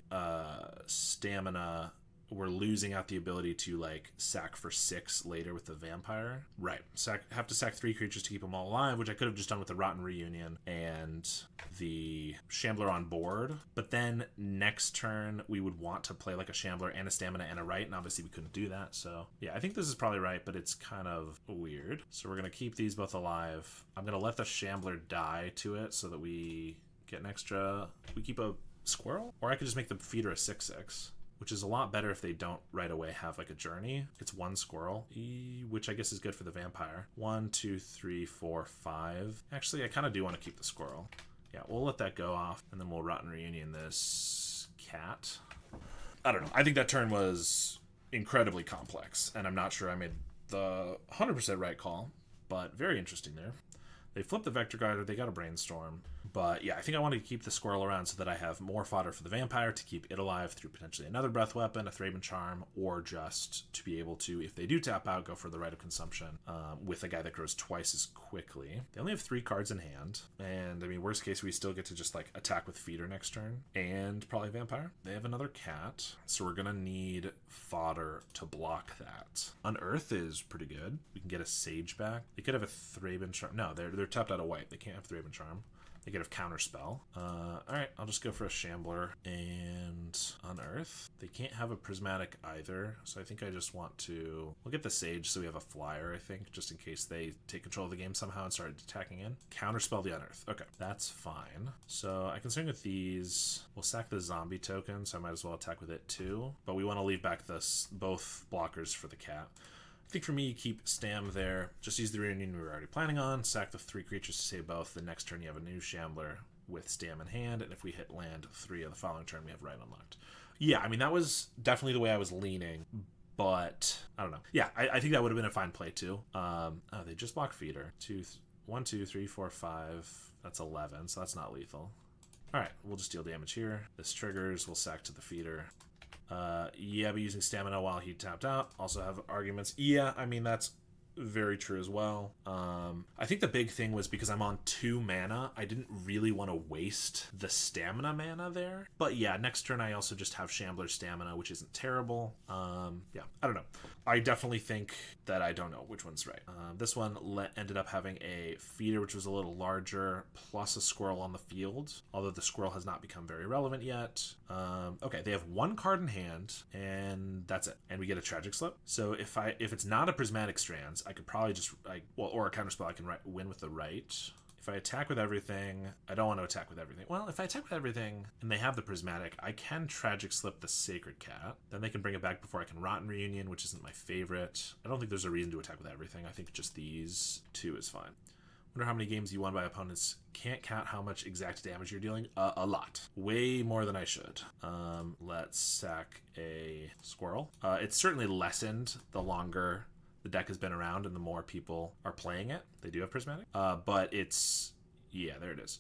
stamina. We're losing out the ability to, like, sack for 6 later with the vampire. Right. Have to sack 3 creatures to keep them all alive, which I could have just done with the Rotten Reunion and the Shambler on board. But then next turn, we would want to play, like, a Shambler and a Stamina and a Right, and obviously we couldn't do that. So, yeah, I think this is probably right, but it's kind of weird. So we're going to keep these both alive. I'm going to let the Shambler die to it so that we get an extra... We keep a squirrel? Or I could just make the feeder a 6/6. Which is a lot better if they don't right away have, like, a journey. It's 1 squirrel, which I guess is good for the vampire. 1, 2, 3, 4, 5. Actually, I kind of do want to keep the squirrel. Yeah, we'll let that go off, and then we'll Rotten Reunion this cat. I don't know. I think that turn was incredibly complex, and I'm not sure I made the 100% right call, but very interesting there. They flipped the Vector Guider, they got a Brainstorm. But yeah, I think I want to keep the squirrel around so that I have more fodder for the vampire to keep it alive through potentially another breath weapon, a Thraben Charm, or just to be able to, if they do tap out, go for the Rite of Consumption with a guy that grows twice as quickly. They only have 3 cards in hand, and I mean, worst case, we still get to just, like, attack with feeder next turn, and probably vampire. They have another cat, so we're gonna need fodder to block that. Unearth is pretty good. We can get a Sage back. They could have a Thraben Charm. No, they're tapped out of white. They can't have Thraben Charm. They could have Counterspell. Alright, I'll just go for a Shambler and Unearth. They can't have a Prismatic either, so I think I just want to... We'll get the Sage so we have a flyer, I think, just in case they take control of the game somehow and start attacking in. Counterspell the Unearth. Okay, that's fine. So I can swing with these. We'll sack the zombie token, so I might as well attack with it too. But we want to leave back both blockers for the cat. I think for me, you keep Stam there. Just use the reunion we were already planning on. Sack the 3 creatures to save both. The next turn you have a new Shambler with Stam in hand. And if we hit land 3 of the following turn, we have Right unlocked. Yeah, I mean, that was definitely the way I was leaning. But, I don't know. Yeah, I think that would have been a fine play too. Oh, they just blocked feeder. 1, 2, 3, 4, 5. That's 11, so that's not lethal. Alright, we'll just deal damage here. This triggers. We'll sack to the feeder. Yeah, but using stamina while he tapped out. Also have arguments. Yeah, I mean, that's very true as well. I think the big thing was because I'm on 2 mana, I didn't really want to waste the stamina mana there. But yeah, next turn I also just have Shambler's Stamina, which isn't terrible. Yeah, I don't know. I definitely think that I don't know which one's right. This one ended up having a feeder, which was a little larger, plus a squirrel on the field, although the squirrel has not become very relevant yet. Okay, they have 1 card in hand, and that's it. And we get a Tragic Slip. So if it's not a Prismatic Strands, I could probably just, or a counterspell, I can win with the right. If I attack with everything, I don't want to attack with everything. Well, if I attack with everything and they have the Prismatic, I can Tragic Slip the Sacred Cat. Then they can bring it back before I can Rotten Reunion, which isn't my favorite. I don't think there's a reason to attack with everything. I think just these 2 is fine. Wonder how many games you won by opponents. Can't count how much exact damage you're dealing. A lot. Way more than I should. Let's sack a squirrel. It's certainly lessened the longer the deck has been around and the more people are playing it. They do have Prismatic. But it's... Yeah, there it is.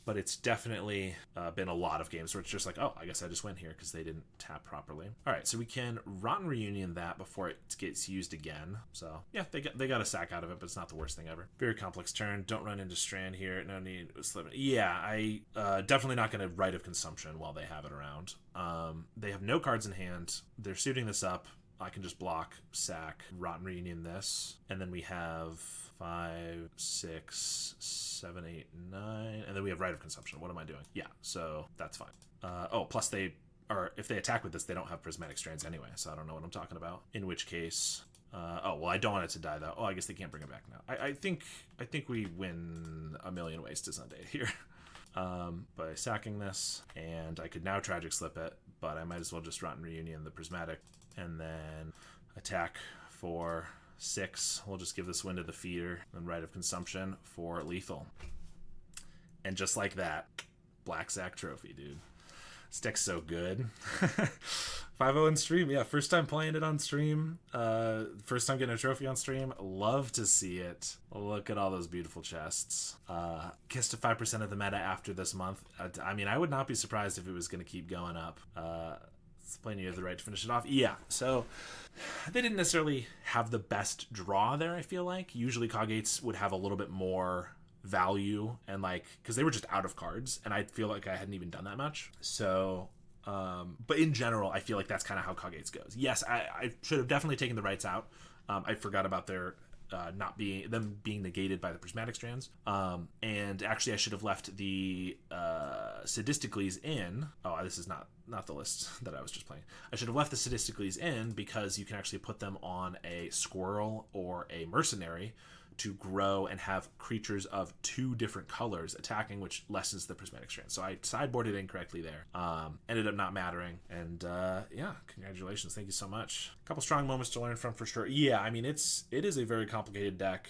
But it's definitely been a lot of games where it's just like, oh, I guess I just went here because they didn't tap properly. All right, so we can Rotten Reunion that before it gets used again. So yeah, they got a sack out of it, but it's not the worst thing ever. Very complex turn. Don't run into Strand here. No need to slip it. Yeah, I definitely not going to Rite of Consumption while they have it around. They have no cards in hand. They're suiting this up. I can just block, sack, Rotten Reunion this, and then we have 5, 6, 7, 8, 9, and then we have Rite of Consumption. What am I doing? Yeah, so that's fine. Plus if they attack with this, they don't have Prismatic Strands anyway, so I don't know what I'm talking about. In which case, I don't want it to die though. Oh, I guess they can't bring it back now. I think we win a million ways to Sunday here. By sacking this, and I could now Tragic Slip it, but I might as well just Rotten Reunion the Prismatic, and then attack for 6. We'll just give this win to the feeder, and Rite of Consumption for lethal. And just like that, Black Sack Trophy, dude. This deck's so good. 5-0 in stream. Yeah, first time playing it on stream. First time getting a trophy on stream. Love to see it. Look at all those beautiful chests. Gets to 5% of the meta after this month. I mean, I would not be surprised if it was going to keep going up. It's plenty of the right to finish it off. Yeah, so they didn't necessarily have the best draw there, I feel like. Usually Coggates would have a little bit more value, and because they were just out of cards, and I feel like I hadn't even done that much. So but in general, I feel like that's kind of how Coggates goes. Yes, I should have definitely taken the rights out. I forgot about their them being negated by the Prismatic Strands. And actually I should have left the Sadisticles in. Oh, this is not the list that I was just playing. I should have left the Sadisticles in because you can actually put them on a squirrel or a mercenary to grow and have creatures of 2 different colors attacking, which lessens the Prismatic Strand. So I sideboarded incorrectly there. Ended up not mattering. And yeah, congratulations. Thank you so much. A couple strong moments to learn from for sure. Yeah, I mean, it is a very complicated deck.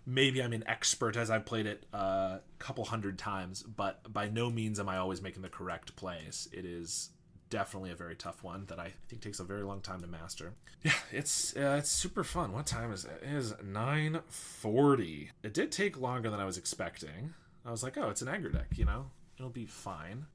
Maybe I'm an expert as I've played it a couple hundred times, but by no means am I always making the correct plays. It is definitely a very tough one that I think takes a very long time to master. Yeah, it's super fun. What time is it? It is 9:40. It did take longer than I was expecting. I was like, oh, it's an aggro deck, it'll be fine.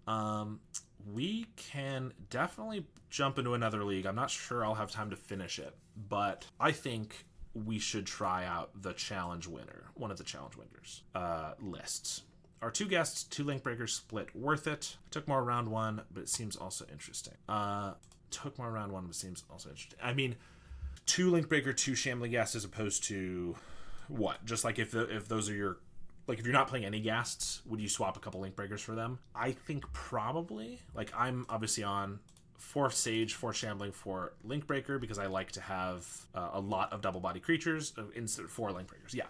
We can definitely jump into another league. I'm not sure I'll have time to finish it, but I think we should try out the challenge winner, one of the challenge winners lists. Our 2 guests, 2 link breakers split. Worth it. Took more round 1, but it seems also interesting. I mean, 2 link breaker, 2 shambling guests as opposed to what? Just like if those are your, like if you're not playing any guests, would you swap a couple link breakers for them? I think probably. Like I'm obviously on 4 Sage, 4 Shambling, 4 Link Breaker because I like to have a lot of double body creatures instead of 4 Link Breakers. Yeah.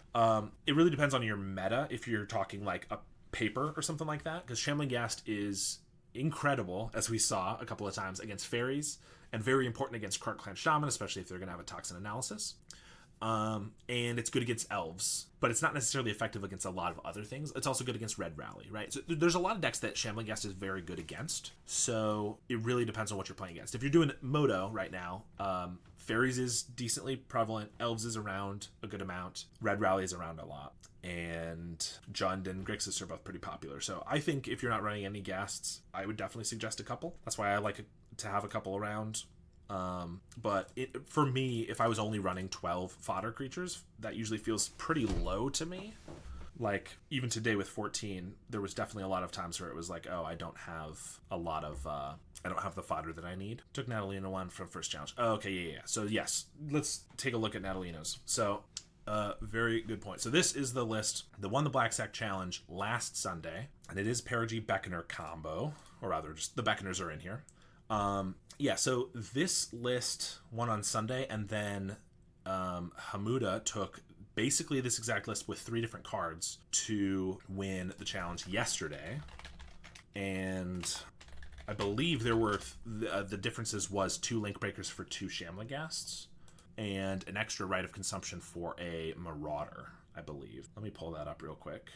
It really depends on your meta if you're talking like a paper or something like that, because Shambling Ghast is incredible, as we saw a couple of times, against fairies, and very important against Krark Clan Shaman, especially if they're going to have a toxin analysis. And it's good against elves, but it's not necessarily effective against a lot of other things. It's also good against Red Rally, right? So there's a lot of decks that Shambling Ghast is very good against. So it really depends on what you're playing against. If you're doing Moto right now, fairies is decently prevalent, elves is around a good amount, Red Rally is around a lot, and Jund and Grixis are both pretty popular. So I think if you're not running any Ghasts, I would definitely suggest a couple. That's why I like to have a couple around. But for me, if I was only running 12 fodder creatures, that usually feels pretty low to me. Like, even today with 14, there was definitely a lot of times where it was like, oh, I don't have a lot of, I don't have the fodder that I need. Took Natalina one from first challenge. Oh, okay, yeah. So, yes, let's take a look at Natalina's. So, very good point. So this is the list that won the Black Sack Challenge last Sunday, and it is Perigee Beckoner combo, or rather, just the Beckoners are in here. Yeah, so this list won on Sunday, and then Hamuda took basically this exact list with 3 different cards to win the challenge yesterday. And I believe there were the differences was 2 Link Breakers for 2 Shamlagasts and an extra Rite of Consumption for a Marauder, I believe. Let me pull that up real quick.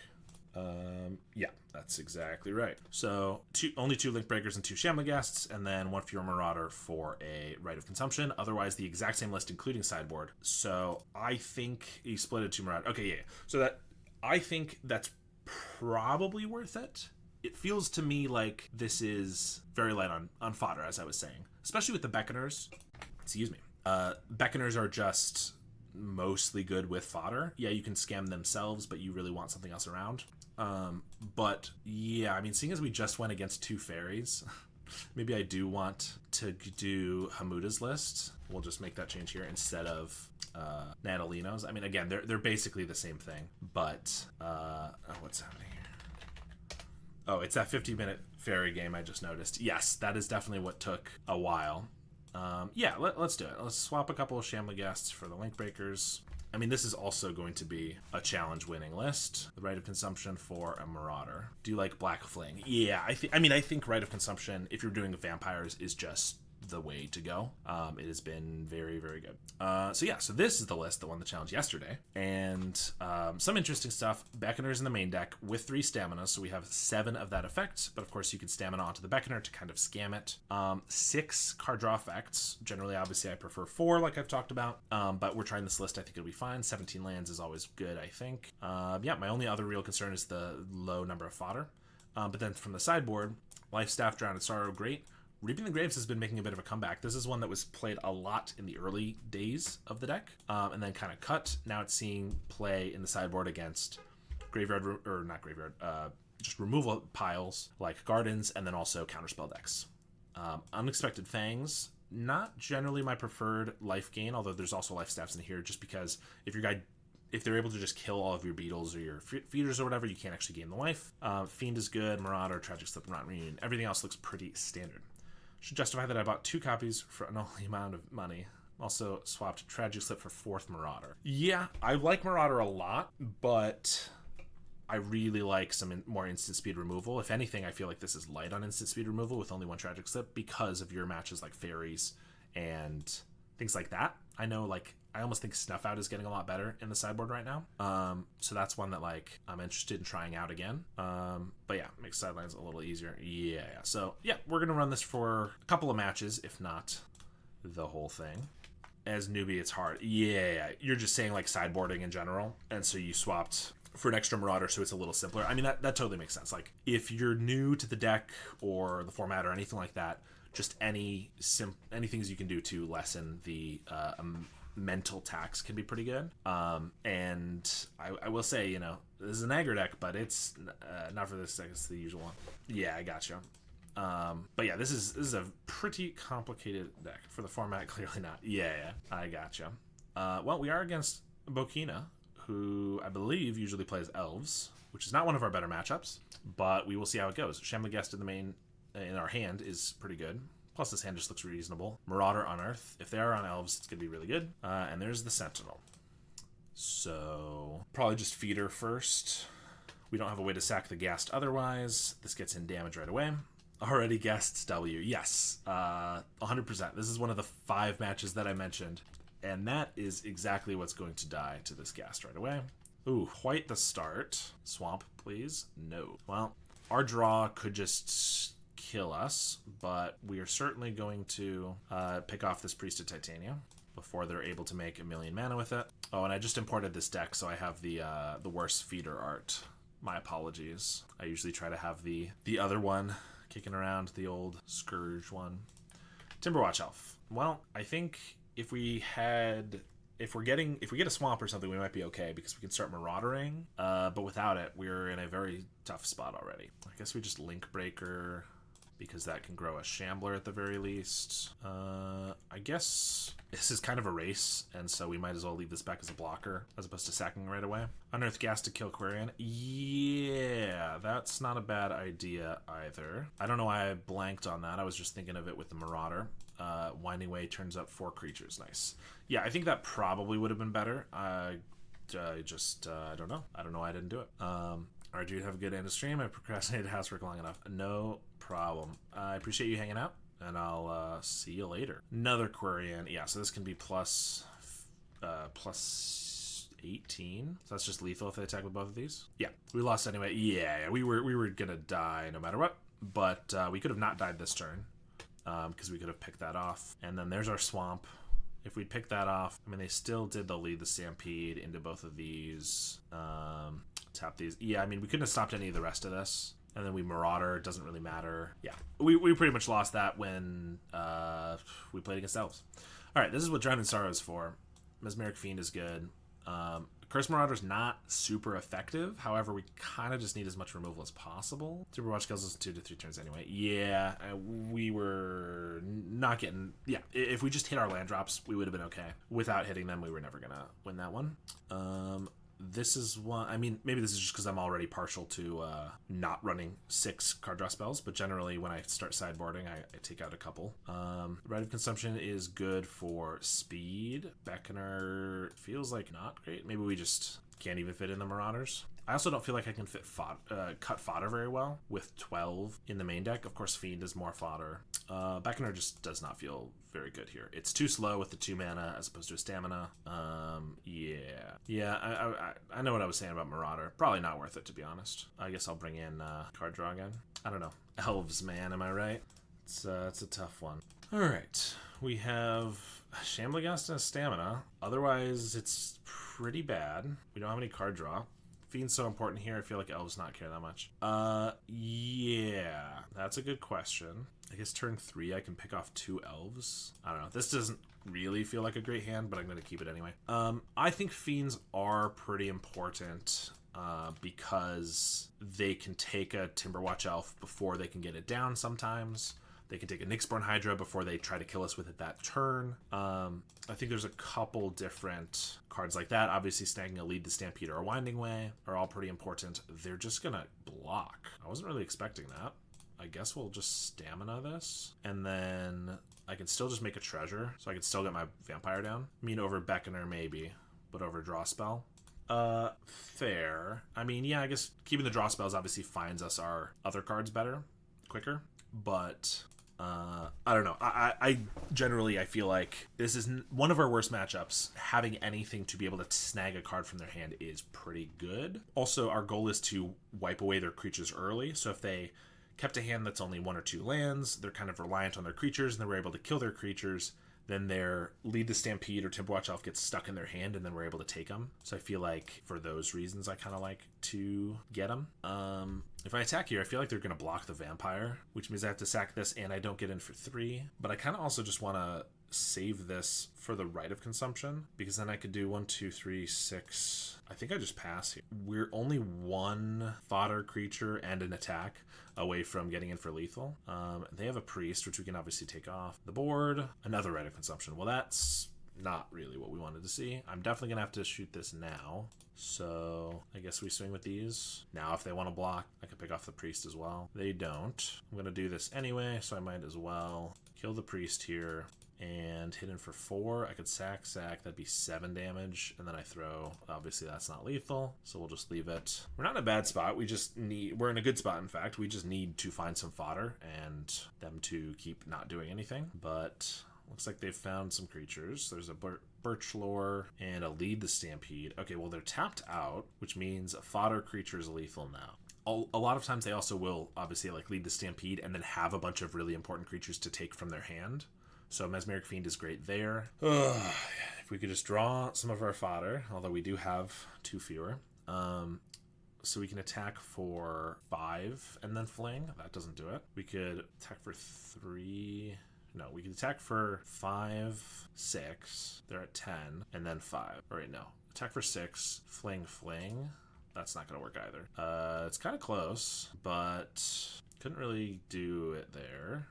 Yeah, that's exactly right. So only 2 Link Breakers and 2 Shamlagasts, and then 1 fewer Marauder for a Rite of Consumption. Otherwise, the exact same list, including sideboard. So I think he split it to Marauder. Okay, yeah. So I think that's probably worth it. It feels to me like this is very light on fodder, as I was saying, especially with the Beckoners. Excuse me. Beckoners are just mostly good with fodder. Yeah, you can scam themselves, but you really want something else around. But yeah, I mean, seeing as we just went against 2 fairies, maybe I do want to do Hamuda's list. We'll just make that change here instead of Natalino's. I mean, again, they're basically the same thing, but what's happening here? Oh, it's that 50-minute fairy game I just noticed. Yes, that is definitely what took a while. Yeah, let's do it. Let's swap a couple of Shamlagasts for the Link Breakers. I mean, this is also going to be a challenge-winning list. The Rite of Consumption for a Marauder. Do you like Black Fling? Yeah, I think Rite of Consumption, if you're doing vampires, is just the way to go. It has been very, very good. So this is the list that won the challenge yesterday. And some interesting stuff. Beckoners in the main deck with 3 stamina, so we have 7 of that effect, but of course you can stamina onto the Beckoner to kind of scam it. 6 card draw effects. Generally, obviously, I prefer 4, like I've talked about, but we're trying this list. I think it'll be fine. 17 lands is always good, I think. Yeah, my only other real concern is the low number of fodder. But then from the sideboard, Life Staff, Drowned Sorrow, great. Reaping the Graves has been making a bit of a comeback. This is one that was played a lot in the early days of the deck, and then kind of cut. Now it's seeing play in the sideboard against just removal piles like Gardens, and then also counterspell decks. Unexpected Fangs, not generally my preferred life gain, although there's also life staffs in here, just because if they're able to just kill all of your beetles or your feeders or whatever, you can't actually gain the life. Fiend is good, Marauder, Tragic Slip, Not Reunion. Everything else looks pretty standard. Should justify that I bought 2 copies for an only amount of money. Also swapped Tragic Slip for 4th Marauder. Yeah, I like Marauder a lot, but I really like some more instant speed removal. If anything, I feel like this is light on instant speed removal with only 1 Tragic Slip because of your matches like Fairies and things like that. I know, like, I almost think Snuff Out is getting a lot better in the sideboard right now. So that's one that, like, I'm interested in trying out again. But yeah, makes sidelines a little easier. Yeah. So yeah, we're going to run this for a couple of matches, if not the whole thing. As newbie, it's hard. Yeah. You're just saying, like, sideboarding in general. And so you swapped for an extra Marauder, so it's a little simpler. I mean, that totally makes sense. Like, if you're new to the deck or the format or anything like that, just any things you can do to lessen the mental tax can be pretty good. And I will say, you know, this is an aggro deck, but it's not for this deck. It's the usual one. Yeah, I gotcha. But yeah, this is a pretty complicated deck for the format. Clearly not. Yeah, I gotcha. Well, we are against Bokina, who I believe usually plays Elves, which is not one of our better matchups, but we will see how it goes. Shamlagast in our hand is pretty good. Plus, this hand just looks reasonable. Marauder on Earth. If they are on Elves, it's going to be really good. And there's the Sentinel. So, probably just Feeder first. We don't have a way to sack the Ghast otherwise. This gets in damage right away. Already Ghast's W. Yes, 100%. This is one of the 5 matches that I mentioned. And that is exactly what's going to die to this Ghast right away. Ooh, White the start. Swamp, please. No. Well, our draw could just kill us, but we are certainly going to pick off this Priest of Titania before they're able to make 1,000,000 mana with it. Oh, and I just imported this deck, so I have the worst feeder art. My apologies. I usually try to have the other one kicking around, the old Scourge one. Timberwatch Elf. Well, I think if we get a swamp or something, we might be okay because we can start maraudering. But without it, we're in a very tough spot already. I guess we just Link Breaker because that can grow a Shambler at the very least. I guess this is kind of a race, and so we might as well leave this back as a blocker as opposed to sacking right away. Unearth Gas to kill Quarian. Yeah, that's not a bad idea either. I don't know why I blanked on that. I was just thinking of it with the Marauder. Winding Way turns up 4 creatures. Nice. Yeah, I think that probably would have been better. I don't know. I don't know why I didn't do it. Alright, dude, have a good end of stream. I procrastinated housework long enough. No problem. I appreciate you hanging out, and I'll see you later. Another Quarian. Yeah, so this can be plus 18. So that's just lethal if they attack with both of these. Yeah, we lost anyway. Yeah, we were gonna die no matter what, but we could have not died this turn because we could have picked that off. And then there's our swamp. If we'd picked that off, I mean, they still did the lead the Stampede into both of these. Tap these. Yeah, I mean, we couldn't have stopped any of the rest of this. And then we Marauder. It doesn't really matter. Yeah, we pretty much lost that when we played against Elves. All right, this is what Drowning Sorrow is for. Mesmeric Fiend is good. Curse Marauder is not super effective. However, we kind of just need as much removal as possible. Timberwatch kills us in 2 to 3 turns anyway. Yeah, we were not getting... Yeah, if we just hit our land drops, we would have been okay. Without hitting them, we were never going to win that one. This is one... I mean, maybe this is just because I'm already partial to not running 6 card draw spells, but generally when I start sideboarding, I take out a couple. Rite of Consumption is good for speed. Beckoner feels like not great. Maybe we just can't even fit in the Marauders. I also don't feel like I can fit cut fodder very well with 12 in the main deck. Of course, Fiend is more fodder. Beckoner just does not feel very good here. It's too slow with the 2 mana as opposed to a stamina. Yeah, I know what I was saying about Marauder. Probably not worth it, to be honest. I guess I'll bring in card draw again. I don't know. Elves, man, am I right? It's a tough one. All right, we have Shambling Gas and a stamina. Otherwise, it's pretty bad. We don't have any card draw. Fiend's so important here. I feel like Elves not care that much. Yeah, that's a good question. I guess turn 3 I can pick off 2 Elves. I don't know. This doesn't really feel like a great hand, but I'm going to keep it anyway. I think Fiends are pretty important because they can take a Timberwatch Elf before they can get it down sometimes. They can take a Nyxborn Hydra before they try to kill us with it that turn. I think there's a couple different cards like that. Obviously, snagging a Lead the Stampede or a Winding Way are all pretty important. They're just going to block. I wasn't really expecting that. I guess we'll just Stamina this. And then I can still just make a Treasure, so I can still get my Vampire down. I mean, over Beckoner, maybe, but over Draw Spell. Fair. I mean, yeah, I guess keeping the Draw Spells obviously finds us our other cards better, quicker. But... I don't know. I generally, I feel like this is one of our worst matchups. Having anything to be able to snag a card from their hand is pretty good. Also, our goal is to wipe away their creatures early. So if they kept a hand that's only 1 or 2 lands, they're kind of reliant on their creatures, and they were able to kill their creatures, then their Lead the Stampede or Timberwatch Elf gets stuck in their hand, and then we're able to take them. So I feel like for those reasons, I kind of like to get them. If I attack here, I feel like they're going to block the Vampire, which means I have to sack this and I don't get in for 3. But I kind of also just want to save this for the Rite of Consumption, because then I could do 1, 2, 3, 6. I think I just pass here. We're only 1 fodder creature and an attack away from getting in for lethal. They have a Priest, which we can obviously take off the board. Another Rite of Consumption. Well, that's not really what we wanted to see. I'm definitely gonna have to shoot this now, so I guess we swing with these. Now if they want to block, I can pick off the Priest as well. They don't. I'm gonna do this anyway, so I might as well kill the Priest here and hit in for 4. I could sack, that'd be 7 damage, and then I throw. Obviously that's not lethal, so we'll just leave it. We're not in a bad spot. We're in a good spot, in fact. We just need to find some fodder and them to keep not doing anything. But looks like they've found some creatures. There's a Birch Lore and a Lead the Stampede. Okay, well, they're tapped out, which means a fodder creature is lethal now. A lot of times they also will obviously like Lead the Stampede and then have a bunch of really important creatures to take from their hand. So Mesmeric Fiend is great there. If we could just draw some of our fodder, although we do have 2 fewer. So we can attack for 5 and then fling. That doesn't do it. We could attack for 3... No, we can attack for 5, 6. They're at 10, and then 5. All right, no. Attack for 6, fling. That's not going to work either. It's kind of close, but couldn't really do it there.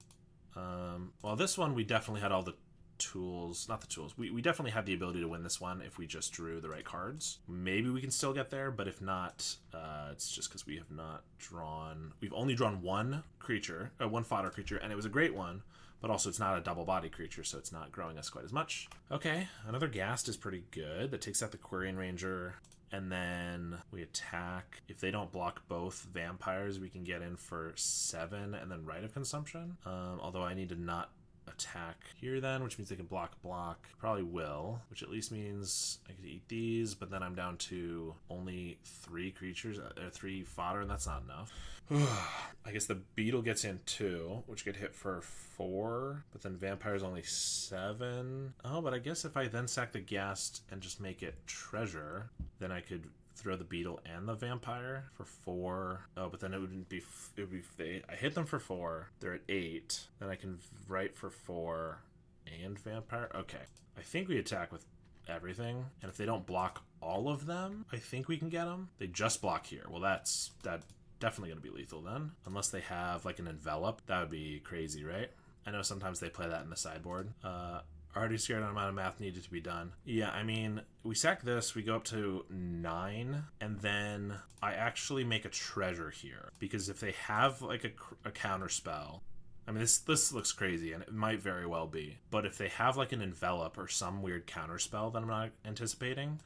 Well, this one we definitely had all the tools. Not the tools. We definitely had the ability to win this one if we just drew the right cards. Maybe we can still get there, but if not, it's just because we have not drawn... We've only drawn one creature, one fodder creature, and it was a great one. But also it's not a double body creature, so it's not growing us quite as much. Okay, another Ghast is pretty good. That takes out the Quirion Ranger. And then we attack. If they don't block both vampires, we can get in for 7 and then Rite of Consumption. Although I need to not attack here then, which means they can block. Probably will, which at least means I could eat these, but then I'm down to only 3 creatures, or 3 fodder, and that's not enough. I guess the beetle gets in 2, which could hit for 4, but then vampire's only 7. Oh, but I guess if I then sack the Ghast and just make it treasure, then I could throw the beetle and the vampire for 4. Oh, but then it would be I hit them for 4. They're at 8. Then I can write for 4 and vampire. Okay, I think we attack with everything, and if they don't block all of them, I think we can get them. They just block here. Well, that definitely gonna be lethal then, unless they have like an envelop. That would be crazy, right? I know sometimes they play that in the sideboard. Already scared on amount of math needed to be done. Yeah, I mean, we sack this, we go up to 9, and then I actually make a treasure here, because if they have like a counter spell, I mean, this looks crazy, and it might very well be, but if they have like an envelop or some weird counter spell that I'm not anticipating,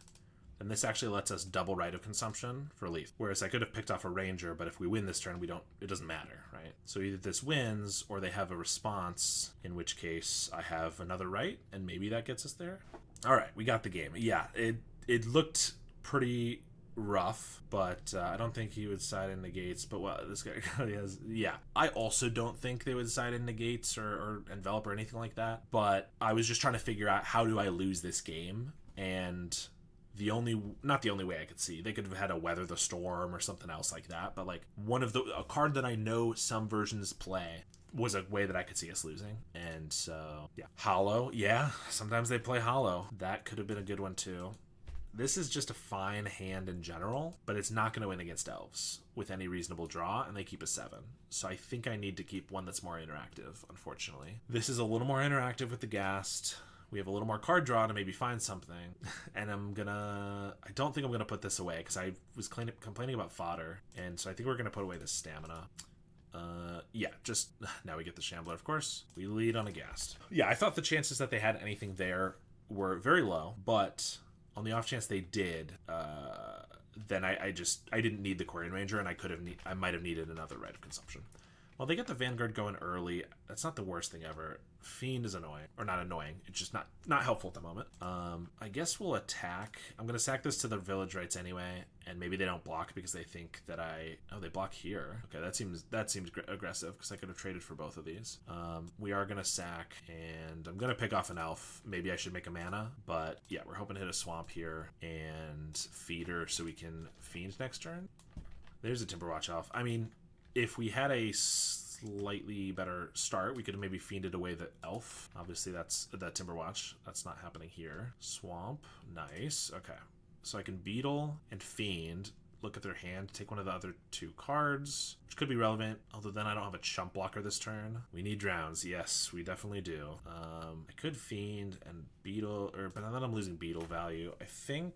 then this actually lets us double Rite of Consumption for lethal. Whereas I could have picked off a ranger, but if we win this turn, it doesn't matter, right? So either this wins, or they have a response, in which case I have another Rite, and maybe that gets us there. All right, we got the game. Yeah, it looked pretty rough, but I don't think he would side in negates. But well, this guy really has... Yeah, I also don't think they would side in negates or envelop or anything like that. But I was just trying to figure out, how do I lose this game? And... not the only way I could see. They could have had a Weather the Storm or something else like that, but like a card that I know some versions play was a way that I could see us losing. And so, yeah. Hollow, yeah. Sometimes they play Hollow. That could have been a good one too. This is just a fine hand in general, but it's not going to win against Elves with any reasonable draw, and they keep a 7. So I think I need to keep one that's more interactive, unfortunately. This is a little more interactive with the Ghast. We have a little more card draw to maybe find something. And I don't think I'm gonna put this away, because I was complaining about fodder. And so I think we're gonna put away this stamina. Yeah, just now we get the Shambler, of course. We lead on a Ghast. Yeah, I thought the chances that they had anything there were very low, but on the off chance they did, then I didn't need the Quirion Ranger, and I might have needed another Rite of Consumption. Well, they get the Vanguard going early. That's not the worst thing ever. Fiend is annoying. Or not annoying. It's just not helpful at the moment. I guess we'll attack. I'm going to sack this to the Village Rites anyway. And maybe they don't block because they think that Oh, they block here. Okay, that seems aggressive, because I could have traded for both of these. We are going to sack, and I'm going to pick off an Elf. Maybe I should make a mana. But yeah, we're hoping to hit a Swamp here and Feeder so we can Fiend next turn. There's a Timberwatch Elf. I mean... If we had a slightly better start, we could have maybe fiended away the Elf. Obviously, that's that Timberwatch. That's not happening here. Swamp. Nice. Okay. So I can Beetle and Fiend, look at their hand, take one of the other 2 cards, which could be relevant, although then I don't have a chump blocker this turn. We need Drowns. Yes, we definitely do. I could Fiend and Beetle, but then I'm losing Beetle value. I think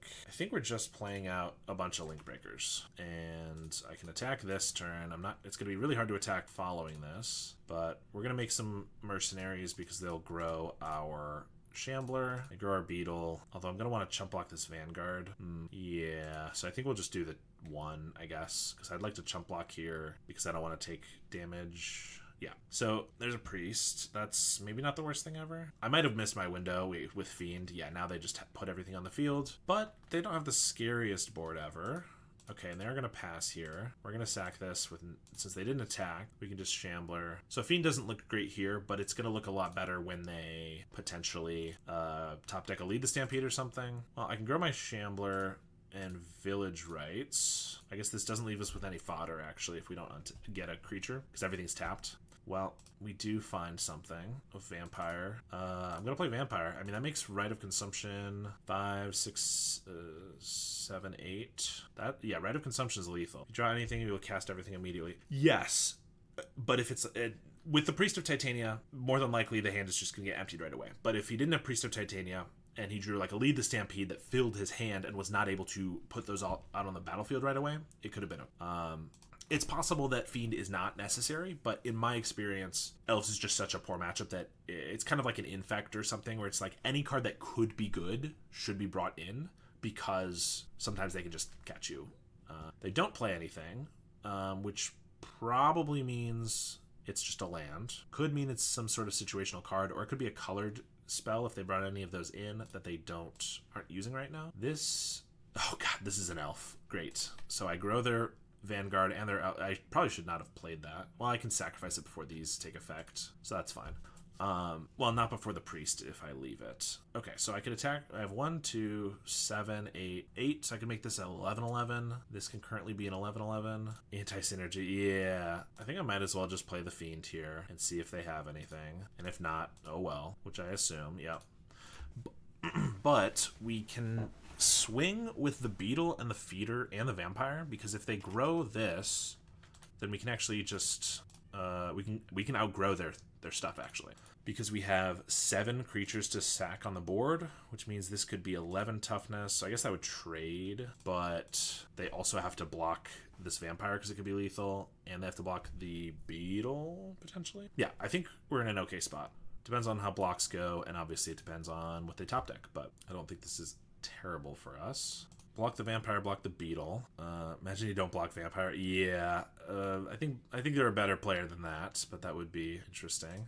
we're just playing out a bunch of Link Breakers, and I can attack this turn. It's going to be really hard to attack following this, but we're going to make some Mercenaries because they'll grow our Shambler. I grow our Beetle, although I'm going to want to chump block this Vanguard. Yeah, so I think we'll just do the 1, I guess, because I'd like to chump block here because I don't want to take damage. Yeah, so there's a Priest. That's maybe not the worst thing ever. I might have missed my window with Fiend. Yeah, now they just put everything on the field, but they don't have the scariest board ever. Okay, and they're going to pass here. We're going to sack this since they didn't attack, we can just Shambler. So Fiend doesn't look great here, but it's going to look a lot better when they potentially top deck a Lead the Stampede or something. Well, I can grow my Shambler and Village Rites. I guess this doesn't leave us with any fodder, actually, if we don't get a creature, because everything's tapped. Well, we do find something of Vampire. I'm going to play Vampire. I mean, that makes Rite of Consumption 5, 6, 7, 8. Yeah, Rite of Consumption is lethal. If you draw anything, you will cast everything immediately. Yes, but if it's... with the Priest of Titania, more than likely the hand is just going to get emptied right away. But if he didn't have Priest of Titania, and he drew like a Lead the Stampede that filled his hand and was not able to put those all out on the battlefield right away, it could have been it's possible that Fiend is not necessary, but in my experience, Elves is just such a poor matchup that it's kind of like an Infect or something where it's like any card that could be good should be brought in because sometimes they can just catch you. They don't play anything, which probably means it's just a land. Could mean it's some sort of situational card, or it could be a colored spell if they brought any of those in that they aren't using right now. Oh god, this is an elf. Great. So I grow their Vanguard and their I probably should not have played that. Well, I can sacrifice it before these take effect, so that's fine. Well, not before the priest if I leave it. Okay, so I can attack. I have 1, 2, 7, 8, 8. So I can make this an 11/11. This can currently be an 11/11. Anti-synergy. Yeah, I think I might as well just play the Fiend here and see if they have anything. And if not, oh well, which I assume. Yep. But we can swing with the Beetle and the Feeder and the Vampire, because if they grow this, then we can actually just we can outgrow their stuff actually, because we have 7 creatures to sack on the board, which means this could be 11 toughness. So I guess I would trade, but they also have to block this Vampire because it could be lethal, and they have to block the Beetle potentially. Yeah, I think we're in an okay spot. Depends on how blocks go, and obviously it depends on what they top deck, but I don't think this is terrible for us. Block the Vampire, block the Beetle. Imagine you don't block Vampire. Yeah, I think they're a better player than that, but that would be interesting.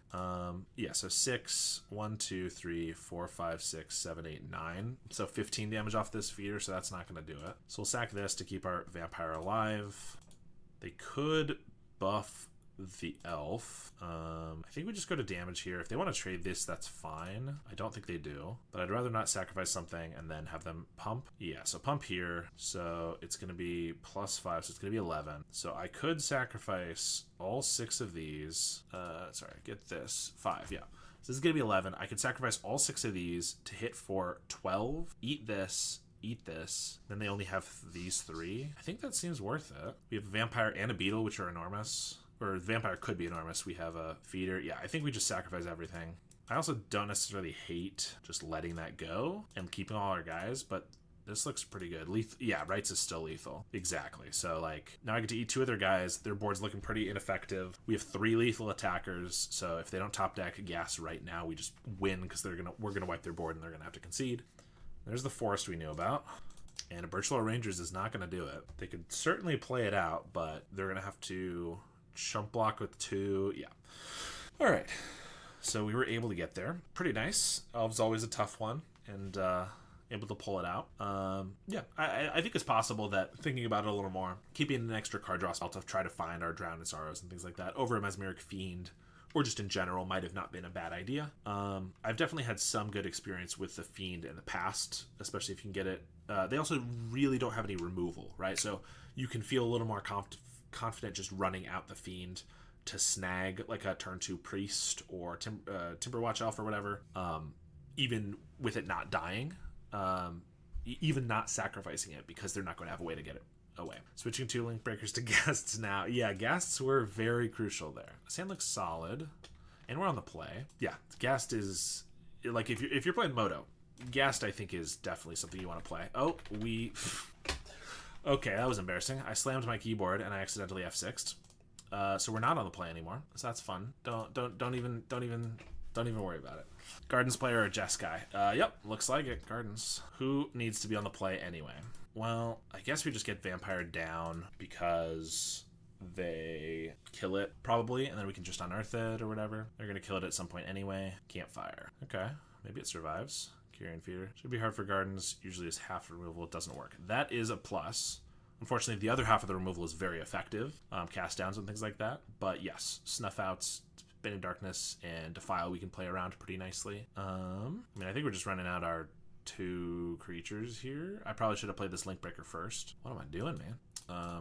Yeah, so 6, 1, 2, 3, 4, 5, 6, 7, 8, 9. So 15 damage off this Feeder, so that's not going to do it. So we'll sack this to keep our Vampire alive. They could buff the Elf. I think we just go to damage here. If they want to trade this, that's fine. I don't think they do, but I'd rather not sacrifice something and then have them pump. Yeah, so pump here. So it's going to be +5, so it's going to be 11. So I could sacrifice all 6 of these. Sorry, get this. 5, yeah. So this is going to be 11. I could sacrifice all 6 of these to hit for 12. Eat this. Eat this. Then they only have these 3. I think that seems worth it. We have a Vampire and a Beetle, which are enormous. Or Vampire could be enormous. We have a Feeder. Yeah, I think we just sacrifice everything. I also don't necessarily hate just letting that go and keeping all our guys, but this looks pretty good. Yeah, Rights is still lethal. Exactly. So, like, now I get to eat 2 of their guys. Their board's looking pretty ineffective. We have 3 lethal attackers, so if they don't top deck gas right now, we just win because we're gonna wipe their board and they're gonna have to concede. There's the Forest we knew about. And a Birchlaw Rangers is not gonna do it. They could certainly play it out, but they're gonna have to chump block with 2. Yeah. All right. So we were able to get there. Pretty nice. Elves always a tough one, and able to pull it out. Yeah, I think it's possible that, thinking about it a little more, keeping an extra card draw spell to try to find our Drowned in Sorrows and things like that over a Mesmeric Fiend, or just in general, might have not been a bad idea. I've definitely had some good experience with the Fiend in the past, especially if you can get it. They also really don't have any removal, right? So you can feel a little more confident just running out the Fiend to snag like a turn 2 Priest or Timberwatch Elf or whatever, even with it not dying, even not sacrificing it, because they're not going to have a way to get it away. Switching 2 Link Breakers to Ghasts now. Yeah, Ghasts were very crucial there. This hand looks solid, and we're on the play. Yeah, Ghast is, like, if you're playing Moto, Ghast I think is definitely something you want to play. Oh, okay, that was embarrassing. I slammed my keyboard and I accidentally F6'd. So we're not on the play anymore. So that's fun. Don't even worry about it. Gardens player or Jeskai? Yep, looks like it. Gardens. Who needs to be on the play anyway? Well, I guess we just get Vampire down because they kill it probably, and then we can just unearth it or whatever. They're gonna kill it at some point anyway. Campfire. Okay, maybe it survives. Carrion Feeder. Should be hard for Gardens. Usually is half removal. It doesn't work. That is a plus. Unfortunately, the other half of the removal is very effective. Cast downs and things like that. But yes, Snuff Outs, Bane of Darkness, and Defile we can play around pretty nicely. I mean, I think we're just running out our 2 creatures here. I probably should have played this Link Breaker first. What am I doing, man?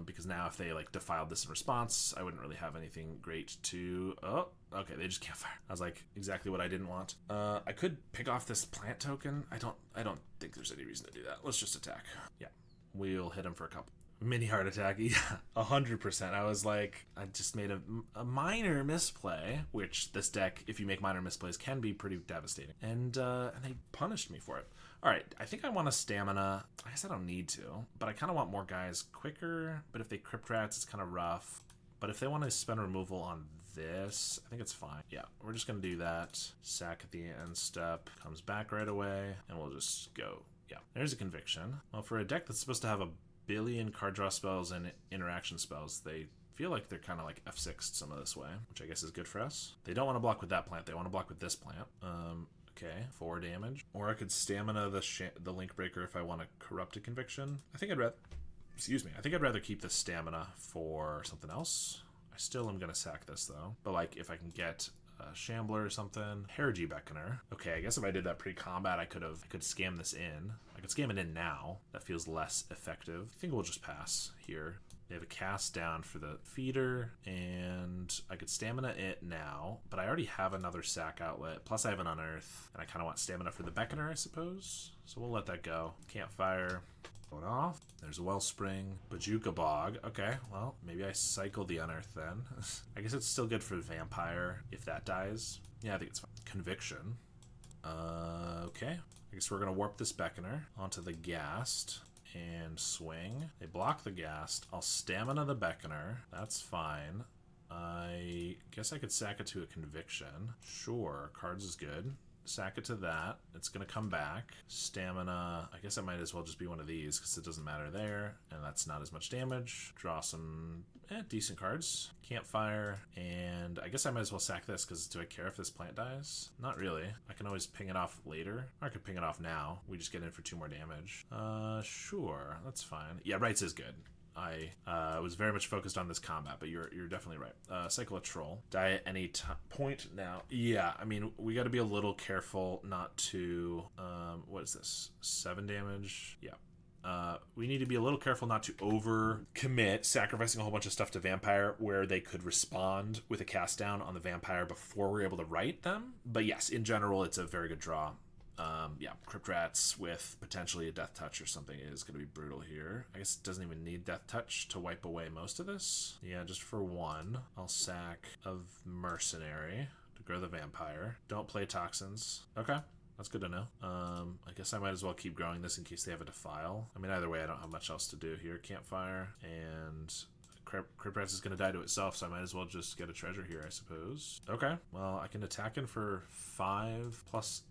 because now if they like defiled this in response, I wouldn't really have anything great to... Oh, okay, they just can't fire. I was like, exactly what I didn't want. I could pick off this plant token. I don't think there's any reason to do that. Let's just attack. Yeah, we'll hit him for a couple. Mini heart attack, yeah, 100%. I was like, I just made a minor misplay, which this deck, if you make minor misplays, can be pretty devastating. And they punished me for it. All right, I think I want a stamina. I guess I don't need to, but I kind of want more guys quicker. But if they Crypt Rats, it's kind of rough. But if they want to spend removal on this, I think it's fine. Yeah, we're just going to do that. Sack at the end step, comes back right away, and we'll just go. Yeah, there's a Conviction. Well, for a deck that's supposed to have a billion card draw spells and interaction spells, they feel like they're kind of like F6'd some of this way, which I guess is good for us. They don't want to block with that plant. They want to block with this plant. Okay, 4 damage. Or I could stamina the Link Breaker if I want a Corrupted Conviction. I think I'd rather keep the stamina for something else. I still am going to sack this though. But like if I can get Shambler or something. Hergy Beckoner. Okay, I guess if I did that pre-combat, I could scam this in. I could scam it in now. That feels less effective. I think we'll just pass here. They have a cast down for the feeder, and I could stamina it now, but I already have another sack outlet, plus I have an unearth, and I kind of want stamina for the Beckoner, I suppose. So we'll let that go. Can't fire. Going off. There's a Wellspring. Bajuka Bog. Okay, well, maybe I cycle the unearth then. I guess it's still good for Vampire if that dies. Yeah, I think it's fine. Conviction. Okay. I guess we're going to warp this Beckoner onto the Ghast and swing. They block the Ghast. I'll stamina the Beckoner. That's fine. I guess I could sack it to a Conviction. Sure, cards is good. Sack it to that. It's going to come back. Stamina. I guess I might as well just be one of these because it doesn't matter there. And that's not as much damage. Draw some decent cards. Can't fire. And I guess I might as well sack this because do I care if this plant dies? Not really. I can always ping it off later. Or I could ping it off now. We just get in for 2 more damage. Sure. That's fine. Yeah, Rights is good. I was very much focused on this combat, but you're definitely right. Cycle a Troll. Die at any point now. Yeah, I mean, we got to be a little careful not to... what is this? 7 damage? Yeah. We need to be a little careful not to over-commit, sacrificing a whole bunch of stuff to Vampire where they could respond with a cast down on the Vampire before we're able to write them. But yes, in general, it's a very good draw. Yeah, Crypt Rats with potentially a Death Touch or something is going to be brutal here. I guess it doesn't even need Death Touch to wipe away most of this. Yeah, just for 1, I'll sack of Mercenary to grow the Vampire. Don't play Toxins. Okay, that's good to know. I guess I might as well keep growing this in case they have a Defile. I mean, either way, I don't have much else to do here. Campfire and... Crypt Rats is going to die to itself, so I might as well just get a treasure here, I suppose. Okay, well, I can attack in for 5 plus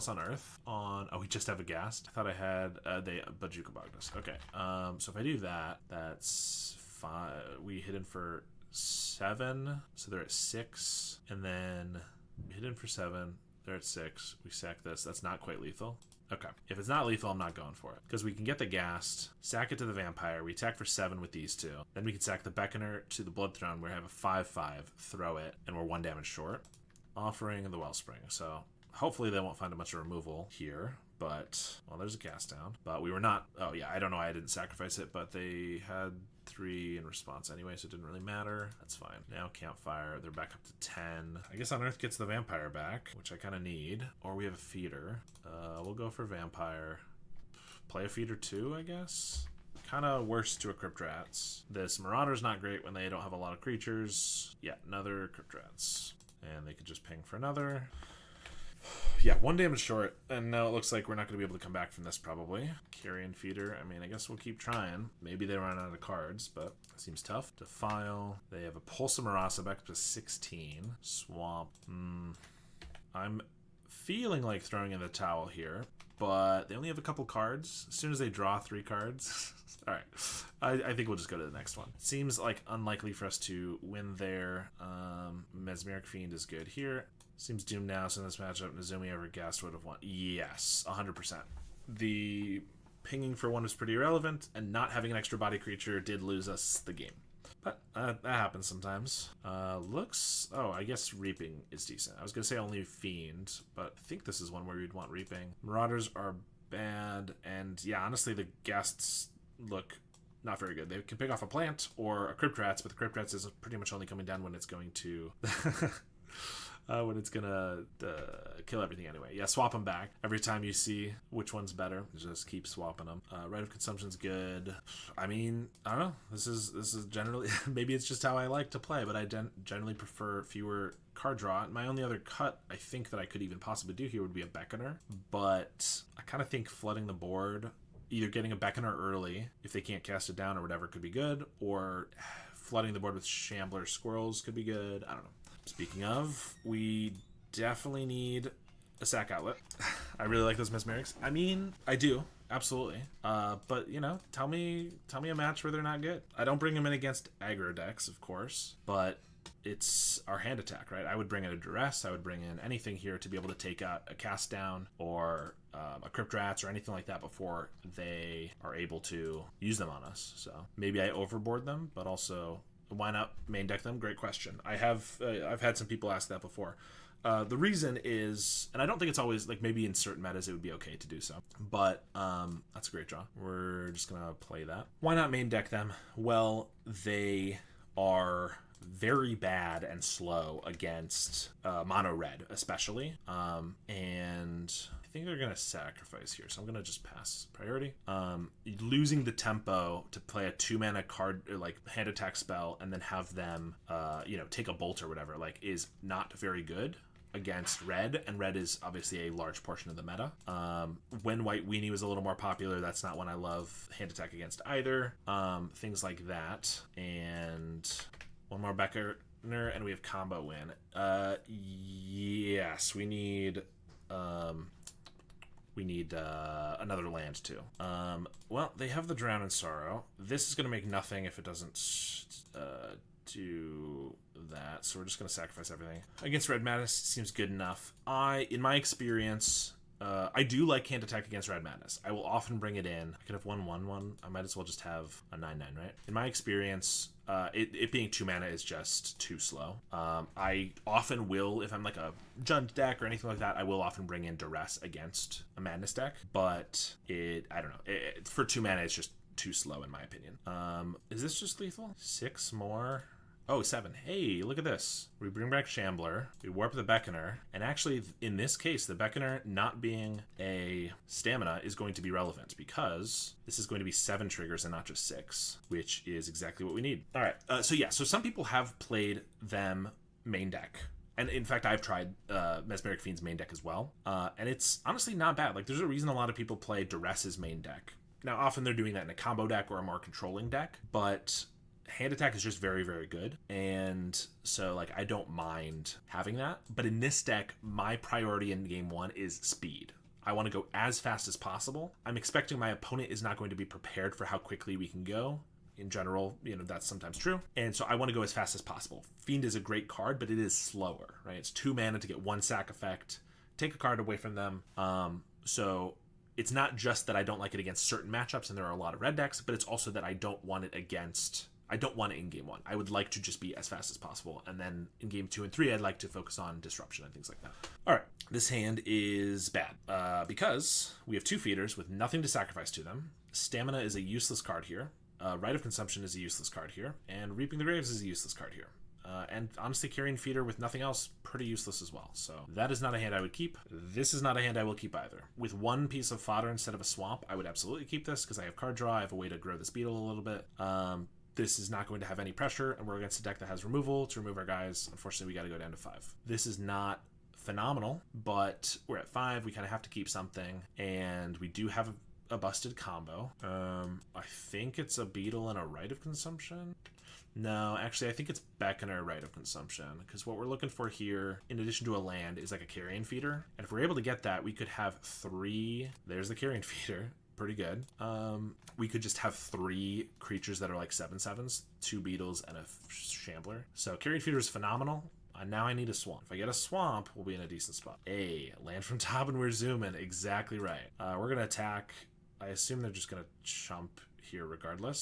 unearth on... Oh, we just have a Ghast. I thought I had... they Bajuka Bogged us. Okay, so if I do that, that's 5... We hit in for 7, so they're at 6. And then we hit in for 7, they're at 6. We sack this. That's not quite lethal. Okay. If it's not lethal, I'm not going for it. Because we can get the Ghast, sack it to the Vampire, we attack for 7 with these 2. Then we can sack the Beckoner to the Bloodthrone, where I have a 5/5, throw it, and we're 1 damage short. Offering the Wellspring. So hopefully they won't find a bunch of removal here. But, well, there's a cast down. But we were not... Oh, yeah, I don't know why I didn't sacrifice it, but they had 3 in response anyway, so it didn't really matter. That's fine. Now Campfire, they're back up to 10. I guess Unearth gets the Vampire back, which I kind of need. Or we have a Feeder. We'll go for Vampire. Play a Feeder too, I guess? Kind of worse to a Crypt Rats. This Marauder's not great when they don't have a lot of creatures. Yeah, another Crypt Rats. And they could just ping for another. Yeah, 1 damage short, and now it looks like we're not going to be able to come back from this, probably. Carrion Feeder, I mean, I guess we'll keep trying. Maybe they run out of cards, but it seems tough. Defile. They have a Pulse of Marasa back up to 16. Swamp. I'm feeling like throwing in the towel here, but they only have a couple cards. As soon as they draw 3 cards... All right, I think we'll just go to the next one. Seems like unlikely for us to win there. Mesmeric Fiend is good here. Seems doomed now, so in this matchup, Nezumi over Ghast would have won. Yes, 100%. The pinging for 1 was pretty irrelevant, and not having an extra body creature did lose us the game. But that happens sometimes. Oh, I guess Reaping is decent. I was going to say only Fiend, but I think this is one where you'd want Reaping. Marauders are bad, and yeah, honestly, the Ghasts look not very good. They can pick off a plant or a Crypt Rats, but the Crypt Rats is pretty much only coming down when it's going to when it's gonna kill everything anyway. Yeah, swap them back every time you see which one's better. Just keep swapping them. Rite of Consumption's good. I mean, I don't know. This is generally maybe it's just how I like to play, but I generally prefer fewer card draw. My only other cut I think that I could even possibly do here would be a Beckoner, but I kind of think flooding the board, either getting a Beckoner early if they can't cast it down or whatever could be good, or flooding the board with Shambler Squirrels could be good. I don't know. Speaking of, we definitely need a sack outlet. I really like those Mesmerics. I mean, I do, absolutely. But, you know, tell me a match where they're not good. I don't bring them in against aggro decks, of course, but it's our hand attack, right? I would bring in a Duress. I would bring in anything here to be able to take out a Cast Down or a Crypt Rats or anything like that before they are able to use them on us. So maybe I overboard them, but also why not main deck them? Great question. I've had some people ask that before. The reason is, and I don't think it's always, like, maybe in certain metas it would be okay to do so, but that's a great draw. We're just gonna play that. Why not main deck them? Well, they are very bad and slow against mono red, especially, and I think they're gonna sacrifice here, so I'm gonna just pass priority. Losing the tempo to play a 2-mana card, or like hand attack spell, and then have them take a bolt or whatever, like, is not very good against red, and red is obviously a large portion of the meta. When White Weenie was a little more popular, that's not one I love hand attack against either. Things like that. And one more Beckoner, and we have combo win. Yes, we need another land too. Well, they have the Drown in Sorrow. This is going to make nothing if it doesn't do that, so we're just going to sacrifice everything. Against Red Madness, seems good enough. In my experience, I do like hand attack against Red Madness. I will often bring it in. I could have 1/1/1. I might as well just have a 9/9, right? In my experience, it being 2 mana is just too slow. I often will, if I'm like a Jund deck or anything like that, I will often bring in Duress against a Madness deck, but I don't know. For 2 mana, it's just too slow in my opinion. Is this just lethal? 6 more. Oh, 7. Hey, look at this. We bring back Shambler, we warp the Beckoner, and actually, in this case, the Beckoner not being a stamina is going to be relevant because this is going to be 7 triggers and not just 6, which is exactly what we need. All right, so some people have played them main deck. And in fact, I've tried Mesmeric Fiend's main deck as well, and it's honestly not bad. Like, there's a reason a lot of people play Duress's main deck. Now, often they're doing that in a combo deck or a more controlling deck, but hand attack is just very, very good, and so, like, I don't mind having that. But in this deck, my priority in game 1 is speed. I want to go as fast as possible. I'm expecting my opponent is not going to be prepared for how quickly we can go. In general, that's sometimes true, and so I want to go as fast as possible. Fiend is a great card, but it is slower, right? It's 2 mana to get 1 sack effect, take a card away from them. So it's not just that I don't like it against certain matchups, and there are a lot of red decks, but it's also that I don't want it in game 1. I would like to just be as fast as possible, and then in game 2 and 3, I'd like to focus on disruption and things like that. All right, this hand is bad because we have 2 feeders with nothing to sacrifice to them. Stamina is a useless card here. Rite of Consumption is a useless card here, and Reaping the Graves is a useless card here. And honestly, Carrion Feeder with nothing else, pretty useless as well. So that is not a hand I would keep. This is not a hand I will keep either. With 1 piece of fodder instead of a swamp, I would absolutely keep this because I have card draw. I have a way to grow this beetle a little bit. This is not going to have any pressure, and we're against a deck that has removal to remove our guys. Unfortunately, we got to go down to 5. This is not phenomenal, but we're at 5. We kind of have to keep something, and we do have a busted combo. I think it's a beetle and a Rite of Consumption. No, actually, I think it's Beckoner Rite of Consumption, because what we're looking for here, in addition to a land, is like a Carrion Feeder. And if we're able to get that, we could have 3... There's the Carrion Feeder. Pretty good. We could just have 3 creatures that are like 7/7s, 2 beetles, and a Shambler. So Carrion Feeder is phenomenal. Now I need a swamp. If I get a swamp, we'll be in a decent spot. Land from top and we're zooming. Exactly right. We're going to attack. I assume they're just going to chump here regardless,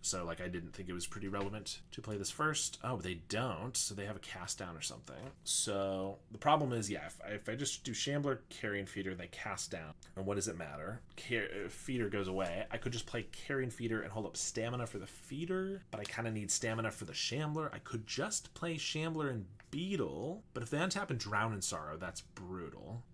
so like I didn't think it was pretty relevant to play this first. Oh, they don't, so they have a cast down or something. So the problem is, yeah, if I just do Shambler, Carrion Feeder, they cast down, and what does it matter? Feeder goes away. I could just play Carrion Feeder and hold up Stamina for the Feeder, but I kind of need Stamina for the Shambler. I could just play Shambler and Beetle, but if they untap and Drown in Sorrow, that's brutal.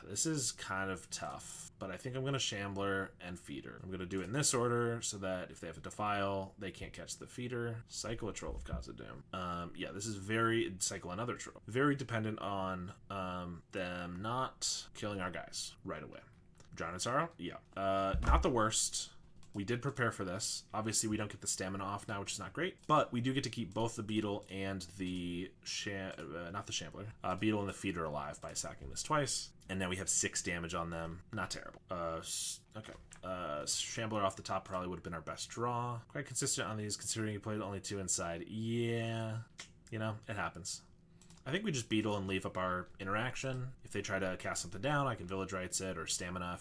This is kind of tough, but I think I'm going to Shambler and Feeder. I'm going to do it in this order so that if they have a Defile, they can't catch the Feeder. Cycle a Troll of Khazad-dûm. Yeah, this is cycle another Troll. Very dependent on them not killing our guys right away. Drown in Sorrow? Yeah. Not the worst. We did prepare for this. Obviously, we don't get the stamina off now, which is not great, but we do get to keep both the Beetle and the not the Shambler, Beetle and the Feeder alive by sacking this twice. And now we have 6 damage on them. Not terrible. Okay. Shambler off the top probably would have been our best draw. Quite consistent on these, considering he played only 2 inside. Yeah, you know, it happens. I think we just Beetle and leave up our interaction. If they try to cast something down, I can Village Rites it, or Stamina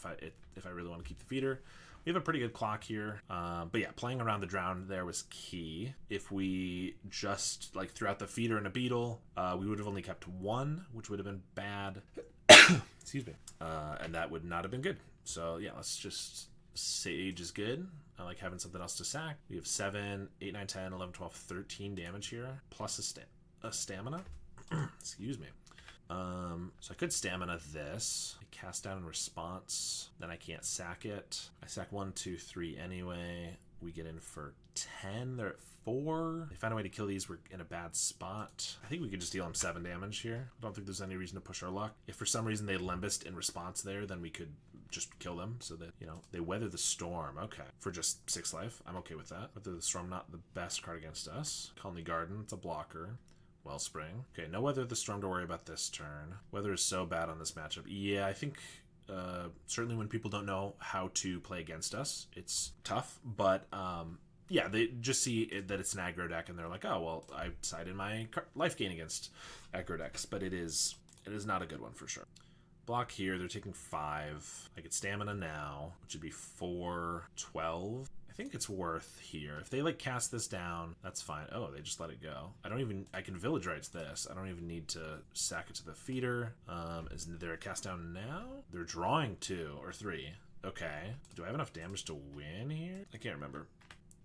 if I really want to keep the Feeder. We have a pretty good clock here, but yeah, playing around the Drown there was key. If we just like threw out the Feeder and a Beetle, we would have only kept 1, which would have been bad. Excuse me. And that would not have been good. So yeah, let's just Sage is good. I like having something else to sack. We have 7, 8, 9, 10, 11, 12, 13 damage here, plus a Stamina. Excuse me. So I could Stamina this. I cast down in response. Then I can't sack it. I sack 1, 2, 3 anyway. We get in for 10. They're at 4. They find a way to kill these. We're in a bad spot. I think we could just deal them 7 damage here. I don't think there's any reason to push our luck. If for some reason they Lembust in response there, then we could just kill them so that, you know, they Weather the Storm. Okay. For just 6 life. I'm okay with that. Weather the Storm, not the best card against us. Colony Garden. It's a blocker. Wellspring. Okay, no Weather the Storm to worry about this turn. Weather is so bad on this matchup. Yeah, I think certainly when people don't know how to play against us, it's tough. But yeah, they just see that it's an aggro deck and they're like, oh, well, I sided my life gain against aggro decks. But it is not a good one for sure. Block here, they're taking 5. I get Stamina now, which would be 4, 12. I think it's worth here. If they like cast this down, that's fine. Oh, they just let it go. I can Village Rites this. I don't even need to sack it to the Feeder. Is there a cast down now? They're drawing 2 or 3. Okay. Do I have enough damage to win here? I can't remember.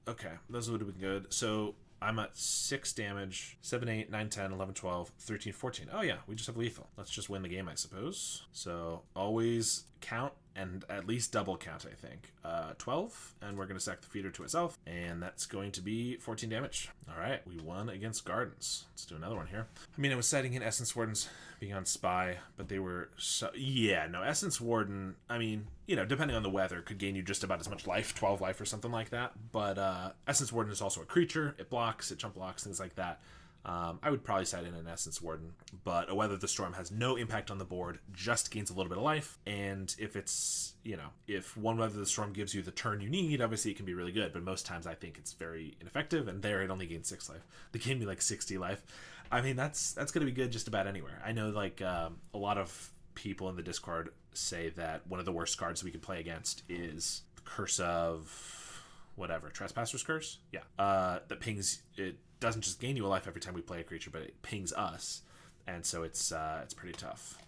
Okay, those would have been good. So I'm at 6 damage, 7, 8, 9, 10, 11, 12, 13, 14. Oh yeah, we just have lethal. Let's just win the game, I suppose. So always count and at least double count, I think. 12, and we're going to sack the Feeder to itself, and that's going to be 14 damage. All right, we won against Gardens. Let's do another one here. I mean, I was citing in Essence Wardens being on Spy, but they were so... Yeah, no, Essence Warden, I mean, you know, depending on the weather, could gain you just about as much life, 12 life or something like that, but Essence Warden is also a creature. It blocks, it jump blocks, things like that. I would probably side in an Essence Warden, but a Weather the Storm has no impact on the board, just gains a little bit of life, and if it's, you know, if one Weather the Storm gives you the turn you need, obviously it can be really good, but most times I think it's very ineffective, and there it only gains 6 life. They gave me like 60 life. I mean, that's going to be good just about anywhere. I know, like, a lot of people in the Discord say that one of the worst cards we can play against is the Curse of... whatever, Trespasser's Curse? Yeah. That pings... It doesn't just gain you a life every time we play a creature, but it pings us, and so it's pretty tough.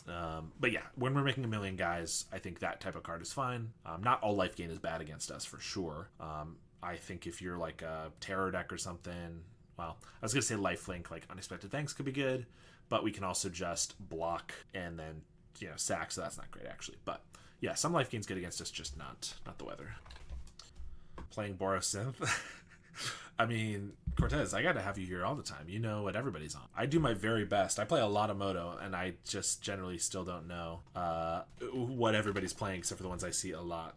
But yeah, when we're making a million guys, I think that type of card is fine. Not all life gain is bad against us, for sure. I think if you're like a terror deck or something, well, I was gonna say lifelink, like Unexpected Thanks could be good, but we can also just block and then, you know, sack, so that's not great actually. But yeah, some life gain's good against us, just not the weather. Playing Borosynth. I mean, Cortez, I gotta have you here all the time. You know what everybody's on. I do my very best. I play a lot of Moto, and I just generally still don't know what everybody's playing, except for the ones I see a lot.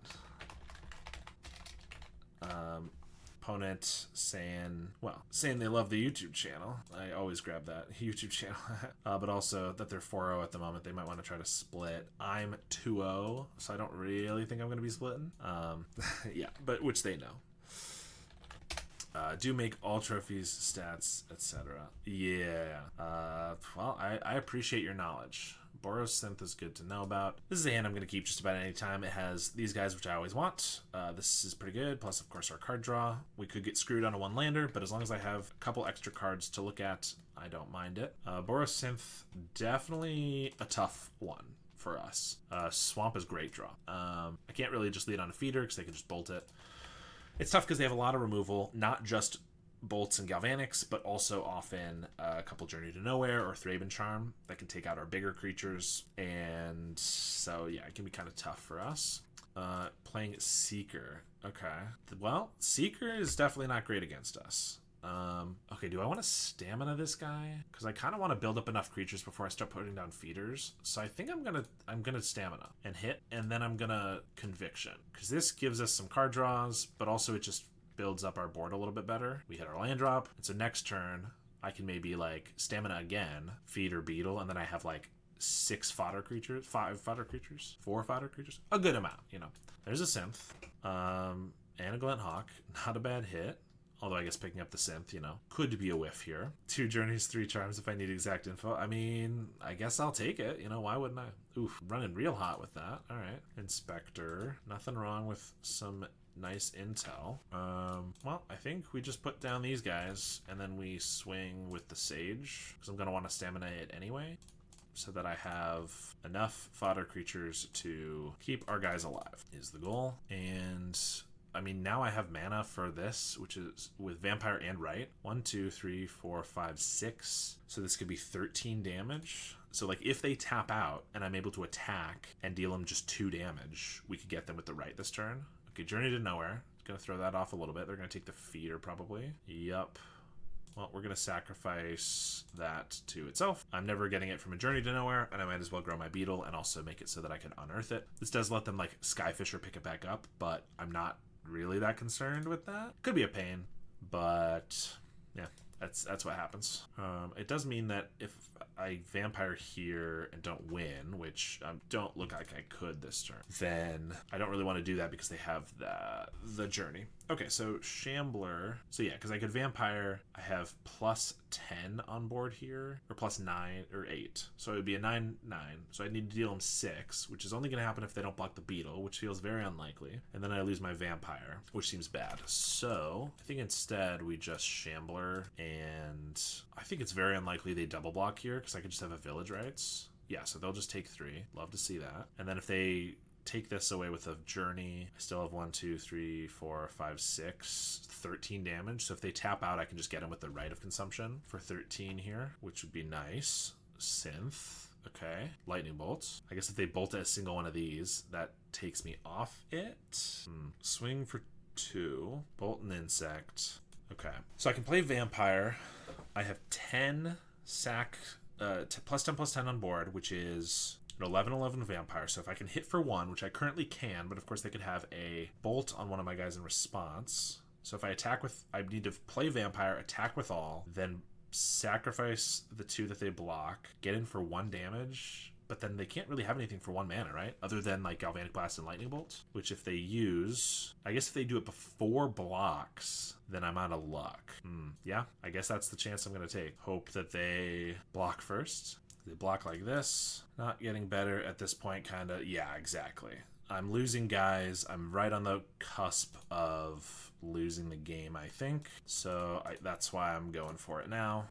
Opponent saying they love the YouTube channel. I always grab that YouTube channel. But also that they're 4-0 at the moment. They might want to try to split. I'm 2-0, so I don't really think I'm going to be splitting. Yeah, but which they know. Do make all trophies, stats, etc. Yeah. Well, I appreciate your knowledge, Boros Synth is good to know about. This is a hand I'm going to keep just about any time. It has these guys, which I always want. This is pretty good. Plus, of course, our card draw. We could get screwed on a one-lander, but as long as I have a couple extra cards to look at, I don't mind it. Boros Synth, definitely a tough one for us. Swamp is great draw. I can't really just lead on a feeder because they can just bolt it. It's tough because they have a lot of removal, not just bolts and galvanics, but also often a couple Journey to Nowhere or Thraben Charm that can take out our bigger creatures. And so, yeah, it can be kind of tough for us. Playing Seeker. Okay. Well, Seeker is definitely not great against us. Okay, do I want to stamina this guy? Because I kind of want to build up enough creatures before I start putting down feeders. So I think I'm gonna stamina and hit, and then I'm gonna Conviction. Because this gives us some card draws, but also it just builds up our board a little bit better. We hit our land drop, and so next turn I can maybe like stamina again, feed or beetle, and then I have like 5 fodder creatures, 4 fodder creatures, a good amount, you know. There's a synth, and a Glint Hawk, not a bad hit. Although I guess picking up the synth, you know, could be a whiff here. 2 journeys, 3 charms if I need exact info. I mean, I guess I'll take it. You know, why wouldn't I? Oof, running real hot with that. All right. Inspector. Nothing wrong with some nice intel. Well, I think we just put down these guys and then we swing with the Sage because I'm going to want to stamina it anyway, so that I have enough fodder creatures to keep our guys alive is the goal. And I mean, now I have mana for this, which is with Vampire and Right. 1, 2, 3, 4, 5, 6. So this could be 13 damage. So like if they tap out and I'm able to attack and deal them just 2 damage, we could get them with the Right this turn. Okay, Journey to Nowhere. Gonna throw that off a little bit. They're gonna take the feeder probably. Yup. Well, we're going to sacrifice that to itself. I'm never getting it from a Journey to Nowhere, and I might as well grow my Beetle and also make it so that I can unearth it. This does let them, like, Skyfisher pick it back up, but I'm not really that concerned with that. Could be a pain, but yeah, that's what happens. It does mean that if I Vampire here and don't win, which don't look like I could this turn, then I don't really want to do that because they have the Journey. Okay, so Shambler. So yeah, because I could Vampire, I have plus 10 on board here, or plus 9 or 8. So it would be a 9/9. So I need to deal them 6, which is only going to happen if they don't block the Beetle, which feels very unlikely. And then I lose my Vampire, which seems bad. So I think instead we just Shambler, and I think it's very unlikely they double block here because I could just have a Village Rites. Yeah, so they'll just take 3. Love to see that. And then if they take this away with a Journey, I still have 1, 2, 3, 4, 5, 6, 13 damage. So if they tap out, I can just get them with the Rite of Consumption for 13 here, which would be nice. Synth. Okay. Lightning bolts. I guess if they bolt a single one of these, that takes me off it. Swing for 2. Bolt an insect. Okay. So I can play Vampire. I have 10 sack, plus 10 on board, which is an 11/11 Vampire. So if I can hit for 1, which I currently can, but of course they could have a bolt on one of my guys in response. So if I attack with, I need to play Vampire, attack with all, then sacrifice the 2 that they block, get in for 1 damage, but then they can't really have anything for 1 mana, right? Other than like Galvanic Blast and Lightning Bolt, which if they use, I guess if they do it before blocks, then I'm out of luck. Yeah, I guess that's the chance I'm going to take. Hope that they block first. They block like this. Not getting better at this point, kind of. Yeah, exactly. I'm losing guys. I'm right on the cusp of losing the game, I think. So that's why I'm going for it now.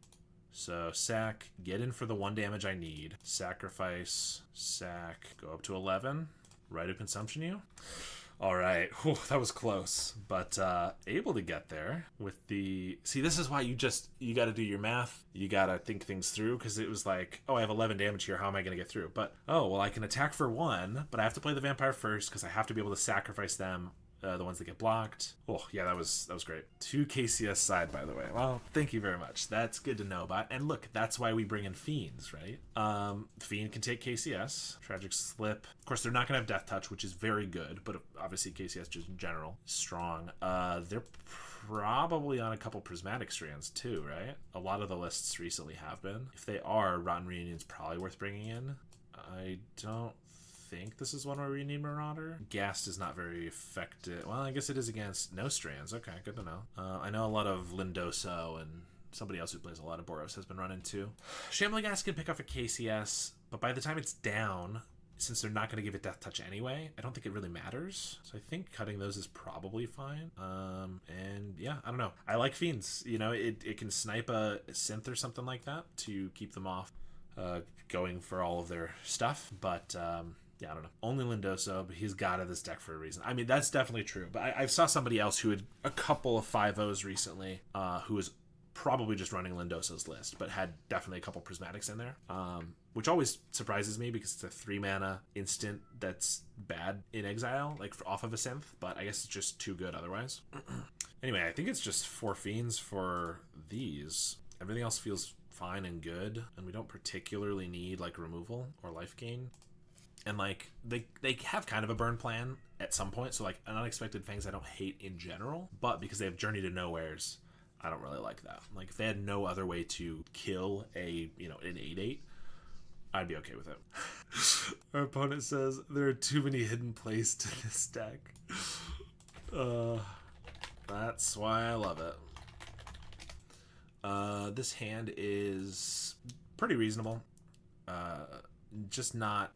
So sack, get in for the 1 damage I need. Sacrifice, sack, go up to 11. Rite of Consumption you. All right. Whew, that was close, but able to get there with the... See, this is why you got to do your math. You got to think things through, because it was like, oh, I have 11 damage here. How am I going to get through? But, oh, well, I can attack for 1, but I have to play the Vampire first because I have to be able to sacrifice them, the ones that get blocked. Oh, yeah, that was great. 2 KCS side, by the way. Well, thank you very much. That's good to know about. And look, that's why we bring in Fiends, right? Fiend can take KCS. Tragic Slip. Of course, they're not going to have Death Touch, which is very good, but obviously KCS just in general, strong. They're probably on a couple Prismatic Strands too, right? A lot of the lists recently have been. If they are, Rotten Reunion's probably worth bringing in. I don't think this is one where we need Marauder. Ghast is not very effective. Well, I guess it is against no strands. Okay, good to know. I know a lot of Lindoso and somebody else who plays a lot of Boros has been running too. Shambling Ghast can pick off a KCS, But by the time it's down, since they're not going to give it Death Touch anyway, I don't think it really matters. So I think cutting those is probably fine. And yeah, I don't know. I like Fiends. You know, it can snipe a synth or something like that to keep them off going for all of their stuff. But yeah, I don't know. Only Lindoso, but he's got in this deck for a reason. I mean, that's definitely true. But I saw somebody else who had a couple of 5-0s recently who was probably just running Lindoso's list, but had definitely a couple Prismatics in there, which always surprises me because it's a 3-mana instant that's bad in exile, like off of a synth, but I guess it's just too good otherwise. Anyway, I think it's just 4 Fiends for these. Everything else feels fine and good, and we don't particularly need like removal or life gain. And like they have kind of a burn plan at some point, so like an Unexpected Fangs I don't hate in general, but because they have Journey to Nowheres, I don't really like that. Like, if they had no other way to kill an 8/8, I'd be okay with it. Our opponent says, there are too many hidden plays to this deck. That's why I love it. This hand is pretty reasonable. Just not,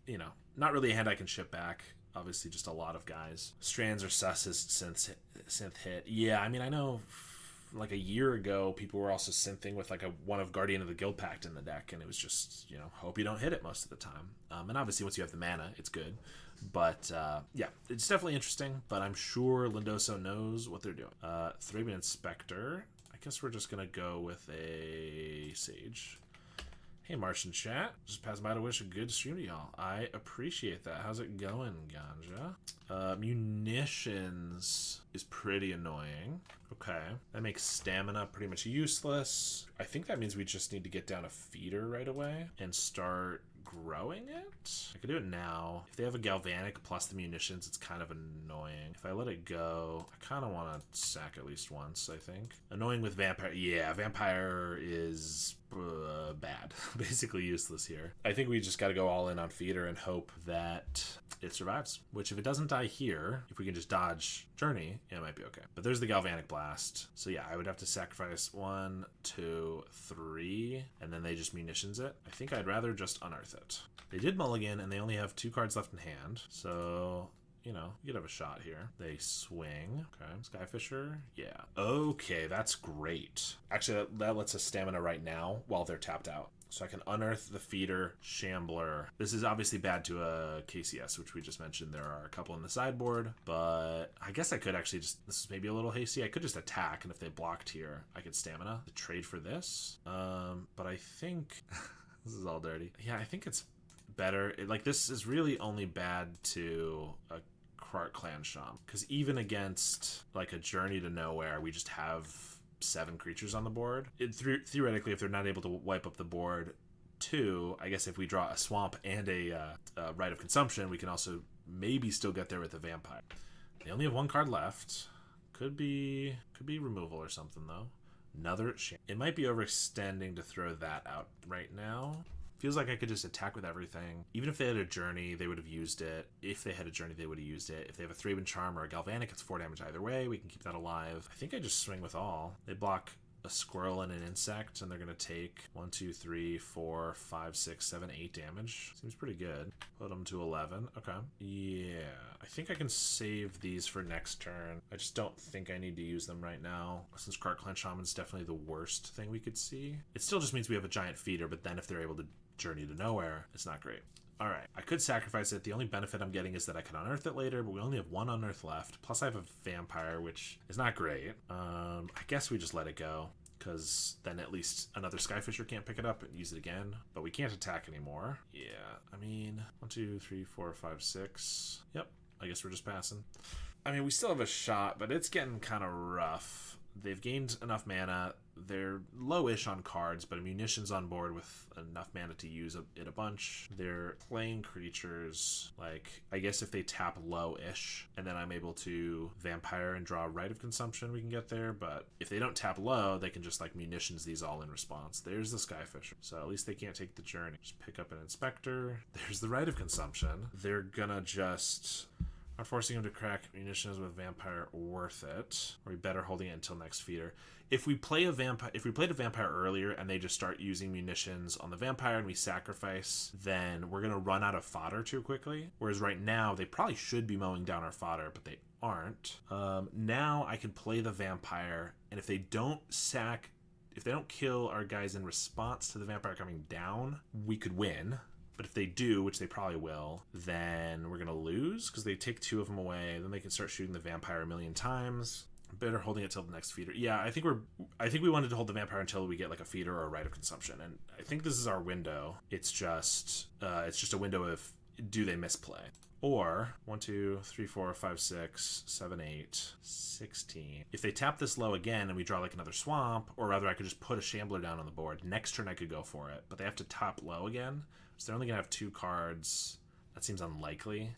not really a hand I can ship back. Obviously, just a lot of guys. Strands are sus as synth hit. Yeah, I mean, I know like a year ago, people were also synthing with like one of Guardian of the Guild Pact in the deck, and it was just, hope you don't hit it most of the time. And obviously, once you have the mana, it's good. But yeah, it's definitely interesting, but I'm sure Lindoso knows what they're doing. Thraben Inspector. I guess we're just going to go with a Sage. Hey, Martian chat. Just passing by to wish a good stream to y'all. I appreciate that. How's it going, Ganja? Munitions is pretty annoying. Okay. That makes stamina pretty much useless. I think that means we just need to get down a feeder right away and start growing it. I could do it now. If they have a Galvanic plus the munitions, it's kind of annoying. If I let it go, I kind of want to sack at least once, I think. Annoying with Vampire. Yeah, Vampire is bad. Basically useless here. I think we just got to go all in on feeder and hope that it survives. Which if it doesn't die here, if we can just dodge Journey, it might be okay. But there's the Galvanic Blast. So yeah, I would have to sacrifice 1, 2, 3, and then they just munitions it. I think I'd rather just unearth it. They did mulligan, and they only have 2 cards left in hand. So, you could have a shot here. They swing. Okay, Skyfisher. Yeah. Okay, that's great. Actually, that lets us stamina right now while they're tapped out. So I can unearth the feeder, Shambler. This is obviously bad to a KCS, which we just mentioned. There are a couple in the sideboard, but I guess I could actually this is maybe a little hasty. I could just attack, and if they blocked here, I could stamina. The trade for this. But I think this is all dirty. Yeah, I think it's better. This is really only bad to a Krark Clan Sham, because even against like a Journey to Nowhere, we just have 7 creatures on the board. Theoretically, if they're not able to wipe up the board, 2, I guess if we draw a Swamp and a Rite of Consumption, we can also maybe still get there with the Vampire. They only have 1 card left. Could be removal or something though. Another. It might be overextending to throw that out right now. Feels like I could just attack with everything. Even if they had a Journey, they would have used it. If they had a Journey, they would have used it. If they have a Thraben Charm or a Galvanic, it's 4 damage either way. We can keep that alive. I think I just swing with all. They block a squirrel and an insect, and they're going to take 1, 2, 3, 4, 5, 6, 7, 8 damage. Seems pretty good. Put them to 11. Okay. Yeah. I think I can save these for next turn. I just don't think I need to use them right now, since Krark Clan Shaman's definitely the worst thing we could see. It still just means we have a giant feeder, but then if they're able to Journey to Nowhere, it's not great. Alright, I could sacrifice it. The only benefit I'm getting is that I can unearth it later, but we only have 1 unearth left. Plus I have a Vampire, which is not great. I guess we just let it go, because then at least another Skyfisher can't pick it up and use it again. But we can't attack anymore. Yeah, I mean, 1, 2, 3, 4, 5, 6. Yep, I guess we're just passing. I mean, we still have a shot, but it's getting kind of rough. They've gained enough mana. They're low-ish on cards, but a munitions on board with enough mana to use it a bunch. They're playing creatures, like, I guess if they tap low-ish, and then I'm able to Vampire and draw a Rite of Consumption, we can get there, but if they don't tap low, they can just, like, munitions these all in response. There's the Skyfisher, so at least they can't take the Journey. Just pick up an Inspector. There's the Rite of Consumption. They're gonna just Are forcing him to crack munitions with Vampire worth it? Or are we better holding it until next feeder? If we played a vampire earlier and they just start using munitions on the vampire and we sacrifice, then we're gonna run out of fodder too quickly. Whereas right now they probably should be mowing down our fodder, but they aren't. Now I can play the vampire, and if they don't kill our guys in response to the vampire coming down, we could win. But if they do, which they probably will, then we're gonna lose because they take 2 of them away. Then they can start shooting the vampire a million times. Better holding it till the next feeder. Yeah, I think we wanted to hold the vampire until we get like a feeder or a right of consumption, and I think this is our window. It's just a window of do they misplay. Or 1, 2, 3, 4, 5, 6, 7, 8, 16. If they tap this low again and we draw like another swamp, or rather I could just put a shambler down on the board. Next turn I could go for it, but they have to top low again. So they're only gonna have 2 cards. That seems unlikely.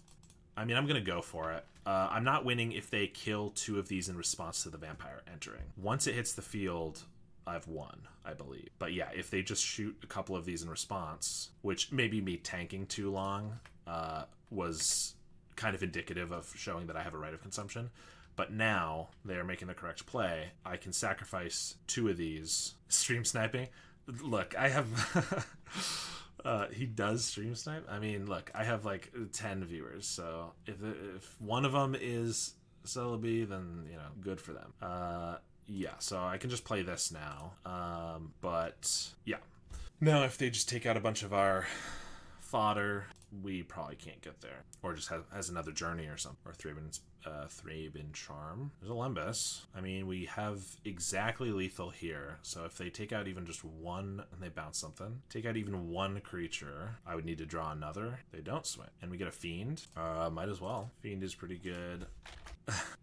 I mean, I'm gonna go for it. I'm not winning if they kill 2 of these in response to the vampire entering. Once it hits the field, I've won, I believe. But yeah, if they just shoot a couple of these in response, which maybe me tanking too long was kind of indicative of showing that I have a right of consumption. But now they're making the correct play. I can sacrifice 2 of these. Stream sniping. Look, I have... he does stream snipe. I mean, look, I have like 10 viewers, so if one of them is Celebi, then good for them. Yeah, so I can just play this now. But yeah, now if they just take out a bunch of our fodder, we probably can't get there, or just has another journey or something, or Thraben Charm. There's a Lembas. I mean, we have exactly lethal here, so if they take out even just 1 and they bounce something, take out even 1 creature, I would need to draw another. They don't swing, and we get a Fiend. Might as well. Fiend is pretty good.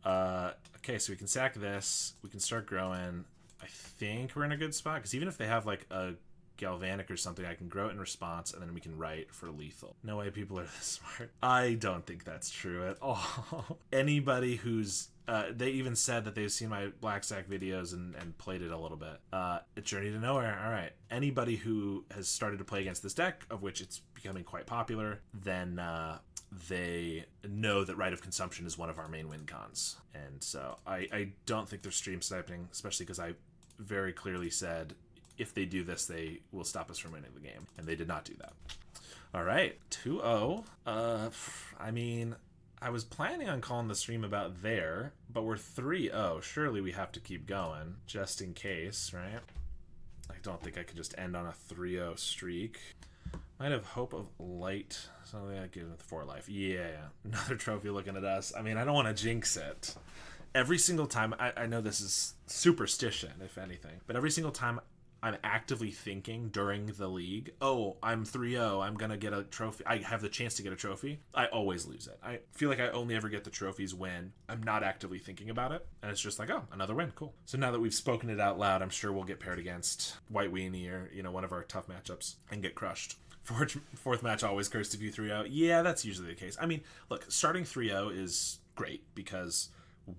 Okay, so we can sack this. We can start growing. I think we're in a good spot, because even if they have like a Galvanic or something, I can grow it in response, and then we can write for lethal. No way people are this smart. I don't think that's true at all. Anybody who's they even said that they've seen my Black Sack videos and played it a little bit. A Journey to Nowhere. All right. Anybody who has started to play against this deck, of which it's becoming quite popular, then they know that Right of Consumption is one of our main win cons. And so I don't think they're stream sniping, especially because I very clearly said if they do this, they will stop us from winning the game. And they did not do that. All right, 2-0. I mean, I was planning on calling the stream about there, but we're 3-0. Surely we have to keep going, just in case, right? I don't think I could just end on a 3-0 streak. Might have Hope of Light. Something I give with 4 life. Yeah, another trophy looking at us. I mean, I don't want to jinx it. Every single time, I know this is superstition, if anything, but every single time I'm actively thinking during the league, oh, I'm 3-0, I'm going to get a trophy, I have the chance to get a trophy, I always lose it. I feel like I only ever get the trophies when I'm not actively thinking about it, and it's just like, oh, another win, cool. So now that we've spoken it out loud, I'm sure we'll get paired against White Weenie or, one of our tough matchups and get crushed. Fourth match always cursed if you 3-0. Yeah, that's usually the case. I mean, look, starting 3-0 is great because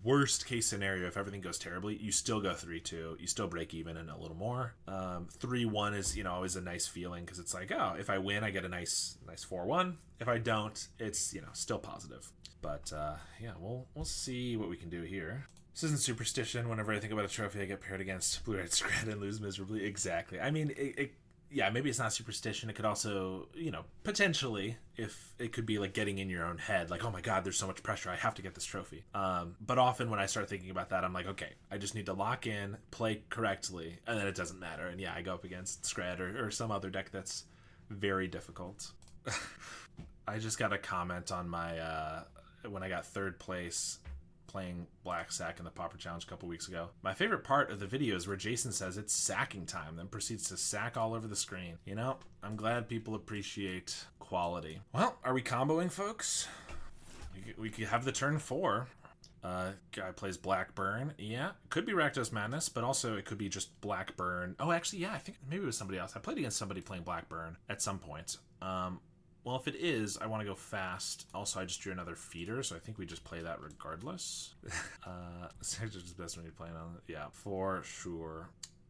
worst case scenario, if everything goes terribly, you still go 3-2, you still break even and a little more. 3-1 is always a nice feeling because it's like, oh, if I win I get a nice 4-1. If I don't, it's still positive. But yeah, we'll see what we can do here. This isn't superstition. Whenever I think about a trophy I get paired against Blue-Red Scred and lose miserably. Exactly. I mean, yeah, maybe it's not superstition. It could also, potentially, if it could be like getting in your own head, like, oh my God, there's so much pressure, I have to get this trophy. But often when I start thinking about that, I'm like, okay, I just need to lock in, play correctly, and then it doesn't matter. And yeah, I go up against Scred or some other deck that's very difficult. I just got a comment on my, when I got 3rd place playing Black Sack in the Pauper Challenge a couple weeks ago. My favorite part of the video is where Jason says it's sacking time, then proceeds to sack all over the screen. I'm glad people appreciate quality. Well, are we comboing, folks? We could have the turn 4. Guy plays Blackburn. Yeah, could be Rakdos Madness, but also it could be just Blackburn. Oh, actually, yeah, I think maybe it was somebody else. I played against somebody playing Blackburn at some point. Well, if it is, I want to go fast. Also, I just drew another feeder, so I think we just play that regardless. It's just best when you're playing on it. Yeah, for sure.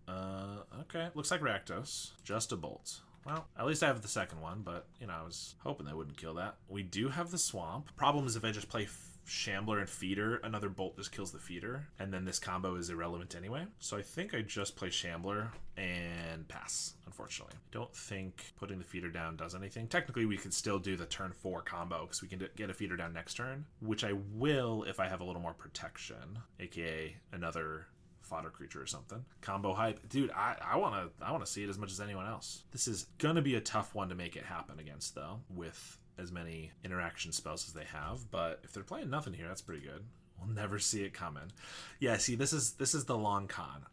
Okay, looks like Rakdos. Just a bolt. Well, at least I have the second one, but, I was hoping they wouldn't kill that. We do have the swamp. Problem is if I just play Shambler and Feeder, another bolt just kills the Feeder, and then this combo is irrelevant anyway. So I think I just play Shambler and pass, unfortunately. I don't think putting the Feeder down does anything. Technically, we could still do the turn 4 combo, because we can get a Feeder down next turn, which I will if I have a little more protection, aka another fodder creature or something. Combo hype. Dude, I wanna see it as much as anyone else. This is gonna be a tough one to make it happen against, though, with as many interaction spells as they have, but if they're playing nothing here, that's pretty good. We'll never see it coming. Yeah, see, this is the long con.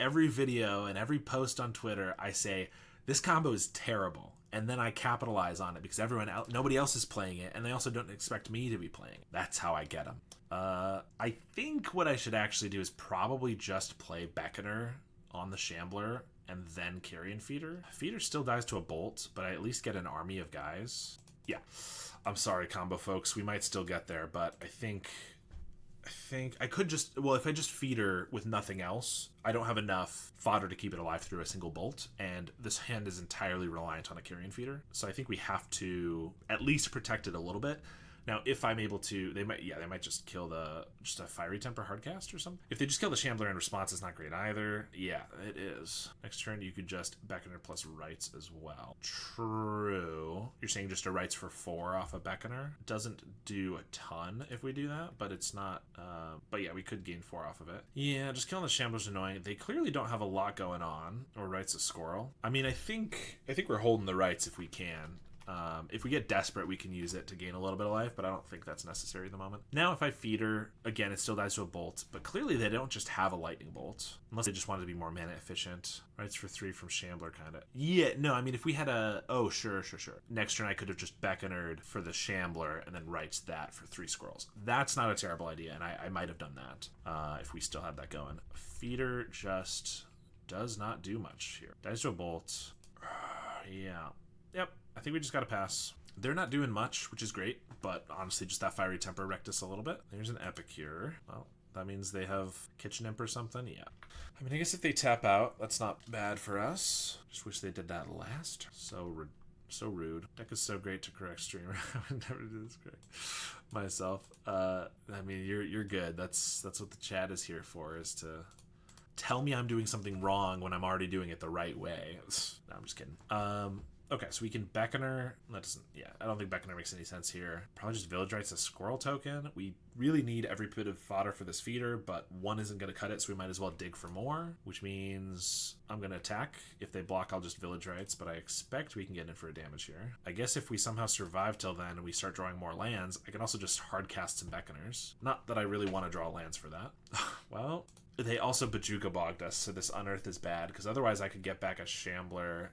Every video and every post on Twitter, I say this combo is terrible, and then I capitalize on it because nobody else is playing it, and they also don't expect me to be playing it. That's how I get them. I think what I should actually do is probably just play Beckoner on the Shambler and then Carrion Feeder. Feeder still dies to a bolt, but I at least get an army of guys. Yeah, I'm sorry, combo folks. We might still get there, but I think I could just... Well, if I just Feeder with nothing else, I don't have enough fodder to keep it alive through a single bolt, and this hand is entirely reliant on a Carrion Feeder. So I think we have to at least protect it a little bit. Now, if I'm able to, they might just kill just a Fiery Temper Hardcast or something. If they just kill the Shambler in response, it's not great either. Yeah, it is. Next turn, you could just Beckoner plus Rights as well. True. You're saying just a Rights for 4 off a Beckoner? Doesn't do a ton if we do that, but it's not, but yeah, we could gain 4 off of it. Yeah, just killing the Shambler's annoying. They clearly don't have a lot going on, or Rights a Squirrel. I mean, I think we're holding the Rights if we can. If we get desperate, we can use it to gain a little bit of life, but I don't think that's necessary at the moment. Now, if I Feeder, again, it still dies to a bolt, but clearly they don't just have a lightning bolt, unless they just wanted to be more mana efficient. Rights for 3 from Shambler, kind of. Yeah, no, I mean, if we had a... Oh, sure. Next turn, I could have just Beckonered for the Shambler and then Rights that for 3 Squirrels. That's not a terrible idea, and I might have done that if we still had that going. Feeder just does not do much here. Dies to a bolt. Yeah. Yep. I think we just got to pass. They're not doing much, which is great, but honestly, just that Fiery Temper wrecked us a little bit. There's an Epicure. Well, that means they have Kitchen Imp or something. Yeah. I mean, I guess if they tap out, that's not bad for us. Just wish they did that last. So rude. Deck is so great to correct streamer. I would never do this correct myself. I mean, you're good. That's what the chat is here for, is to tell me I'm doing something wrong when I'm already doing it the right way. No, I'm just kidding. Okay, so we can Beckoner. I don't think Beckoner makes any sense here. Probably just Village Rights a Squirrel token. We really need every bit of fodder for this Feeder, but 1 isn't going to cut it, so we might as well dig for more, which means I'm going to attack. If they block, I'll just Village Rights, but I expect we can get in for a damage here. I guess if we somehow survive till then and we start drawing more lands, I can also just hardcast some Beckoners. Not that I really want to draw lands for that. Well... They also Bajuka Bogged us, so this Unearth is bad, because otherwise I could get back a Shambler...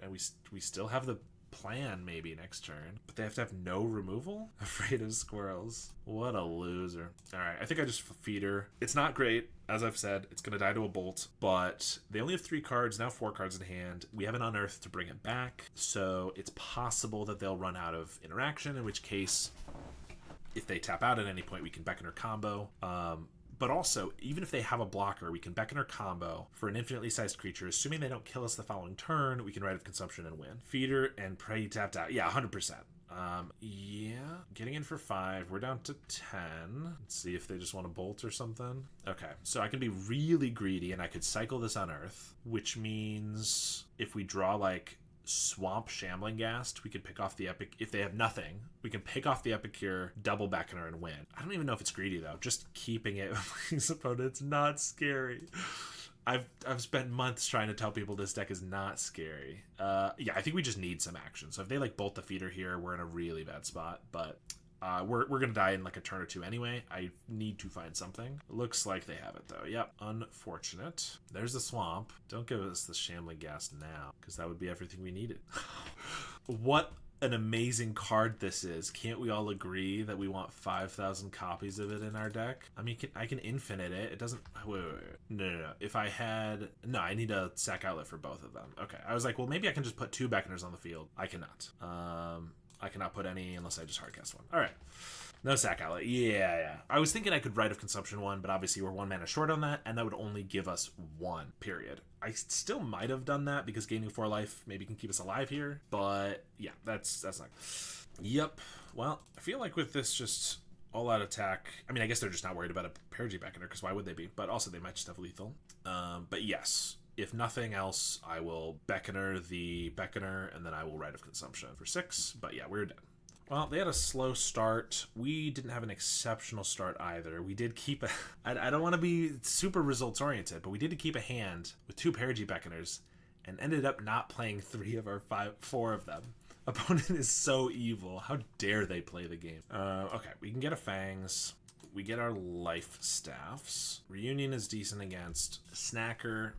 And we still have the plan maybe next turn, but they have to have no removal? Afraid of Squirrels. What a loser. All right, I think I just Feeder. It's not great. As I've said, it's going to die to a bolt, but they only have 3 cards, now 4 cards in hand. We have an Unearth to bring it back, so it's possible that they'll run out of interaction, in which case, if they tap out at any point, we can Beckoner combo. But also, even if they have a blocker, we can Beckoner combo for an infinitely sized creature. Assuming they don't kill us the following turn, we can Rite of Consumption and win. Feeder and Prey tapped out. Yeah, 100%. Yeah, getting in for 5. We're down to 10. Let's see if they just want to bolt or something. Okay, so I can be really greedy and I could cycle this Unearth, which means if we draw like Swamp Shambling Ghast, we could pick off the Epic. If they have nothing, we can pick off the Epicure, double Beckoner, and win. I don't even know if it's greedy though. Just keeping it with these opponents, not scary. I've spent months trying to tell people this deck is not scary. Yeah, I think we just need some action. So if they like bolt the Feeder here, we're in a really bad spot. But we're gonna die in like a turn or 2 anyway. I need to find something. Looks like they have it though. Yep, unfortunate. There's the Swamp. Don't give us the Shambling Ghast now, because that would be everything we needed. What an amazing card this is. Can't we all agree that we want 5,000 copies of it in our deck? I mean, I can infinite it. It doesn't... Wait. No. If I had... No, I need a sack outlet for both of them. Okay, I was like, well, maybe I can just put 2 Beckoners on the field. I cannot. I cannot put any unless I just hardcast 1. All right. No sack outlet. Yeah. I was thinking I could Rite of Consumption 1, but obviously we're 1 mana short on that, and that would only give us 1, period. I still might have done that because gaining 4 life maybe can keep us alive here, but yeah, that's not... Yep. Well, I feel like with this just all out attack. I mean, I guess they're just not worried about a Perigee Beckoner, because why would they be? But also they might just have lethal. But yes, if nothing else, I will Beckoner the Beckoner, and then I will Rite of Consumption for 6. But yeah, we're dead. Well, they had a slow start. We didn't have an exceptional start either. We did keep a... I don't want to be super results-oriented, but we did keep a hand with 2 Perigee Beckoners and ended up not playing 3 of our 4 of them. Opponent is so evil. How dare they play the game? Okay, we can get a Fangs. We get our Life Staffs. Reunion is decent against. Snacker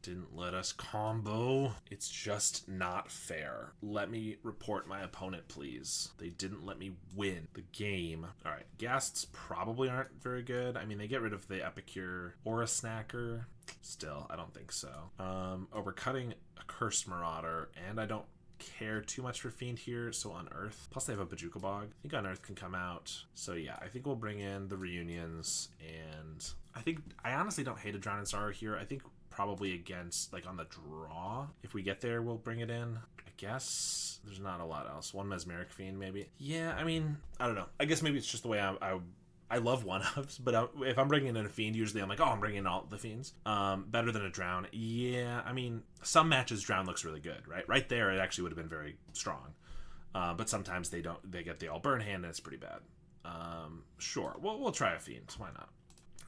didn't let us combo. It's just not fair. Let me report my opponent, please. They didn't let me win the game. All right, Ghasts probably aren't very good. I mean, they get rid of the Epicure or a Snacker. Still, I don't think so. Oh, we're cutting a Cursed Marauder, and I don't care too much for Fiend here, so Unearth. Plus they have a Bajuka Bog. I think Unearth can come out. So yeah, I think we'll bring in the Reunions, and I honestly don't hate a Drown in Sorrow here. I think probably against, like, on the draw, if we get there, we'll bring it in. I guess there's not a lot else. 1 Mesmeric Fiend, maybe. Yeah, I mean, I don't know. I guess maybe it's just the way I love one-ups, but if I'm bringing in a Fiend, usually I'm like, oh, I'm bringing in all the Fiends. Better than a Drown. Yeah, I mean, some matches Drown looks really good, right? Right there, it actually would have been very strong. But sometimes they get the all-burn hand, and it's pretty bad. Sure, we'll try a Fiend. Why not?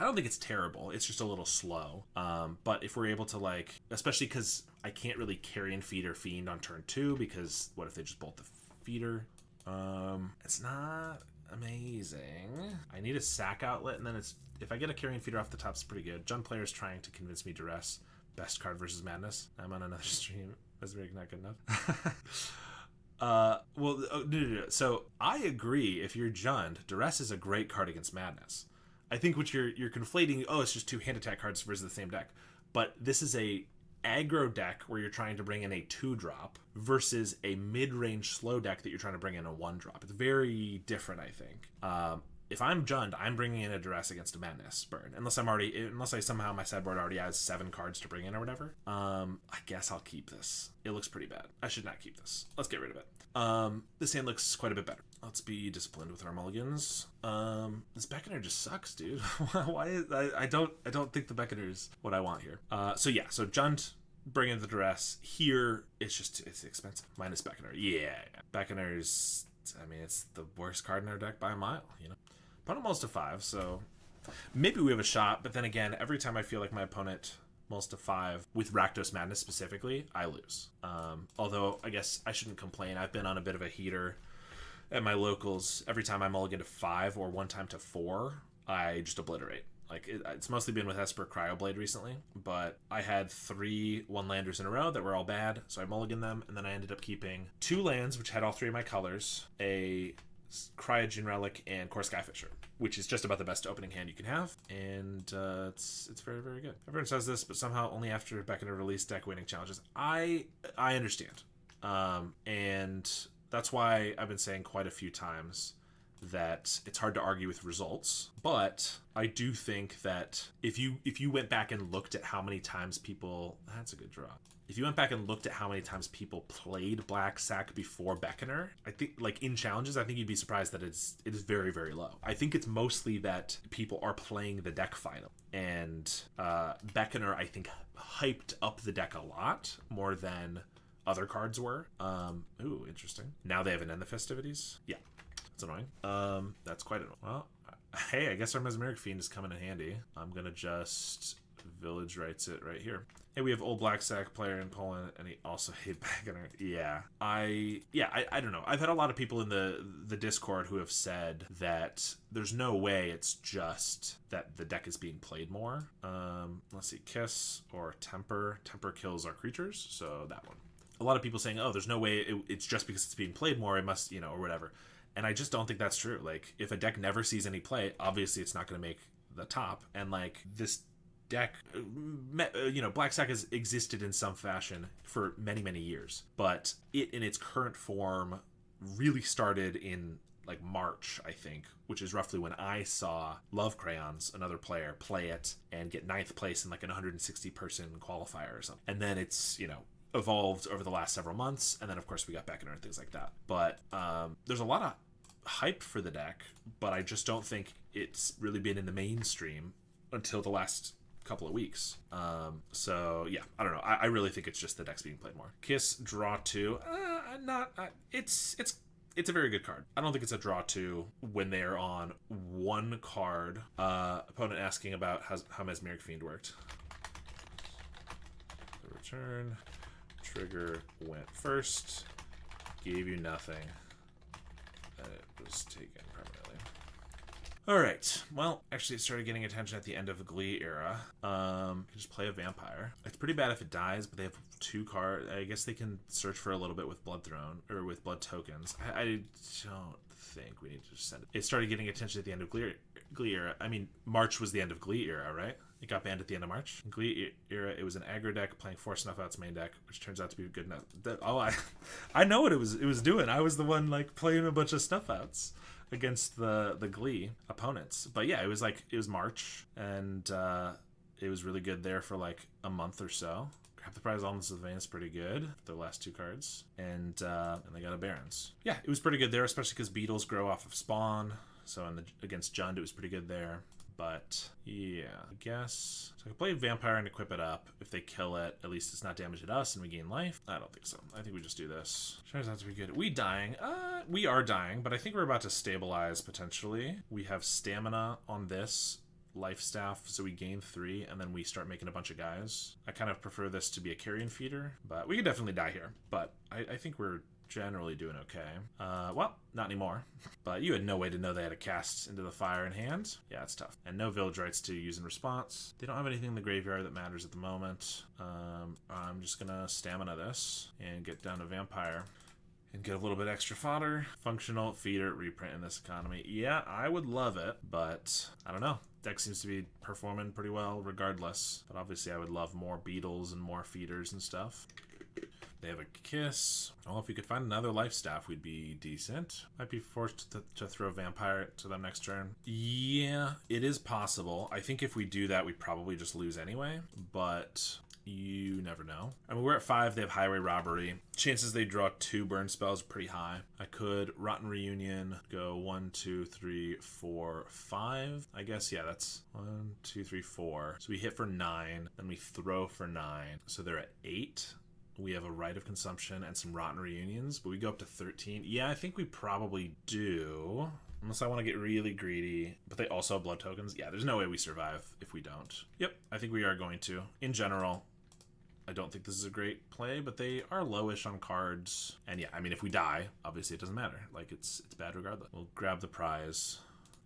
I don't think it's terrible. It's just a little slow. But if we're able to, like, especially because I can't really Carrion Feed or Fiend on turn 2, because what if they just bolt the Feeder? It's not amazing. I need a sack outlet, and then if I get a Carrion Feeder off the top, it's pretty good. Jund Player's trying to convince me Duress. Best card versus Madness. I'm on another stream. That's very not good enough. No. So I agree. If you're Jund, Duress is a great card against Madness. I think what you're conflating, it's just 2 hand attack cards versus the same deck. But this is a aggro deck where you're trying to bring in a 2-drop versus a mid-range slow deck that you're trying to bring in a 1-drop. It's very different, I think. If I'm Jund, I'm bringing in a Duress against a Madness burn. Unless I somehow my sideboard already has 7 cards to bring in or whatever. I guess I'll keep this. It looks pretty bad. I should not keep this. Let's get rid of it. This hand looks quite a bit better. Let's be disciplined with our mulligans. This Beckoner just sucks, dude. Why? I don't think the Beckoner is what I want here. So Jund, bring in the Duress. Here, it's expensive. Minus Beckoner. Yeah. Beckoner's, I mean, it's the worst card in our deck by a mile, you know? Opponent mulls to 5, so maybe we have a shot, but then again, every time I feel like my opponent mulls to 5, with Rakdos Madness specifically, I lose. Although, I guess I shouldn't complain. I've been on a bit of a heater at my locals. Every time I mulligan to 5 or one time to 4, I just obliterate. Like, it's mostly been with Esper Cryoblade recently, but I had 3 1-landers in a row that were all bad, so I mulliganed them, and then I ended up keeping 2 lands, which had all 3 of my colors, a Cryogen Relic, and Core Skyfisher, which is just about the best opening hand you can have, and it's very, very good. Everyone says this, but somehow only after Beckoner release deck winning challenges. I understand, and that's why I've been saying quite a few times that it's hard to argue with results, but I do think that if you went back and looked at how many times people... That's a good draw. If you went back and looked at how many times people played Black Sack before Beckoner, I think, like, in challenges, I think you'd be surprised that it is very, very low. I think it's mostly that people are playing the deck final. And Beckoner, I think, hyped up the deck a lot more than other cards were. Ooh, interesting. Now they haven't ended the festivities? Yeah. That's annoying. That's quite annoying. Well, hey, I guess our Mesmeric Fiend is coming in handy. I'm gonna just Village Rites it right here. Hey, we have old Black Sack player in Poland, and he also hate Beckoner. Yeah. I don't know. I've had a lot of people in the Discord who have said that there's no way it's just that the deck is being played more. Let's see, Kiss or Temper. Temper kills our creatures, so that one. A lot of people saying, oh, there's no way it's just because it's being played more, it must, or whatever. And I just don't think that's true. Like, if a deck never sees any play, obviously it's not going to make the top. And, like, this deck, Black Sack has existed in some fashion for many, many years. But it, in its current form, really started in, like, March, I think, which is roughly when I saw Love Crayons, another player, play it and get 9th place in, like, an 160-person qualifier or something. And then it's, evolved over the last several months, and then of course we got Beckoner and things like that. But there's a lot of hyped for the deck, but I just don't think it's really been in the mainstream until the last couple of weeks. So yeah, I don't know. I really think it's just the deck's being played more. Kiss, draw 2. It's a very good card. I don't think it's a draw 2 when they're on one card. Opponent asking about how Mesmeric Fiend worked. The return. Trigger went first. Gave you nothing. And it was taken permanently. Alright, well, actually it started getting attention at the end of the Glee era. You can just play a vampire. It's pretty bad if it dies, but they have 2 cards. I guess they can search for a little bit with Bloodthrone, or with Blood Tokens. I don't think we need to just send it. It started getting attention at the end of Glee era. I mean, March was the end of Glee era, right? It got banned at the end of March. In Glee era, it was an aggro deck playing 4 Snuff Out's main deck, which turns out to be good enough. I know what it was doing. I was the one like playing a bunch of Snuff Outs against the Glee opponents. But yeah, it was March, and it was really good there for like a month or so. Grab the Prize on Sylvanas pretty good. The last 2 cards, and they got a Barons. Yeah, it was pretty good there, especially because Beetles grow off of Spawn. So against Jund, it was pretty good there. But yeah, I guess so. I can play Vampire and equip it up. If they kill it, at least it's not damaging us and we gain life. I don't think so. I think we just do this. Turns out to be good. We dying? We are dying, but I think we're about to stabilize potentially. We have stamina on this life staff, so we gain 3 and then we start making a bunch of guys. I kind of prefer this to be a carrion feeder, but we could definitely die here. But I think we're generally doing okay. Well, not anymore. But you had no way to know they had a cast into the fire in hand. Yeah, it's tough. And no village rights to use in response. They don't have anything in the graveyard that matters at the moment. I'm just gonna stamina this and get down to vampire and get a little bit extra fodder. Functional feeder reprint in this economy. Yeah, I would love it, but I don't know. Deck seems to be performing pretty well regardless. But obviously I would love more beetles and more feeders and stuff. They have a Kiss. Oh, if we could find another life staff, we'd be decent. Might be forced to throw Vampire to them next turn. Yeah, it is possible. I think if we do that, we probably just lose anyway, but you never know. I mean, we're at 5. They have Highway Robbery. Chances they draw 2 burn spells are pretty high. I could Rotten Reunion, go 1, 2, 3, 4, 5. I guess, yeah, that's 1, 2, 3, 4. So we hit for 9, then we throw for 9. So they're at 8. We have a Right of Consumption and some Rotten Reunions, but we go up to 13. Yeah, I think we probably do. Unless I want to get really greedy. But they also have blood tokens. Yeah, there's no way we survive if we don't. Yep, I think we are going to. In general, I don't think this is a great play, but they are lowish on cards. And yeah, I mean, if we die, obviously it doesn't matter. Like, it's bad regardless. We'll grab the prize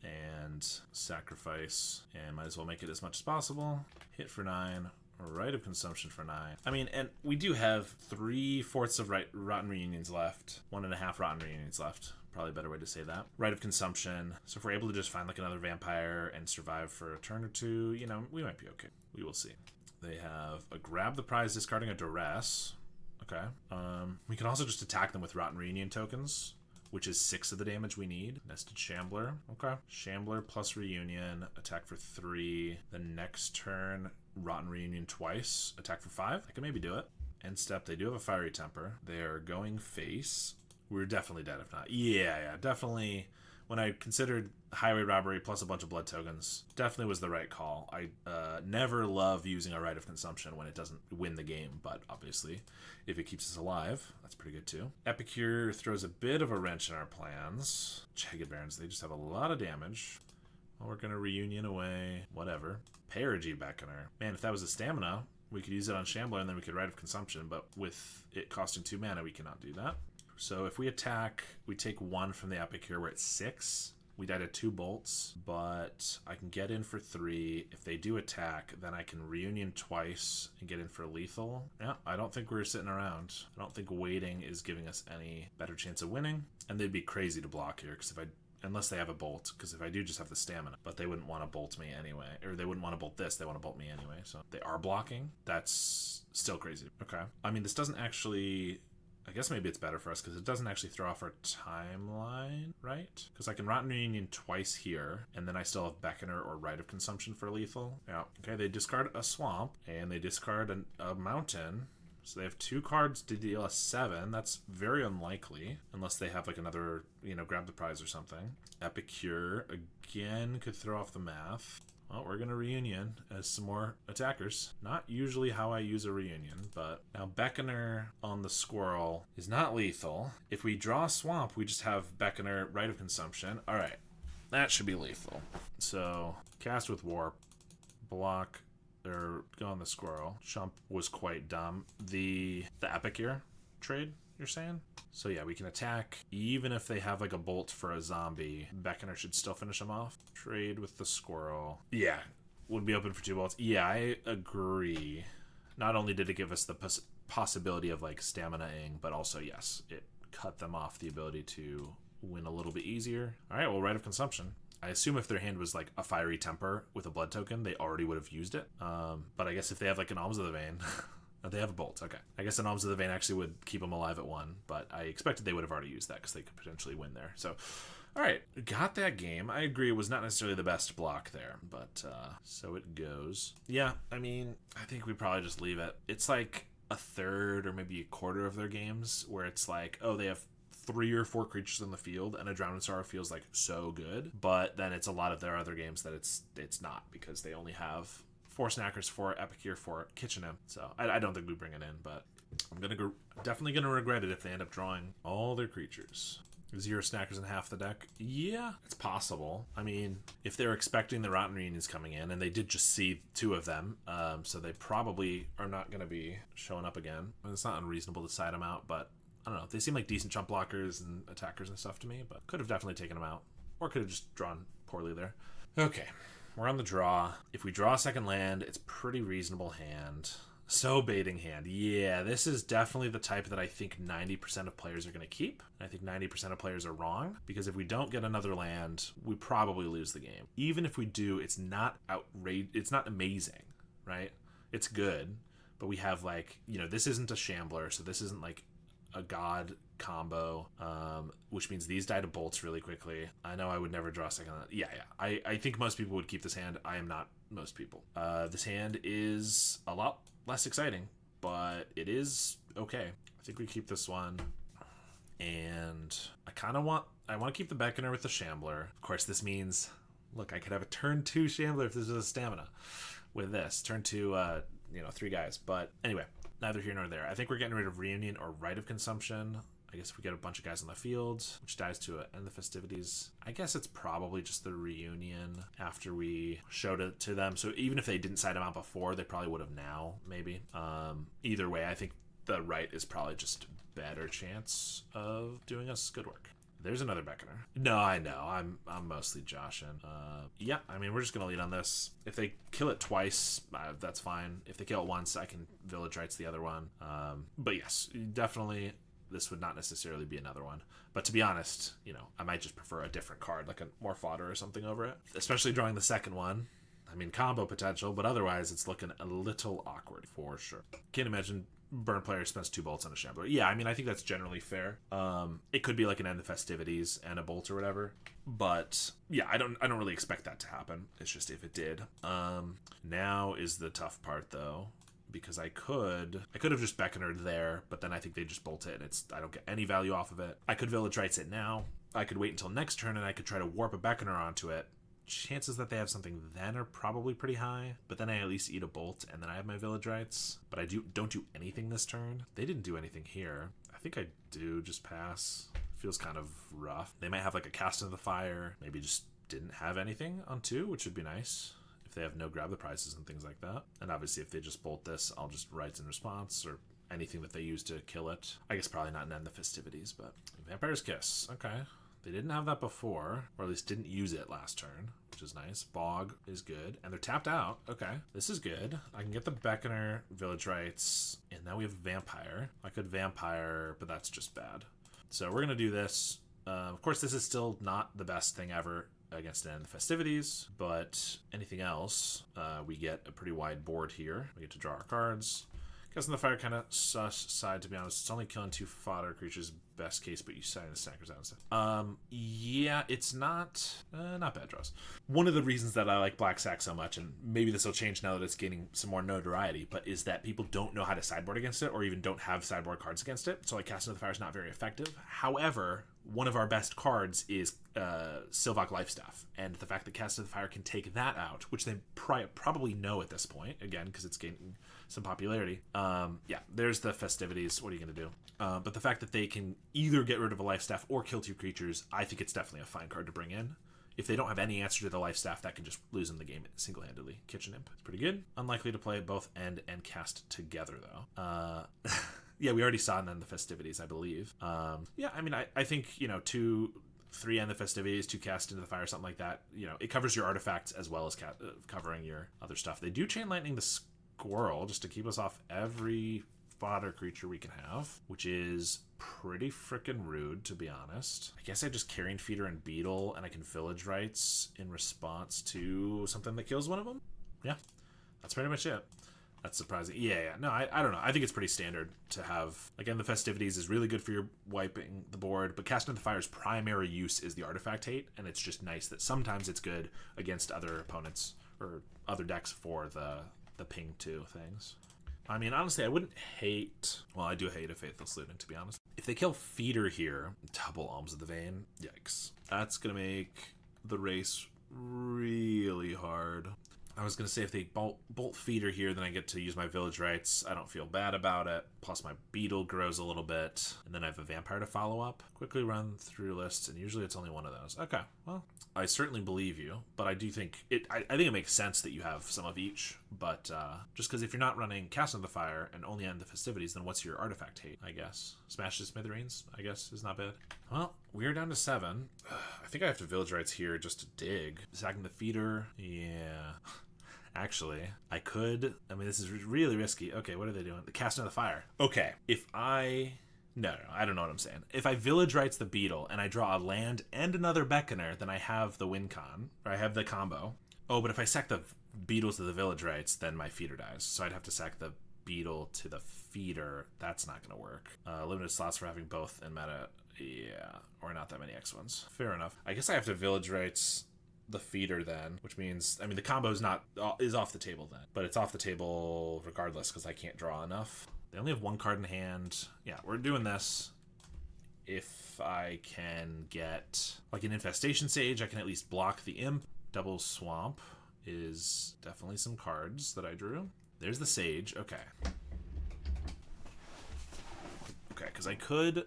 and sacrifice, and might as well make it as much as possible. Hit for 9. Right of Consumption for 9. I mean, and we do have 3/4 of Rotten Reunions left. 1.5 Rotten Reunions left. Probably a better way to say that. Right of Consumption. So if we're able to just find like another vampire and survive for a turn or 2, you know, we might be okay. We will see. They have a Grab the Prize, discarding a Duress. Okay. We can also just attack them with Rotten Reunion tokens, which is 6 of the damage we need. Nested Shambler. Okay. Shambler plus Reunion. Attack for 3. The next turn, Rotten Reunion twice. Attack for 5. I can maybe do it. End step, they do have a Fiery Temper. They're going face. We're definitely dead if not. Yeah, definitely. When I considered Highway Robbery plus a bunch of blood tokens, definitely was the right call. I never love using a Right of Consumption when it doesn't win the game, but obviously, if it keeps us alive, that's pretty good too. Epicure throws a bit of a wrench in our plans. Jagged Barons, they just have a lot of damage. Well, we're going to Reunion away, whatever. Perigee Beckoner. Man, if that was a stamina, we could use it on Shambler and then we could Right of Consumption, but with it costing 2 mana, we cannot do that. So if we attack, we take 1 from the Epicure. We're at 6. We died at 2 bolts, but I can get in for 3. If they do attack, then I can Reunion twice and get in for lethal. Yeah, I don't think we're sitting around. I don't think waiting is giving us any better chance of winning. And they'd be crazy to block here, because unless they have a bolt, because if I do just have the stamina, but they wouldn't want to bolt me anyway, or they wouldn't want to bolt this, they want to bolt me anyway, so they are blocking. That's still crazy. Okay. I mean, this doesn't actually... I guess maybe it's better for us because it doesn't actually throw off our timeline, right? Because I can Rotten Reunion twice here, and then I still have Beckoner or Right of Consumption for lethal. Yeah. Okay, they discard a swamp, and they discard a mountain. So they have 2 cards to deal a 7. That's very unlikely, unless they have like another, grab the prize or something. Epicure, again, could throw off the math. Well, we're going to reunion as some more attackers. Not usually how I use a reunion, but now Beckoner on the squirrel is not lethal. If we draw Swamp, we just have Beckoner, Rite of Consumption. All right, that should be lethal. So cast with Warp, block, or go on the squirrel. Chump was quite dumb. The Epicure trade, you're saying? So yeah, we can attack even if they have like a bolt for a zombie. Beckoner should still finish them off. Trade with the squirrel. Yeah, would be open for 2 bolts. Yeah, I agree. Not only did it give us the possibility of like stamina-ing, but also, yes, it cut them off the ability to win a little bit easier. All right, well, Rite of Consumption. I assume if their hand was like a Fiery Temper with a blood token, they already would have used it. But I guess if they have like an Alms of the Vein, they have a bolt. Okay. I guess an Alms of the Vein actually would keep them alive at 1, but I expected they would have already used that because they could potentially win there. So, all right, got that game. I agree, it was not necessarily the best block there, but so it goes. Yeah, I mean, I think we probably just leave it. It's like a third or maybe a quarter of their games where it's like, oh, they have 3 or 4 creatures in the field, and a Drowned in Sorrow feels like so good, but then it's a lot of their other games that it's not, because they only have 4 Snackers, 4 Epicure, 4 Kitchen Imp. So I don't think we bring it in, but I'm definitely gonna regret it if they end up drawing all their creatures. 0 Snackers in half the deck. Yeah, it's possible. I mean, if they're expecting the Rotten Reunions coming in, and they did just see 2 of them, so they probably are not going to be showing up again. It's not unreasonable to side them out, but I don't know. They seem like decent chump blockers and attackers and stuff to me, but could have definitely taken them out, or could have just drawn poorly there. Okay, we're on the draw. If we draw a second land, it's pretty reasonable hand. So baiting hand. Yeah, this is definitely the type that I think 90% of players are going to keep. I think 90% of players are wrong, because if we don't get another land, we probably lose the game. Even if we do, it's not outrageous. It's not amazing, right? It's good, but we have like, this isn't a Shambler, so this isn't like a god combo, which means these die to bolts really quickly. I know I would never draw a second land. Yeah. I think most people would keep this hand. I am not most people. This hand is a lot less exciting, but it is okay. I think we keep this one, and I want to keep the Beckoner with the Shambler. Of course, this means, look, I could have a turn 2 Shambler if this is a stamina with this. Turn 2, 3 guys. But anyway, neither here nor there. I think we're getting rid of Reunion or Rite of Consumption. I guess if we get a bunch of guys on the field, which dies to end the festivities, I guess it's probably just the Reunion after we showed it to them. So even if they didn't side them out before, they probably would have now, maybe. Either way, I think the Rite is probably just a better chance of doing us good work. There's another Beckoner. No, I know. I'm mostly joshing. Yeah, I mean, we're just going to lead on this. If they kill it twice, that's fine. If they kill it once, I can Village Rites the other one. But yes, definitely, this would not necessarily be another one. But to be honest, I might just prefer a different card, like a more fodder or something over it. Especially drawing the second one. I mean, combo potential, but otherwise it's looking a little awkward for sure. Can't imagine burn player spends 2 bolts on a Shambler. Yeah, I mean, I think that's generally fair. It could be like an End the Festivities and a bolt or whatever, but yeah, I don't really expect that to happen. It's just if it did. Now is the tough part though, because I could have just Beckonered there, but then I think they just bolt it, and I don't get any value off of it. I could Village Rites it now. I could wait until next turn, and I could try to warp a Beckoner onto it. Chances that they have something then are probably pretty high, but then I at least eat a bolt, and then I have my Village Rites. But I don't do anything this turn. They didn't do anything here. I think I do just pass. Feels kind of rough. They might have like a Cast into the Fire. Maybe just didn't have anything on 2, which would be nice if they have no grab the prizes and things like that. And obviously if they just bolt this, I'll just Rites in response, or anything that they use to kill it. I guess probably not End the Festivities, but Vampire's Kiss. Okay. They didn't have that before, or at least didn't use it last turn, which is nice. Bog is good, and they're tapped out. Okay, this is good. I can get the Beckoner, Village Rites, and now we have Vampire. I could Vampire, but that's just bad. So we're going to do this. Of course, this is still not the best thing ever against End the Festivities, but anything else, we get a pretty wide board here. We get to draw our cards. Guess in the fire kind of sus side, to be honest. It's only killing 2 fodder creatures, best case, but you sign the snackers out instead. Yeah, it's not bad draws. One of the reasons that I like Black Sack so much, and maybe this will change now that it's gaining some more notoriety, but is that people don't know how to sideboard against it, or even don't have sideboard cards against it. So like Cast into the Fire is not very effective. However, one of our best cards is Sylvok Lifestaff, and the fact that Cast into the Fire can take that out, which they probably know at this point, again, because it's gaining some popularity. Yeah, there's the festivities. What are you going to do? But the fact that they can either get rid of a Lifestaff or kill 2 creatures, I think it's definitely a fine card to bring in. If they don't have any answer to the Lifestaff, that can just lose them the game single-handedly. Kitchen Imp. It's pretty good. Unlikely to play both end and cast together, though. Yeah, we already saw in the festivities, I believe. Yeah, I mean, I think, 3 end the festivities, 2 cast into the fire, something like that. It covers your artifacts as well as covering your other stuff. They do Chain Lightning the Squirrel just to keep us off every fodder creature we can have, which is pretty freaking rude, to be honest. I guess I just Carrion Feeder and Beetle, and I can Village Rites in response to something that kills one of them. Yeah, that's pretty much it. That's surprising. Yeah. No, I don't know. I think it's pretty standard to have. Again, the festivities is really good for your wiping the board, but Casting into the Fire's primary use is the artifact hate, and it's just nice that sometimes it's good against other opponents or other decks for the ping 2 things. I mean, honestly, I wouldn't hate... Well, I do hate a Faithless Looting, to be honest. If they kill Feeder here, double Alms of the Vein, yikes. That's going to make the race really hard. I was going to say if they bolt Feeder here, then I get to use my Village Rites. I don't feel bad about it. Plus my Beetle grows a little bit. And then I have a Vampire to follow up. Quickly run through lists, and usually it's only one of those. Okay, well, I certainly believe you, but I do think I think it makes sense that you have some of each. But just because if you're not running Cast into the Fire and only end the festivities, then what's your artifact hate, I guess? Smash the Smithereens, I guess, is not bad. Well, we're down to 7. I think I have to Village Rites here just to dig. Sacking the Feeder, yeah. Actually, I could... I mean, this is really risky. Okay, what are they doing? The Cast into the Fire. Okay, if I... No, I don't know what I'm saying. If I Village Rites the Beetle and I draw a land and another Beckoner, then I have the win con, or I have the combo. Oh, but if I sack the Beetles to the Village Rites, then my Feeder dies. So I'd have to sack the Beetle to the Feeder. That's not going to work. Limited slots for having both in meta. Yeah, or not that many X1s. Fair enough. I guess I have to Village Rites the Feeder then, which means, I mean, the combo is off the table then, but it's off the table regardless because I can't draw enough. They only have 1 card in hand. Yeah, we're doing this. If I can get like an Infestation Sage, I can at least block the Imp. Double Swamp is definitely some cards that I drew. There's the Sage. Okay, because I could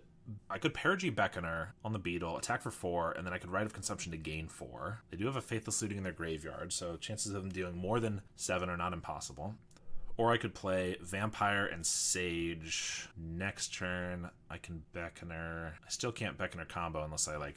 Perigee Beckoner on the Beetle, attack for 4, and then I could Rite of Consumption to gain 4. They do have a Faithless Looting in their graveyard, so chances of them dealing more than 7 are not impossible. Or I could play Vampire and Sage. Next turn, I can Beckoner. I still can't Beckoner combo unless I,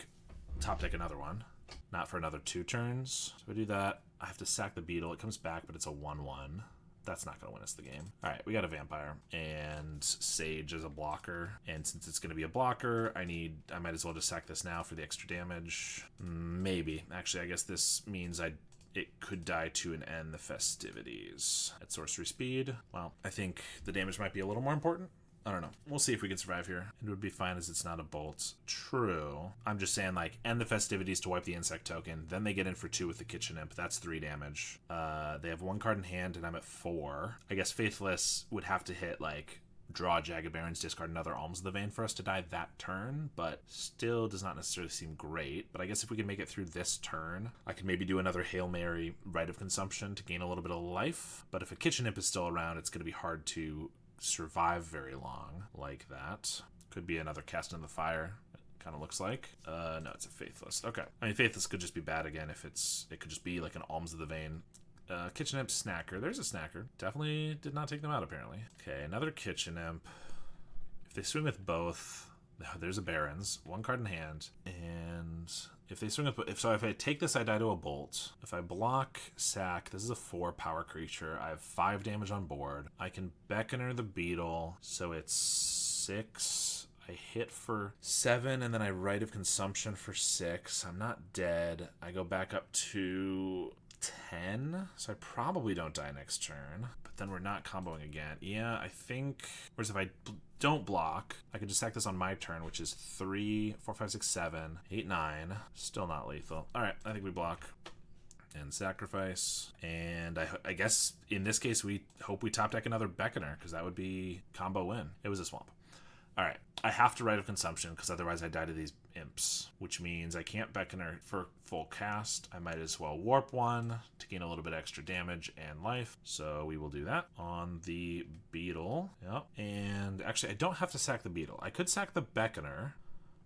top deck another one. Not for another 2 turns. So if I do that, I have to sack the Beetle. It comes back, but it's a 1/1. That's not going to win us the game. All right, we got a Vampire and Sage as a blocker. And since it's going to be a blocker, I might as well just sack this now for the extra damage. Maybe. Actually, I guess this means it could die to an end the festivities. At sorcery speed, well, I think the damage might be a little more important. I don't know. We'll see if we can survive here. It would be fine as it's not a bolt. True. I'm just saying, end the festivities to wipe the insect token. Then they get in for 2 with the Kitchen Imp. That's 3 damage. They have 1 card in hand, and I'm at 4. I guess Faithless would have to hit, draw Jagged Barons, discard another Alms of the Vein for us to die that turn, but still does not necessarily seem great. But I guess if we can make it through this turn, I could maybe do another Hail Mary Rite of Consumption to gain a little bit of life. But if a Kitchen Imp is still around, it's going to be hard to survive very long like that. Could be another Cast in the Fire, it kind of looks like. No, it's a Faithless. Okay. I mean, Faithless could just be bad again if it could just be like an Alms of the Vein. Kitchen Imp, Snacker. There's a Snacker. Definitely did not take them out, apparently. Okay, another Kitchen Imp. If they swing with both, there's a Barons. 1 card in hand. And if they swing with... If I take this, I die to a Bolt. If I block, sack, this is a 4 power creature. I have 5 damage on board. I can Beckoner the Beetle, so it's 6. I hit for 7, and then I Rite of Consumption for 6. I'm not dead. I go back up to 10, so I probably don't die next turn. But then we're not comboing again. Yeah, I think... Whereas if I don't block, I can just sack this on my turn, which is 3, 4, 5, 6, 7, 8, 9. Still not lethal. All right, I think we block and sacrifice. And I guess in this case, we hope we top deck another Beckoner, because that would be combo win. It was a swamp. All right, I have to Rite of Consumption because otherwise I die to these imps, which means I can't Beckoner for full cast. I might as well warp one to gain a little bit extra damage and life. So we will do that on the beetle. Yep. And actually, I don't have to sack the beetle. I could sack the Beckoner.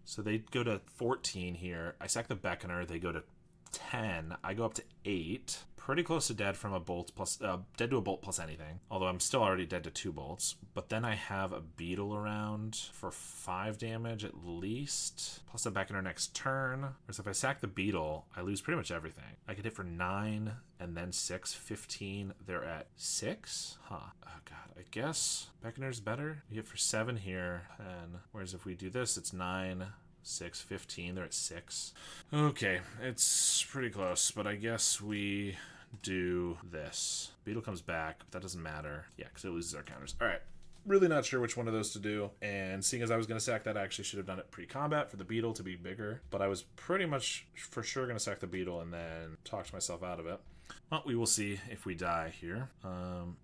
So they go to 14 here. I sack the Beckoner. They go to 10. I go up to 8. Pretty close to dead from a bolt plus dead to a bolt plus anything, although I'm still already dead to 2 bolts. But then I have a beetle around for 5 damage at least, plus a Beckoner next turn. Whereas if I sack the beetle, I lose pretty much everything. I could hit for 9 and then 6, 15. They're at 6. Oh god, I guess Beckoner's better. We hit for 7 here, and whereas if we do this, it's 9, 6, 15. They're at 6. Okay, it's pretty close, but I guess we do this. Beetle comes back, but that doesn't matter. Yeah, because it loses our counters. All right. Really not sure which one of those to do. And seeing as I was going to sack that, I actually should have done it pre-combat for the beetle to be bigger. But I was pretty much for sure going to sack the beetle and then talk myself out of it. Well, we will see if we die here.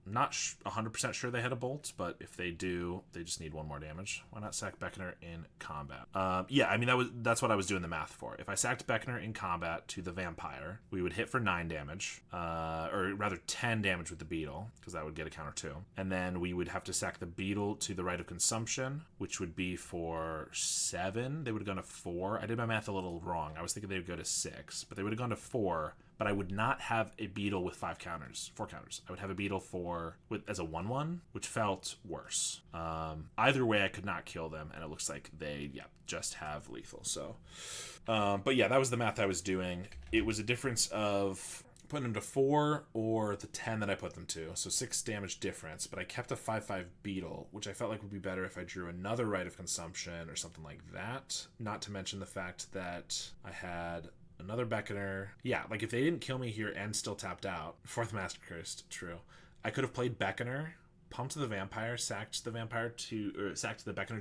Not 100% sure they had a bolt, but if they do, they just need 1 more damage. Why not sack Beckoner in combat? Yeah, I mean, that's what I was doing the math for. If I sacked Beckoner in combat to the vampire, we would hit for 9 damage, or rather 10 damage with the beetle, because that would get a counter 2. And then we would have to sack the beetle to the Rite of Consumption, which would be for 7. They would have gone to 4. I did my math a little wrong. I was thinking they would go to 6, but they would have gone to 4. But I would not have a beetle with 4 counters. I would have a beetle as a 1/1, which felt worse. Either way, I could not kill them, and it looks like they, just have lethal. So, but yeah, that was the math I was doing. It was a difference of putting them to 4 or the 10 that I put them to. So 6 damage difference, but I kept a 5/5 beetle, which I felt like would be better if I drew another Rite of Consumption or something like that. Not to mention the fact that I had another Beckoner. Yeah, like if they didn't kill me here and still tapped out, 4th Master Cursed, true. I could have played Beckoner, pumped the vampire, sacked the Beckoner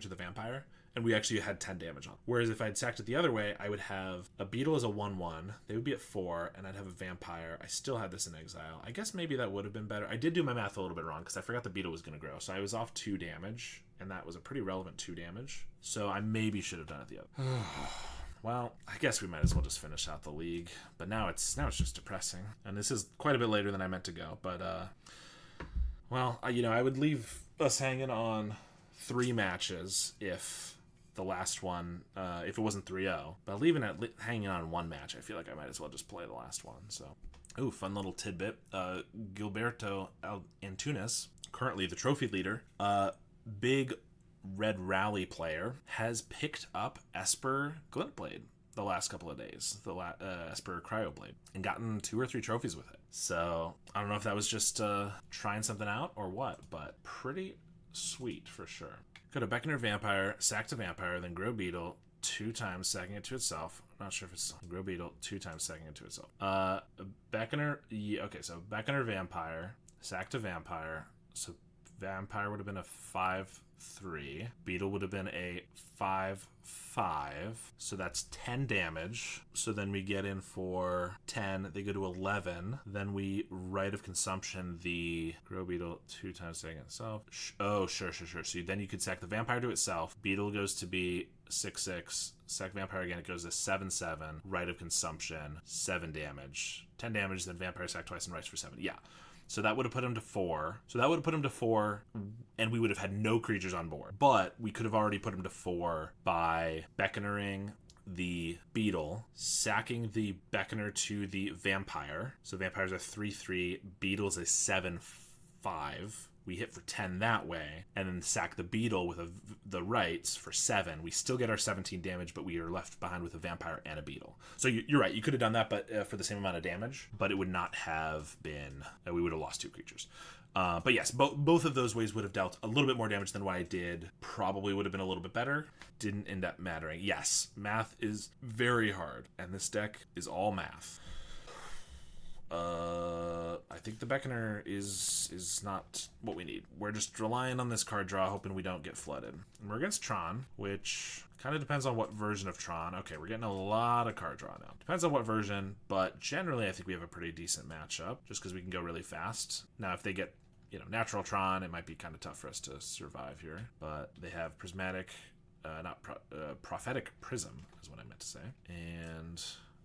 to the vampire, and we actually had 10 damage on. Whereas if I'd sacked it the other way, I would have a beetle as a 1/1. They would be at 4, and I'd have a vampire. I still had this in exile. I guess maybe that would have been better. I did do my math a little bit wrong because I forgot the beetle was going to grow. So I was off 2 damage, and that was a pretty relevant 2 damage. So I maybe should have done it the other. Well, I guess we might as well just finish out the league. But now it's just depressing. And this is quite a bit later than I meant to go. But, well, I would leave us hanging on 3 matches if the last one, if it wasn't 3-0. But leaving it hanging on 1 match, I feel like I might as well just play the last one. So, ooh, fun little tidbit. Gilberto Antunes, currently the trophy leader, big Red Rally player, has picked up Esper Glintblade the last couple of days, the Esper Cryoblade, and gotten 2 or 3 trophies with it. So I don't know if that was just trying something out or what, but pretty sweet for sure. Go to Beckoner Vampire, sack to Vampire, then grow Beetle 2 times, sacking it to itself. I'm not sure if it's grow Beetle 2 times, sacking it to itself. Beckoner, okay, so Beckoner Vampire, sack to Vampire. So Vampire would have been a 5/3. Beetle would have been a 5/5. So that's 10 damage. So then we get in for 10. They go to 11. Then we Rite of Consumption the Grow Beetle 2 times second itself. Oh, sure. So then you could sack the Vampire to itself. Beetle goes to be 6/6. Sack Vampire again. It goes to 7/7. Rite of Consumption 7 damage. 10 damage. Then Vampire sack twice and Rites for 7. Yeah. So that would have put him to 4. And we would have had no creatures on board. But we could have already put him to 4 by Beckonering the Beetle, sacking the Beckoner to the Vampire. So Vampire's a 3/3, Beetle's a 7/5. We hit for 10 that way, and then sack the Beetle with the Rites for 7. We still get our 17 damage, but we are left behind with a Vampire and a Beetle. So you're right, you could have done that, but for the same amount of damage, but it would not have been, we would have lost 2 creatures. But yes, both of those ways would have dealt a little bit more damage than what I did. Probably would have been a little bit better. Didn't end up mattering. Yes, math is very hard, and this deck is all math. I think the Beckoner is not what we need. We're just relying on this card draw, hoping we don't get flooded. And we're against Tron, which kind of depends on what version of Tron. Okay, we're getting a lot of card draw now. Depends on what version, but generally I think we have a pretty decent matchup, just because we can go really fast. Now, if they get, you know, natural Tron, it might be kind of tough for us to survive here. But they have Prismatic, Prophetic Prism is what I meant to say. And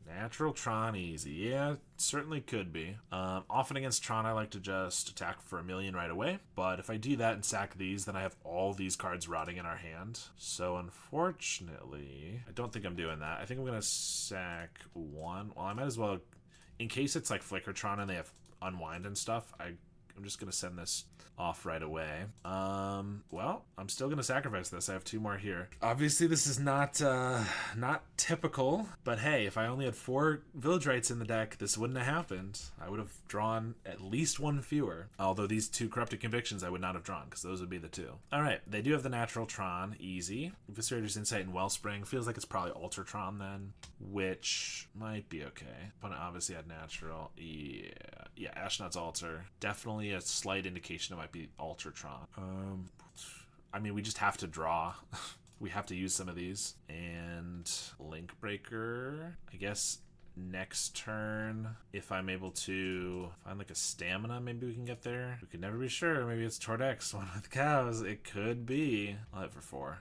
natural Tron easy. Yeah, certainly could be. Often against Tron, I like to just attack for 1,000,000 right away. But if I do that and sack these, then I have all these cards rotting in our hand. So unfortunately, I don't think I'm doing that. I think I'm going to sack one. Well, I might as well, in case it's like Flickertron and they have Unwind and stuff, I'm just going to send this off right away. Well, I'm still going to sacrifice this. I have 2 more here. Obviously, this is not typical, but hey, if I only had 4 Village Rites in the deck, this wouldn't have happened. I would have drawn at least 1 fewer. Although these 2 Corrupted Convictions I would not have drawn, because those would be the 2. Alright, they do have the natural Tron, easy. Eviscerator's Insight and Wellspring. Feels like it's probably Ultratron then, which might be okay. But I obviously had natural. Yeah, Ashnod's Altar. Definitely a slight indication it might be Ultratron. I mean, we just have to draw. We have to use some of these. And Link Breaker, I guess next turn, if I'm able to find like a stamina, maybe we can get there. We could never be sure. Maybe it's Tordex, one with cows. It could be. I'll hit for 4.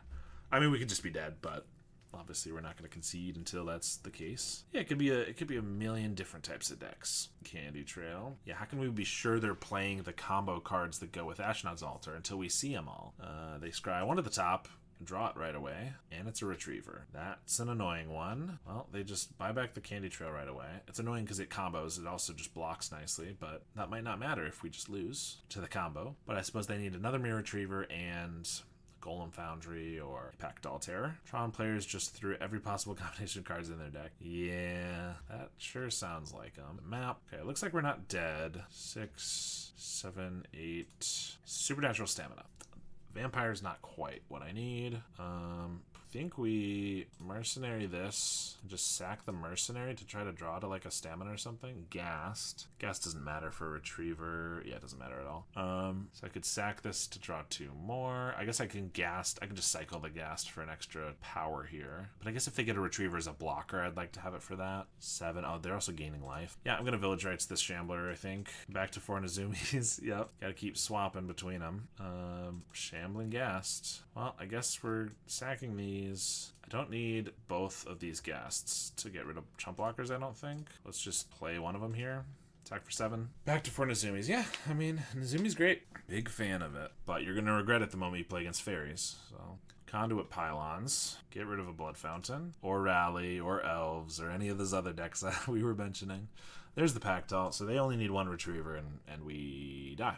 I mean, we could just be dead, but obviously we're not going to concede until that's the case. Yeah, it could be a million different types of decks. Candy Trail. Yeah, how can we be sure they're playing the combo cards that go with Ashnod's Altar until we see them all? They scry 1 at the top, draw it right away, and it's a Retriever. That's an annoying one. Well, they just buy back the Candy Trail right away. It's annoying because it combos. It also just blocks nicely, but that might not matter if we just lose to the combo. But I suppose they need another Mirror Retriever and Golem Foundry or Pact Altair. Tron players just threw every possible combination of cards in their deck. Yeah, that sure sounds like them. Map. Okay, looks like we're not dead. 6, 7, 8. Supernatural Stamina. Vampire's not quite what I need. Think we mercenary this and just sack the mercenary to try to draw to like a stamina or something. Ghast doesn't matter for a retriever. Yeah, it doesn't matter at all. So I could sack this to draw 2 more. I guess I can I can just cycle the Ghast for an extra power here. But I guess if they get a retriever as a blocker, I'd like to have it for that. 7. Oh, they're also gaining life. Yeah, I'm gonna Village Rites this Shambler, I think. Back to 4 Nazumis. Yep. Gotta keep swapping between them. Shambling Ghast. Well, I guess we're sacking these. I don't need both of these Ghasts to get rid of chump blockers, I don't think. Let's just play one of them here. Attack for 7. Back to 4 Nazumis. Yeah, I mean, Nazumi's great. Big fan of it. But you're going to regret it the moment you play against fairies. So, Conduit Pylons. Get rid of a Blood Fountain. Or Rally, or Elves, or any of those other decks that we were mentioning. There's the Pact Alt, so they only need 1 Retriever, and we die.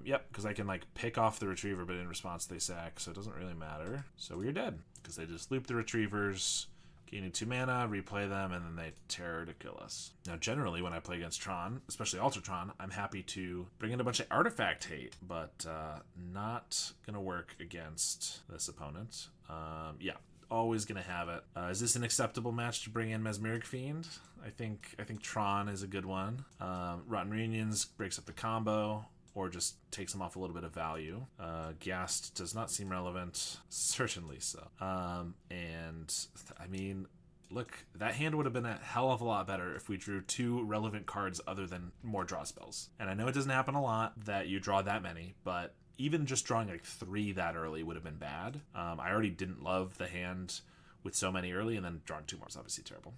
Yep, because I can, like, pick off the Retriever, but in response they sack, so it doesn't really matter. So we're dead, because they just loop the Retrievers, gaining 2 mana, replay them, and then they terror to kill us. Now, generally, when I play against Tron, especially Ultratron, I'm happy to bring in a bunch of Artifact hate, but not gonna work against this opponent. Yeah. Always gonna have it. Is this an acceptable match to bring in Mesmeric Fiend? I think Tron is a good one. Rotten Reunions breaks up the combo, or just takes them off a little bit of value. Ghast does not seem relevant. Certainly so. And I mean, look, that hand would have been a hell of a lot better if we drew 2 relevant cards other than more draw spells. And I know it doesn't happen a lot that you draw that many, but even just drawing like 3 that early would have been bad. I already didn't love the hand with so many early, and then drawing 2 more is obviously terrible.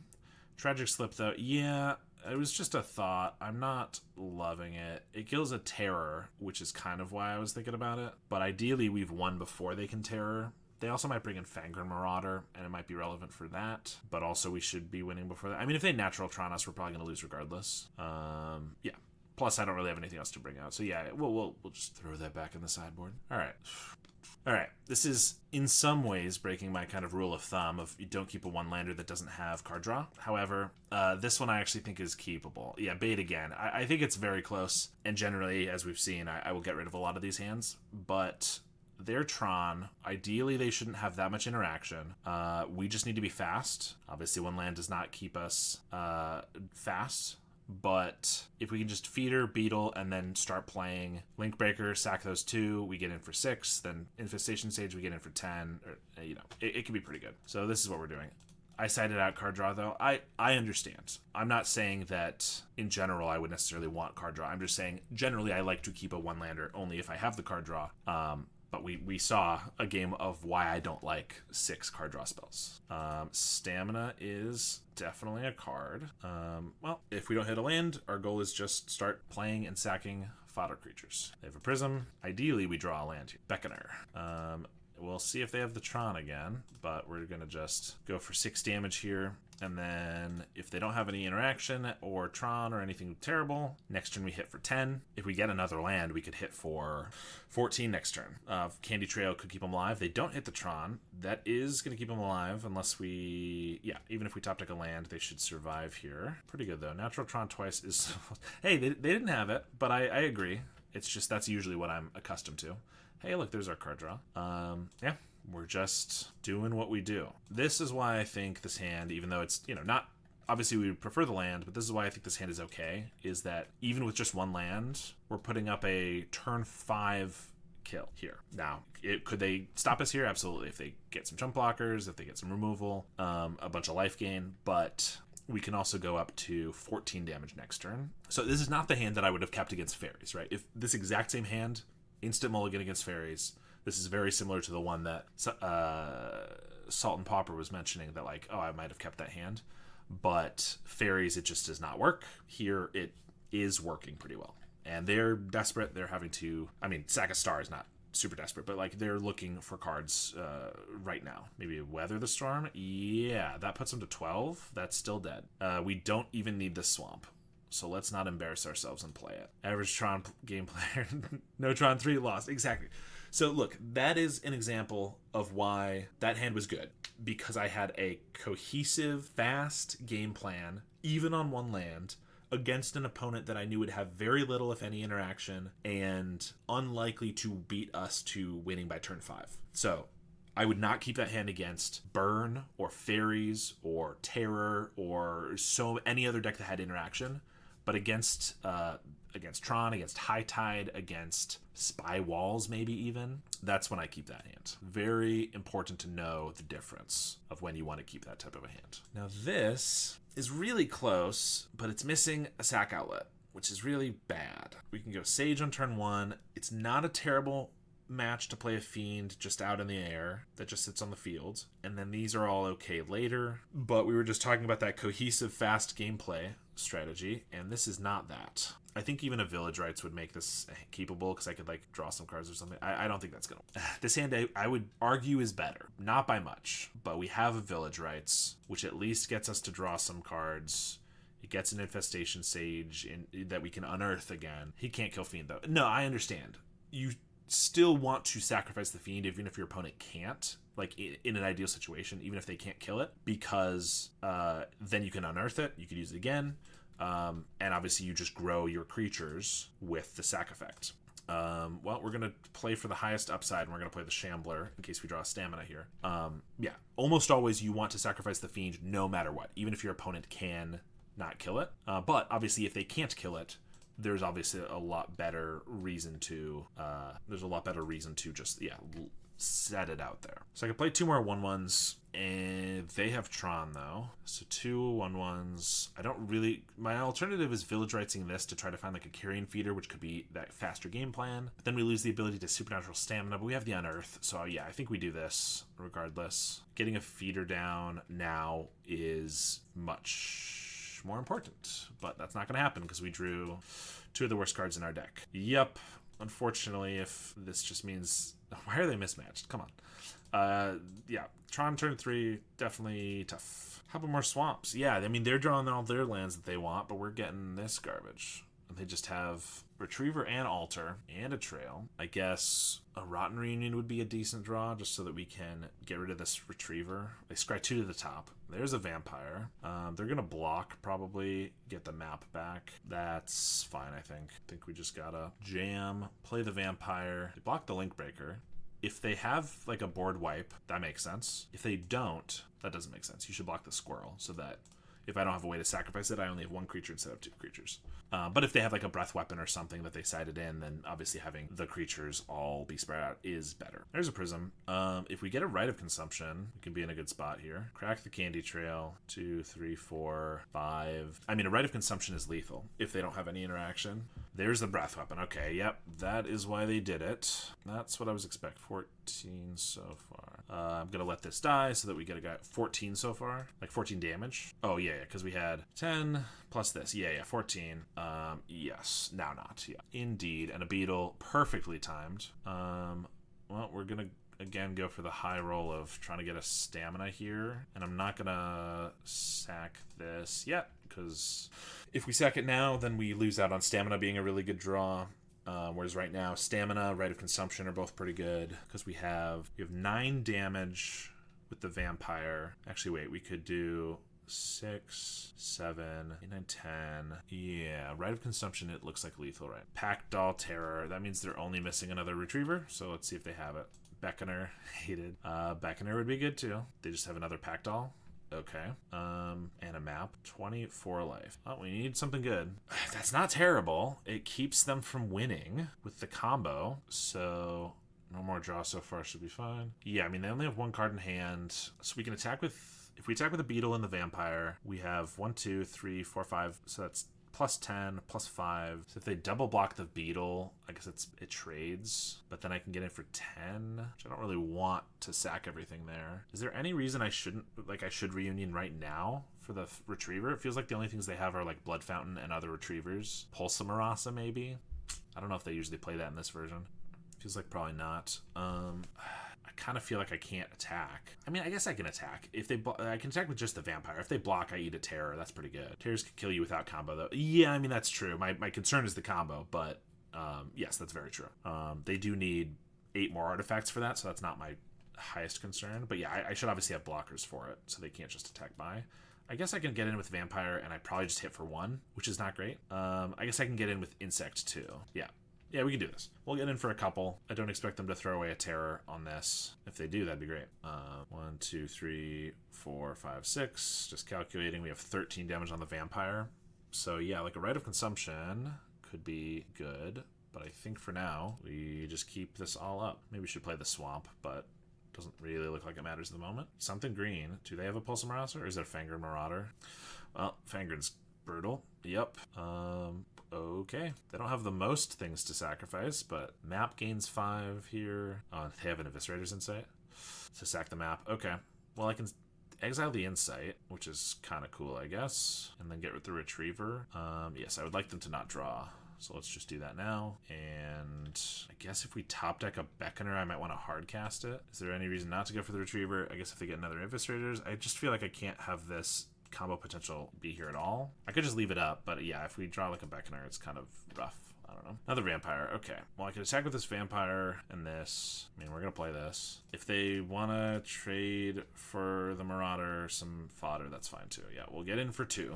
Tragic Slip, though, yeah, it was just a thought. I'm not loving it. It kills a Terror, which is kind of why I was thinking about it. But ideally, we've won before they can Terror. They also might bring in Fangren Marauder, and it might be relevant for that. But also, we should be winning before that. I mean, if they Natural Tron us, we're probably going to lose regardless. Yeah. Plus, I don't really have anything else to bring out. So yeah, we'll just throw that back in the sideboard. All right. This is, in some ways, breaking my kind of rule of thumb of you don't keep a 1-lander that doesn't have card draw. However, this one I actually think is keepable. Yeah, bait again. I think it's very close. And generally, as we've seen, I will get rid of a lot of these hands. But they're Tron. Ideally, they shouldn't have that much interaction. We just need to be fast. Obviously, 1 land does not keep us fast. but if we can just feeder, beetle, and then start playing Linkbreaker, sack those 2, we get in for 6, then Infestation Sage, we get in for 10, or, it can be pretty good. So this is what we're doing. I cited out card draw, though. I understand. I'm not saying that in general I would necessarily want card draw. I'm just saying generally I like to keep a 1-lander only if I have the card draw. But we saw a game of why I don't like 6 card draw spells. Stamina is definitely a card. Well, if we don't hit a land, our goal is just start playing and sacking fodder creatures. They have a Prism. Ideally, we draw a land here. Beckoner. We'll see if they have the Tron again, but we're going to just go for 6 damage here. And then if they don't have any interaction or Tron or anything terrible, next turn we hit for 10. If we get another land, we could hit for 14 next turn. Candy Trail could keep them alive. They don't hit the Tron. That is going to keep them alive unless we... Yeah, even if we top deck a land, they should survive here. Pretty good, though. Natural Tron twice is... Hey, they didn't have it, but I agree. It's just that's usually what I'm accustomed to. Hey, look, there's our card draw. Yeah, we're just doing what we do. This is why I think this hand, even though it's, not... Obviously, we would prefer the land, but this is why I think this hand is okay, is that even with just 1 land, we're putting up a turn 5 kill here. Now, could they stop us here? Absolutely. If they get some jump blockers, if they get some removal, a bunch of life gain, but... We can also go up to 14 damage next turn. So this is not the hand that I would have kept against fairies, right? If this exact same hand... Instant mulligan against fairies. This is very similar to the one that Salt and Pauper was mentioning that I might have kept that hand. But fairies, it just does not work. Here, it is working pretty well. And they're desperate. They're having to... Sack a Star is not super desperate, but they're looking for cards right now. Maybe Weather the Storm? Yeah, that puts them to 12. That's still dead. We don't even need the Swamp. So let's not embarrass ourselves and play it. Average Tron game player. No Tron 3 lost. Exactly. So look, that is an example of why that hand was good. Because I had a cohesive, fast game plan, even on 1 land, against an opponent that I knew would have very little, if any, interaction, and unlikely to beat us to winning by turn 5. So I would not keep that hand against Burn, or Fairies, or Terror, or any other deck that had interaction. But against Tron, against High Tide, against Spy Walls maybe even, that's when I keep that hand. Very important to know the difference of when you want to keep that type of a hand. Now this is really close, but it's missing a sack outlet, which is really bad. We can go Sage on turn 1. It's not a terrible match to play a Fiend just out in the air that just sits on the field. And then these are all okay later. But we were just talking about that cohesive, fast gameplay strategy, and this is not that. I think even a Village Rites would make this capable because I could draw some cards or something. I don't think that's gonna... This hand I would argue is better. Not by much, but we have a Village Rites, which at least gets us to draw some cards. It gets an Infestation Sage that we can unearth again. He can't kill Fiend though. No, I understand. You still want to sacrifice the Fiend even if your opponent can't, in an ideal situation, even if they can't kill it, because then you can unearth it, you could use it again, and obviously you just grow your creatures with the sack effect. Well, we're going to play for the highest upside, and we're going to play the Shambler in case we draw a Stamina here. Yeah, almost always you want to sacrifice the Fiend no matter what, even if your opponent can not kill it. But obviously if they can't kill it, there's obviously a lot better reason to just set it out there. So I can play 2 more 1/1s, and they have Tron though. So 2 1/1s. I don't really... My alternative is Village Rightsing this to try to find a Carrion Feeder, which could be that faster game plan. But then we lose the ability to Supernatural Stamina, but we have the Unearth. So yeah, I think we do this regardless. Getting a Feeder down now is much more important, but that's not going to happen because we drew 2 of the worst cards in our deck. Yep. Unfortunately, if this just means... Why are they mismatched? Come on. Yeah, Tron turn 3, definitely tough. How about more swamps? Yeah, they're drawing all their lands that they want, but we're getting this garbage. And they just have Retriever and Altar and a Trail. I guess a Rotten Reunion would be a decent draw, just so that we can get rid of this Retriever. They scry 2 to the top. There's a Vampire. They're going to block, probably, get the map back. That's fine, I think. I think we just gotta jam, play the Vampire. They block the Linkbreaker. If they have, a board wipe, that makes sense. If they don't, that doesn't make sense. You should block the Squirrel, so that if I don't have a way to sacrifice it, I only have one creature instead of two creatures. But if they have like a breath weapon or something that they sided in, then obviously having the creatures all be spread out is better. There's a prism. If we get a Rite of Consumption, we can be in a good spot here. Crack the Candy Trail. 2, 3, 4, 5. I mean, a Rite of Consumption is lethal if they don't have any interaction. There's the breath weapon. Okay, yep, that is why they did it. That's what I was expecting. 14 so far. I'm gonna let this die so that we get a guy 14 so far, like 14 damage. Oh yeah, because we had 10 plus this. Yeah, 14. Yes, now not. Yeah, indeed, and a beetle, perfectly timed. Well, we're gonna again go for the high roll of trying to get a stamina here, and I'm not gonna sack this yet because if we sack it now, then we lose out on stamina being a really good draw. Whereas right now, stamina, Rite of Consumption are both pretty good because we have 9 damage with the vampire. Actually, wait, we could do 6, 7, 8, 9, 10. Yeah, Rite of Consumption, it looks like lethal, right? Pack Doll Terror. That means they're only missing another Retriever, so let's see if they have it. Beckoner, hated. Beckoner would be good too. They just have another Pack Doll. Okay. And a map. 24 life. Oh, we need something good. That's not terrible. It keeps them from winning with the combo. So no more draw so far should be fine. Yeah, I mean, they only have one card in hand. So we can attack with... If we attack with the beetle and the vampire, we have 1, 2, 3, 4, 5. So that's plus 10, plus 5. So if they double block the beetle, I guess it trades. But then I can get in for 10, which I don't really want to sack everything there. Is there any reason I should reunion right now for the Retriever? It feels like the only things they have are like Blood Fountain and other Retrievers. Pulsamarasa, maybe? I don't know if they usually play that in this version. Feels like probably not. I kind of feel like I can't attack. I mean, I guess I can attack. If they I can attack with just the vampire. If they block, I eat a terror. That's pretty good. Terrors can kill you without combo, though. Yeah, I mean, that's true. My concern is the combo, but yes, that's very true. They do need 8 more artifacts for that, so that's not my highest concern. But yeah, I should obviously have blockers for it, so they can't just attack by. I guess I can get in with vampire, and I probably just hit for 1, which is not great. I guess I can get in with insect, too. Yeah, we can do this. We'll get in for a couple. I don't expect them to throw away a terror on this. If they do, that'd be great. 1, 2, 3, 4, 5, 6. Just calculating. We have 13 damage on the vampire. So yeah, like a Rite of Consumption could be good. But I think for now, we just keep this all up. Maybe we should play the Swamp, but doesn't really look like it matters at the moment. Something green. Do they have a Pulsamarasa, or is it a Fangren Marauder? Well, Fangren's brutal. Yep. Okay. They don't have the most things to sacrifice, but map gains 5 here. Oh, they have an Eviscerator's Insight to sack the map. Okay. Well, I can exile the Insight, which is kind of cool, I guess, and then get with the Retriever. Yes, I would like them to not draw. So let's just do that now. And I guess if we top deck a Beckoner, I might want to hard cast it. Is there any reason not to go for the Retriever? I guess if they get another Eviscerators, I just feel like I can't have this combo potential be here at all. I could just leave it up, but yeah, if we draw like a Beckoner, it's kind of rough. I don't know. Another vampire. Okay. Well, I could attack with this vampire and this. I mean, we're going to play this. If they want to trade for the Marauder some fodder, that's fine too. Yeah, we'll get in for 2.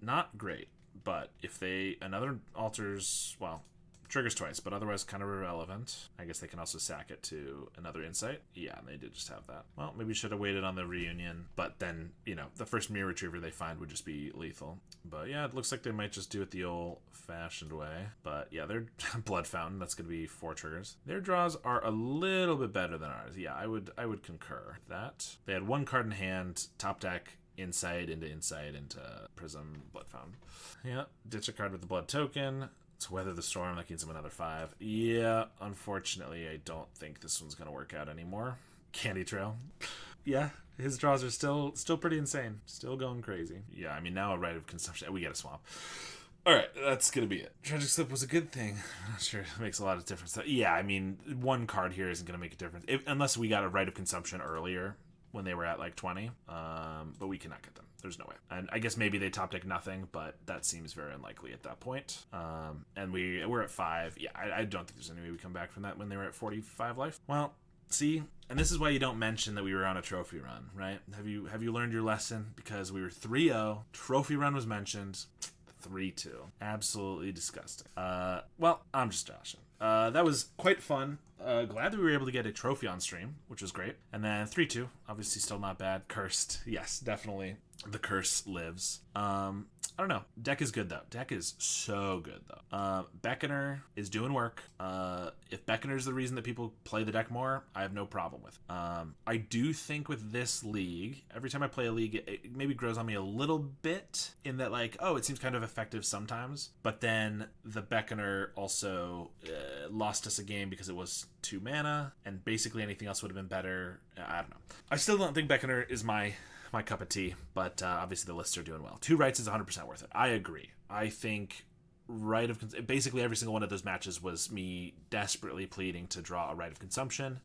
Not great, but if they... Another alters... Well, triggers twice, but otherwise kind of irrelevant. I guess they can also sack it to another Insight. Yeah, they did just have that. Well, maybe should have waited on the reunion, but then, you know, the first Mirror Retriever they find would just be lethal. But yeah, it looks like they might just do it the old-fashioned way. But yeah, their Blood Fountain, that's going to be 4 triggers. Their draws are a little bit better than ours. Yeah, I would concur that. They had 1 card in hand, top deck, Insight into Prism, Blood Fountain. Yeah, ditch a card with the Blood Token. To weather the storm, that gives him another 5. Yeah, unfortunately, I don't think this one's going to work out anymore. Candy Trail. Yeah, his draws are still pretty insane. Still going crazy. Yeah, I mean, now a Rite of Consumption. We get a Swamp. All right, that's going to be it. Tragic Slip was a good thing. I'm not sure it makes a lot of difference. Yeah, I mean, 1 card here isn't going to make a difference. Unless we got a Rite of Consumption earlier when they were at like 20. But we cannot get them. There's no way. And I guess maybe they top deck nothing, but that seems very unlikely at that point. And we're at 5. Yeah, I don't think there's any way we come back from that when they were at 45 life. Well, see, and this is why you don't mention that we were on a trophy run, right? Have you learned your lesson? Because we were 3-0. Trophy run was mentioned. 3-2. Absolutely disgusting. Well, I'm just joshing. That was quite fun. Glad that we were able to get a trophy on stream, which was great. And then 3-2, obviously still not bad. Cursed, yes, definitely. The curse lives. I don't know. Deck is good, though. Deck is so good, though. Beckoner is doing work. If Beckoner is the reason that people play the deck more, I have no problem with it. I do think with this league, every time I play a league, it maybe grows on me a little bit in that, like, oh, it seems kind of effective sometimes. But then the Beckoner also lost us a game because it was 2 mana, and basically anything else would have been better. I don't know. I still don't think Beckoner is my cup of tea, but obviously the lists are doing well. 2 rights is 100% worth it. I agree. I think basically every single one of those matches was me desperately pleading to draw a right of consumption.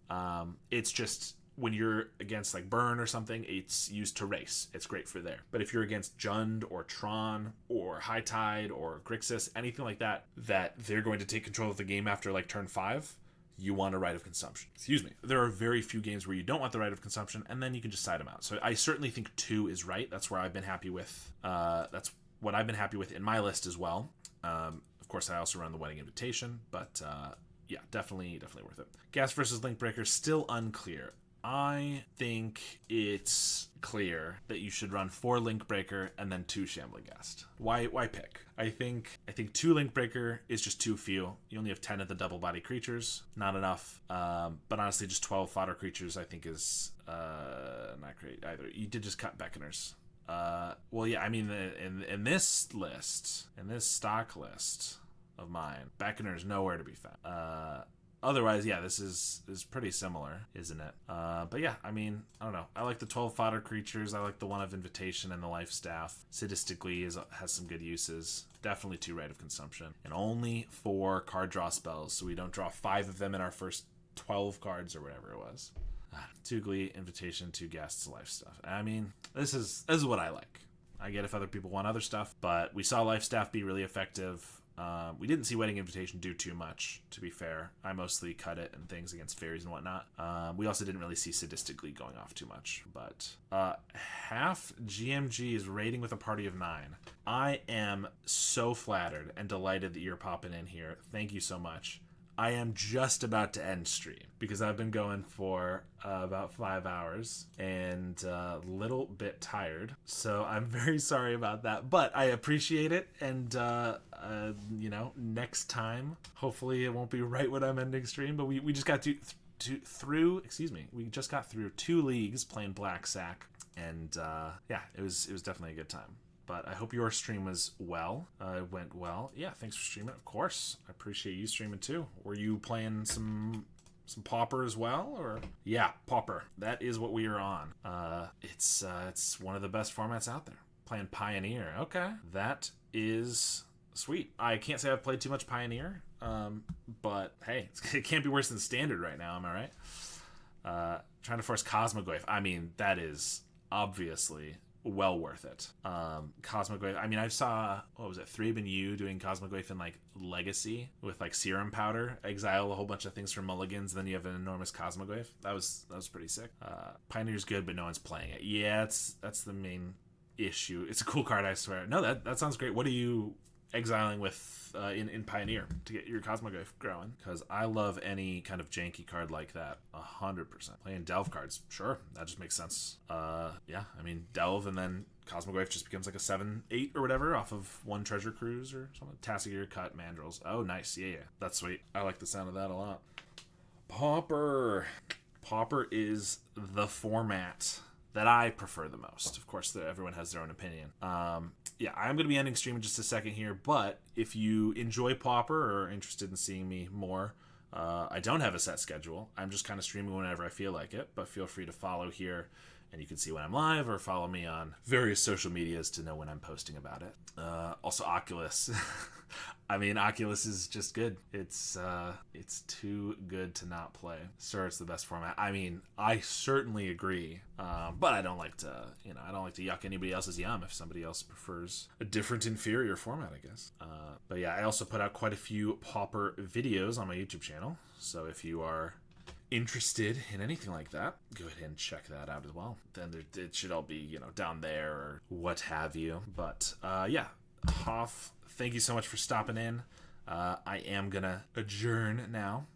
It's just when you're against like Burn or something, it's used to race. It's great for there. But if you're against Jund or Tron or High Tide or Grixis, anything like that they're going to take control of the game after like turn 5, you want a right of consumption. Excuse me. There are very few games where you don't want the right of consumption, and then you can just side them out. So I certainly think 2 is right. That's where I've been happy with. That's what I've been happy with in my list as well. Of course, I also run the Wedding Invitation, but yeah, definitely worth it. Gas versus Link Breaker, still unclear. I think it's clear that you should run 4 Link Breaker and then 2 Shambling Ghast. Why pick? I think 2 Link Breaker is just too few. You only have 10 of the double body creatures. Not enough. But honestly, just 12 fodder creatures I think is not great either. You did just cut Beckoners. Well, yeah, I mean, in this list, in this stock list of mine, Beckoner is nowhere to be found. Otherwise, yeah, this is pretty similar, isn't it? But yeah, I mean, I don't know. I like the 12 fodder creatures. I like the one of Invitation and the Life Staff. Sadistically has some good uses. Definitely 2 Rite of Consumption. And only 4 card draw spells, so we don't draw 5 of them in our first 12 cards or whatever it was. 2 Glee, Invitation, 2 Ghasts, Life Staff. I mean, this is what I like. I get if other people want other stuff, but we saw Life Staff be really effective. We didn't see Wedding Invitation do too much, to be fair. I mostly cut it and things against fairies and whatnot. We also didn't really see Sadistically going off too much. But half GMG is raiding with a party of 9. I am so flattered and delighted that you're popping in here. Thank you so much. I am just about to end stream because I've been going for about 5 hours and a little bit tired. So I'm very sorry about that, but I appreciate it. And, next time, hopefully it won't be right when I'm ending stream, but we just got through 2 leagues playing Black Sack. And yeah, it was definitely a good time. But I hope your stream was well. It went well. Yeah, thanks for streaming. Of course, I appreciate you streaming too. Were you playing some Pauper as well, or yeah, Pauper? That is what we are on. It's one of the best formats out there. Playing Pioneer. Okay, that is sweet. I can't say I've played too much Pioneer, but hey, it can't be worse than Standard right now. Am I right? Trying to force Cosmogoyf. I mean, that is obviously well worth it. Cosmogoyf, I mean, I saw, what was it, Thraben Yu doing Cosmogoyf in like Legacy with like Serum Powder, exile a whole bunch of things from mulligans, then you have an enormous Cosmogoyf. That was pretty sick. Pioneer's good, but no one's playing it. Yeah, that's the main issue. It's a cool card, I swear. No, that sounds great. What are you exiling with in Pioneer to get your Cosmogoyf growing? Because I love any kind of janky card like that. 100%. Playing Delve cards, sure, that just makes sense. Yeah, I mean, Delve and then Cosmogoyf just becomes like a 7-8 or whatever off of 1 Treasure Cruise or something. Tassigear, Cut, Mandrills. Oh, nice. Yeah, that's sweet. I like the sound of that a lot. Pauper is the format that I prefer the most. Of course, everyone has their own opinion. Yeah, I'm going to be ending stream in just a second here, but if you enjoy Pauper or are interested in seeing me more, I don't have a set schedule. I'm just kind of streaming whenever I feel like it, but feel free to follow here, and you can see when I'm live or follow me on various social medias to know when I'm posting about it. Also, Oculus. I mean, Oculus is just good. It's too good to not play. Sure, it's the best format. I mean, I certainly agree. But I don't like to, yuck anybody else's yum if somebody else prefers a different inferior format, I guess. But yeah, I also put out quite a few Pauper videos on my YouTube channel. So if you are interested in anything like that, go ahead and check that out as well. Then it should all be, down there or what have you. But yeah, Hoff, thank you so much for stopping in. I am gonna adjourn now.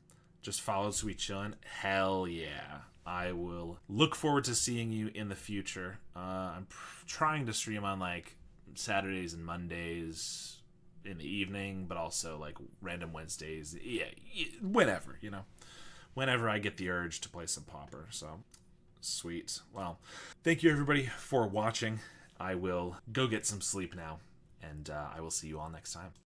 Just follow Sweet Chillin'. Hell yeah. I will look forward to seeing you in the future. I'm trying to stream on like Saturdays and Mondays in the evening, but also like random Wednesdays. Yeah, whenever, you know. Whenever I get the urge to play some Pauper. So, sweet. Well, thank you everybody for watching. I will go get some sleep now, and I will see you all next time.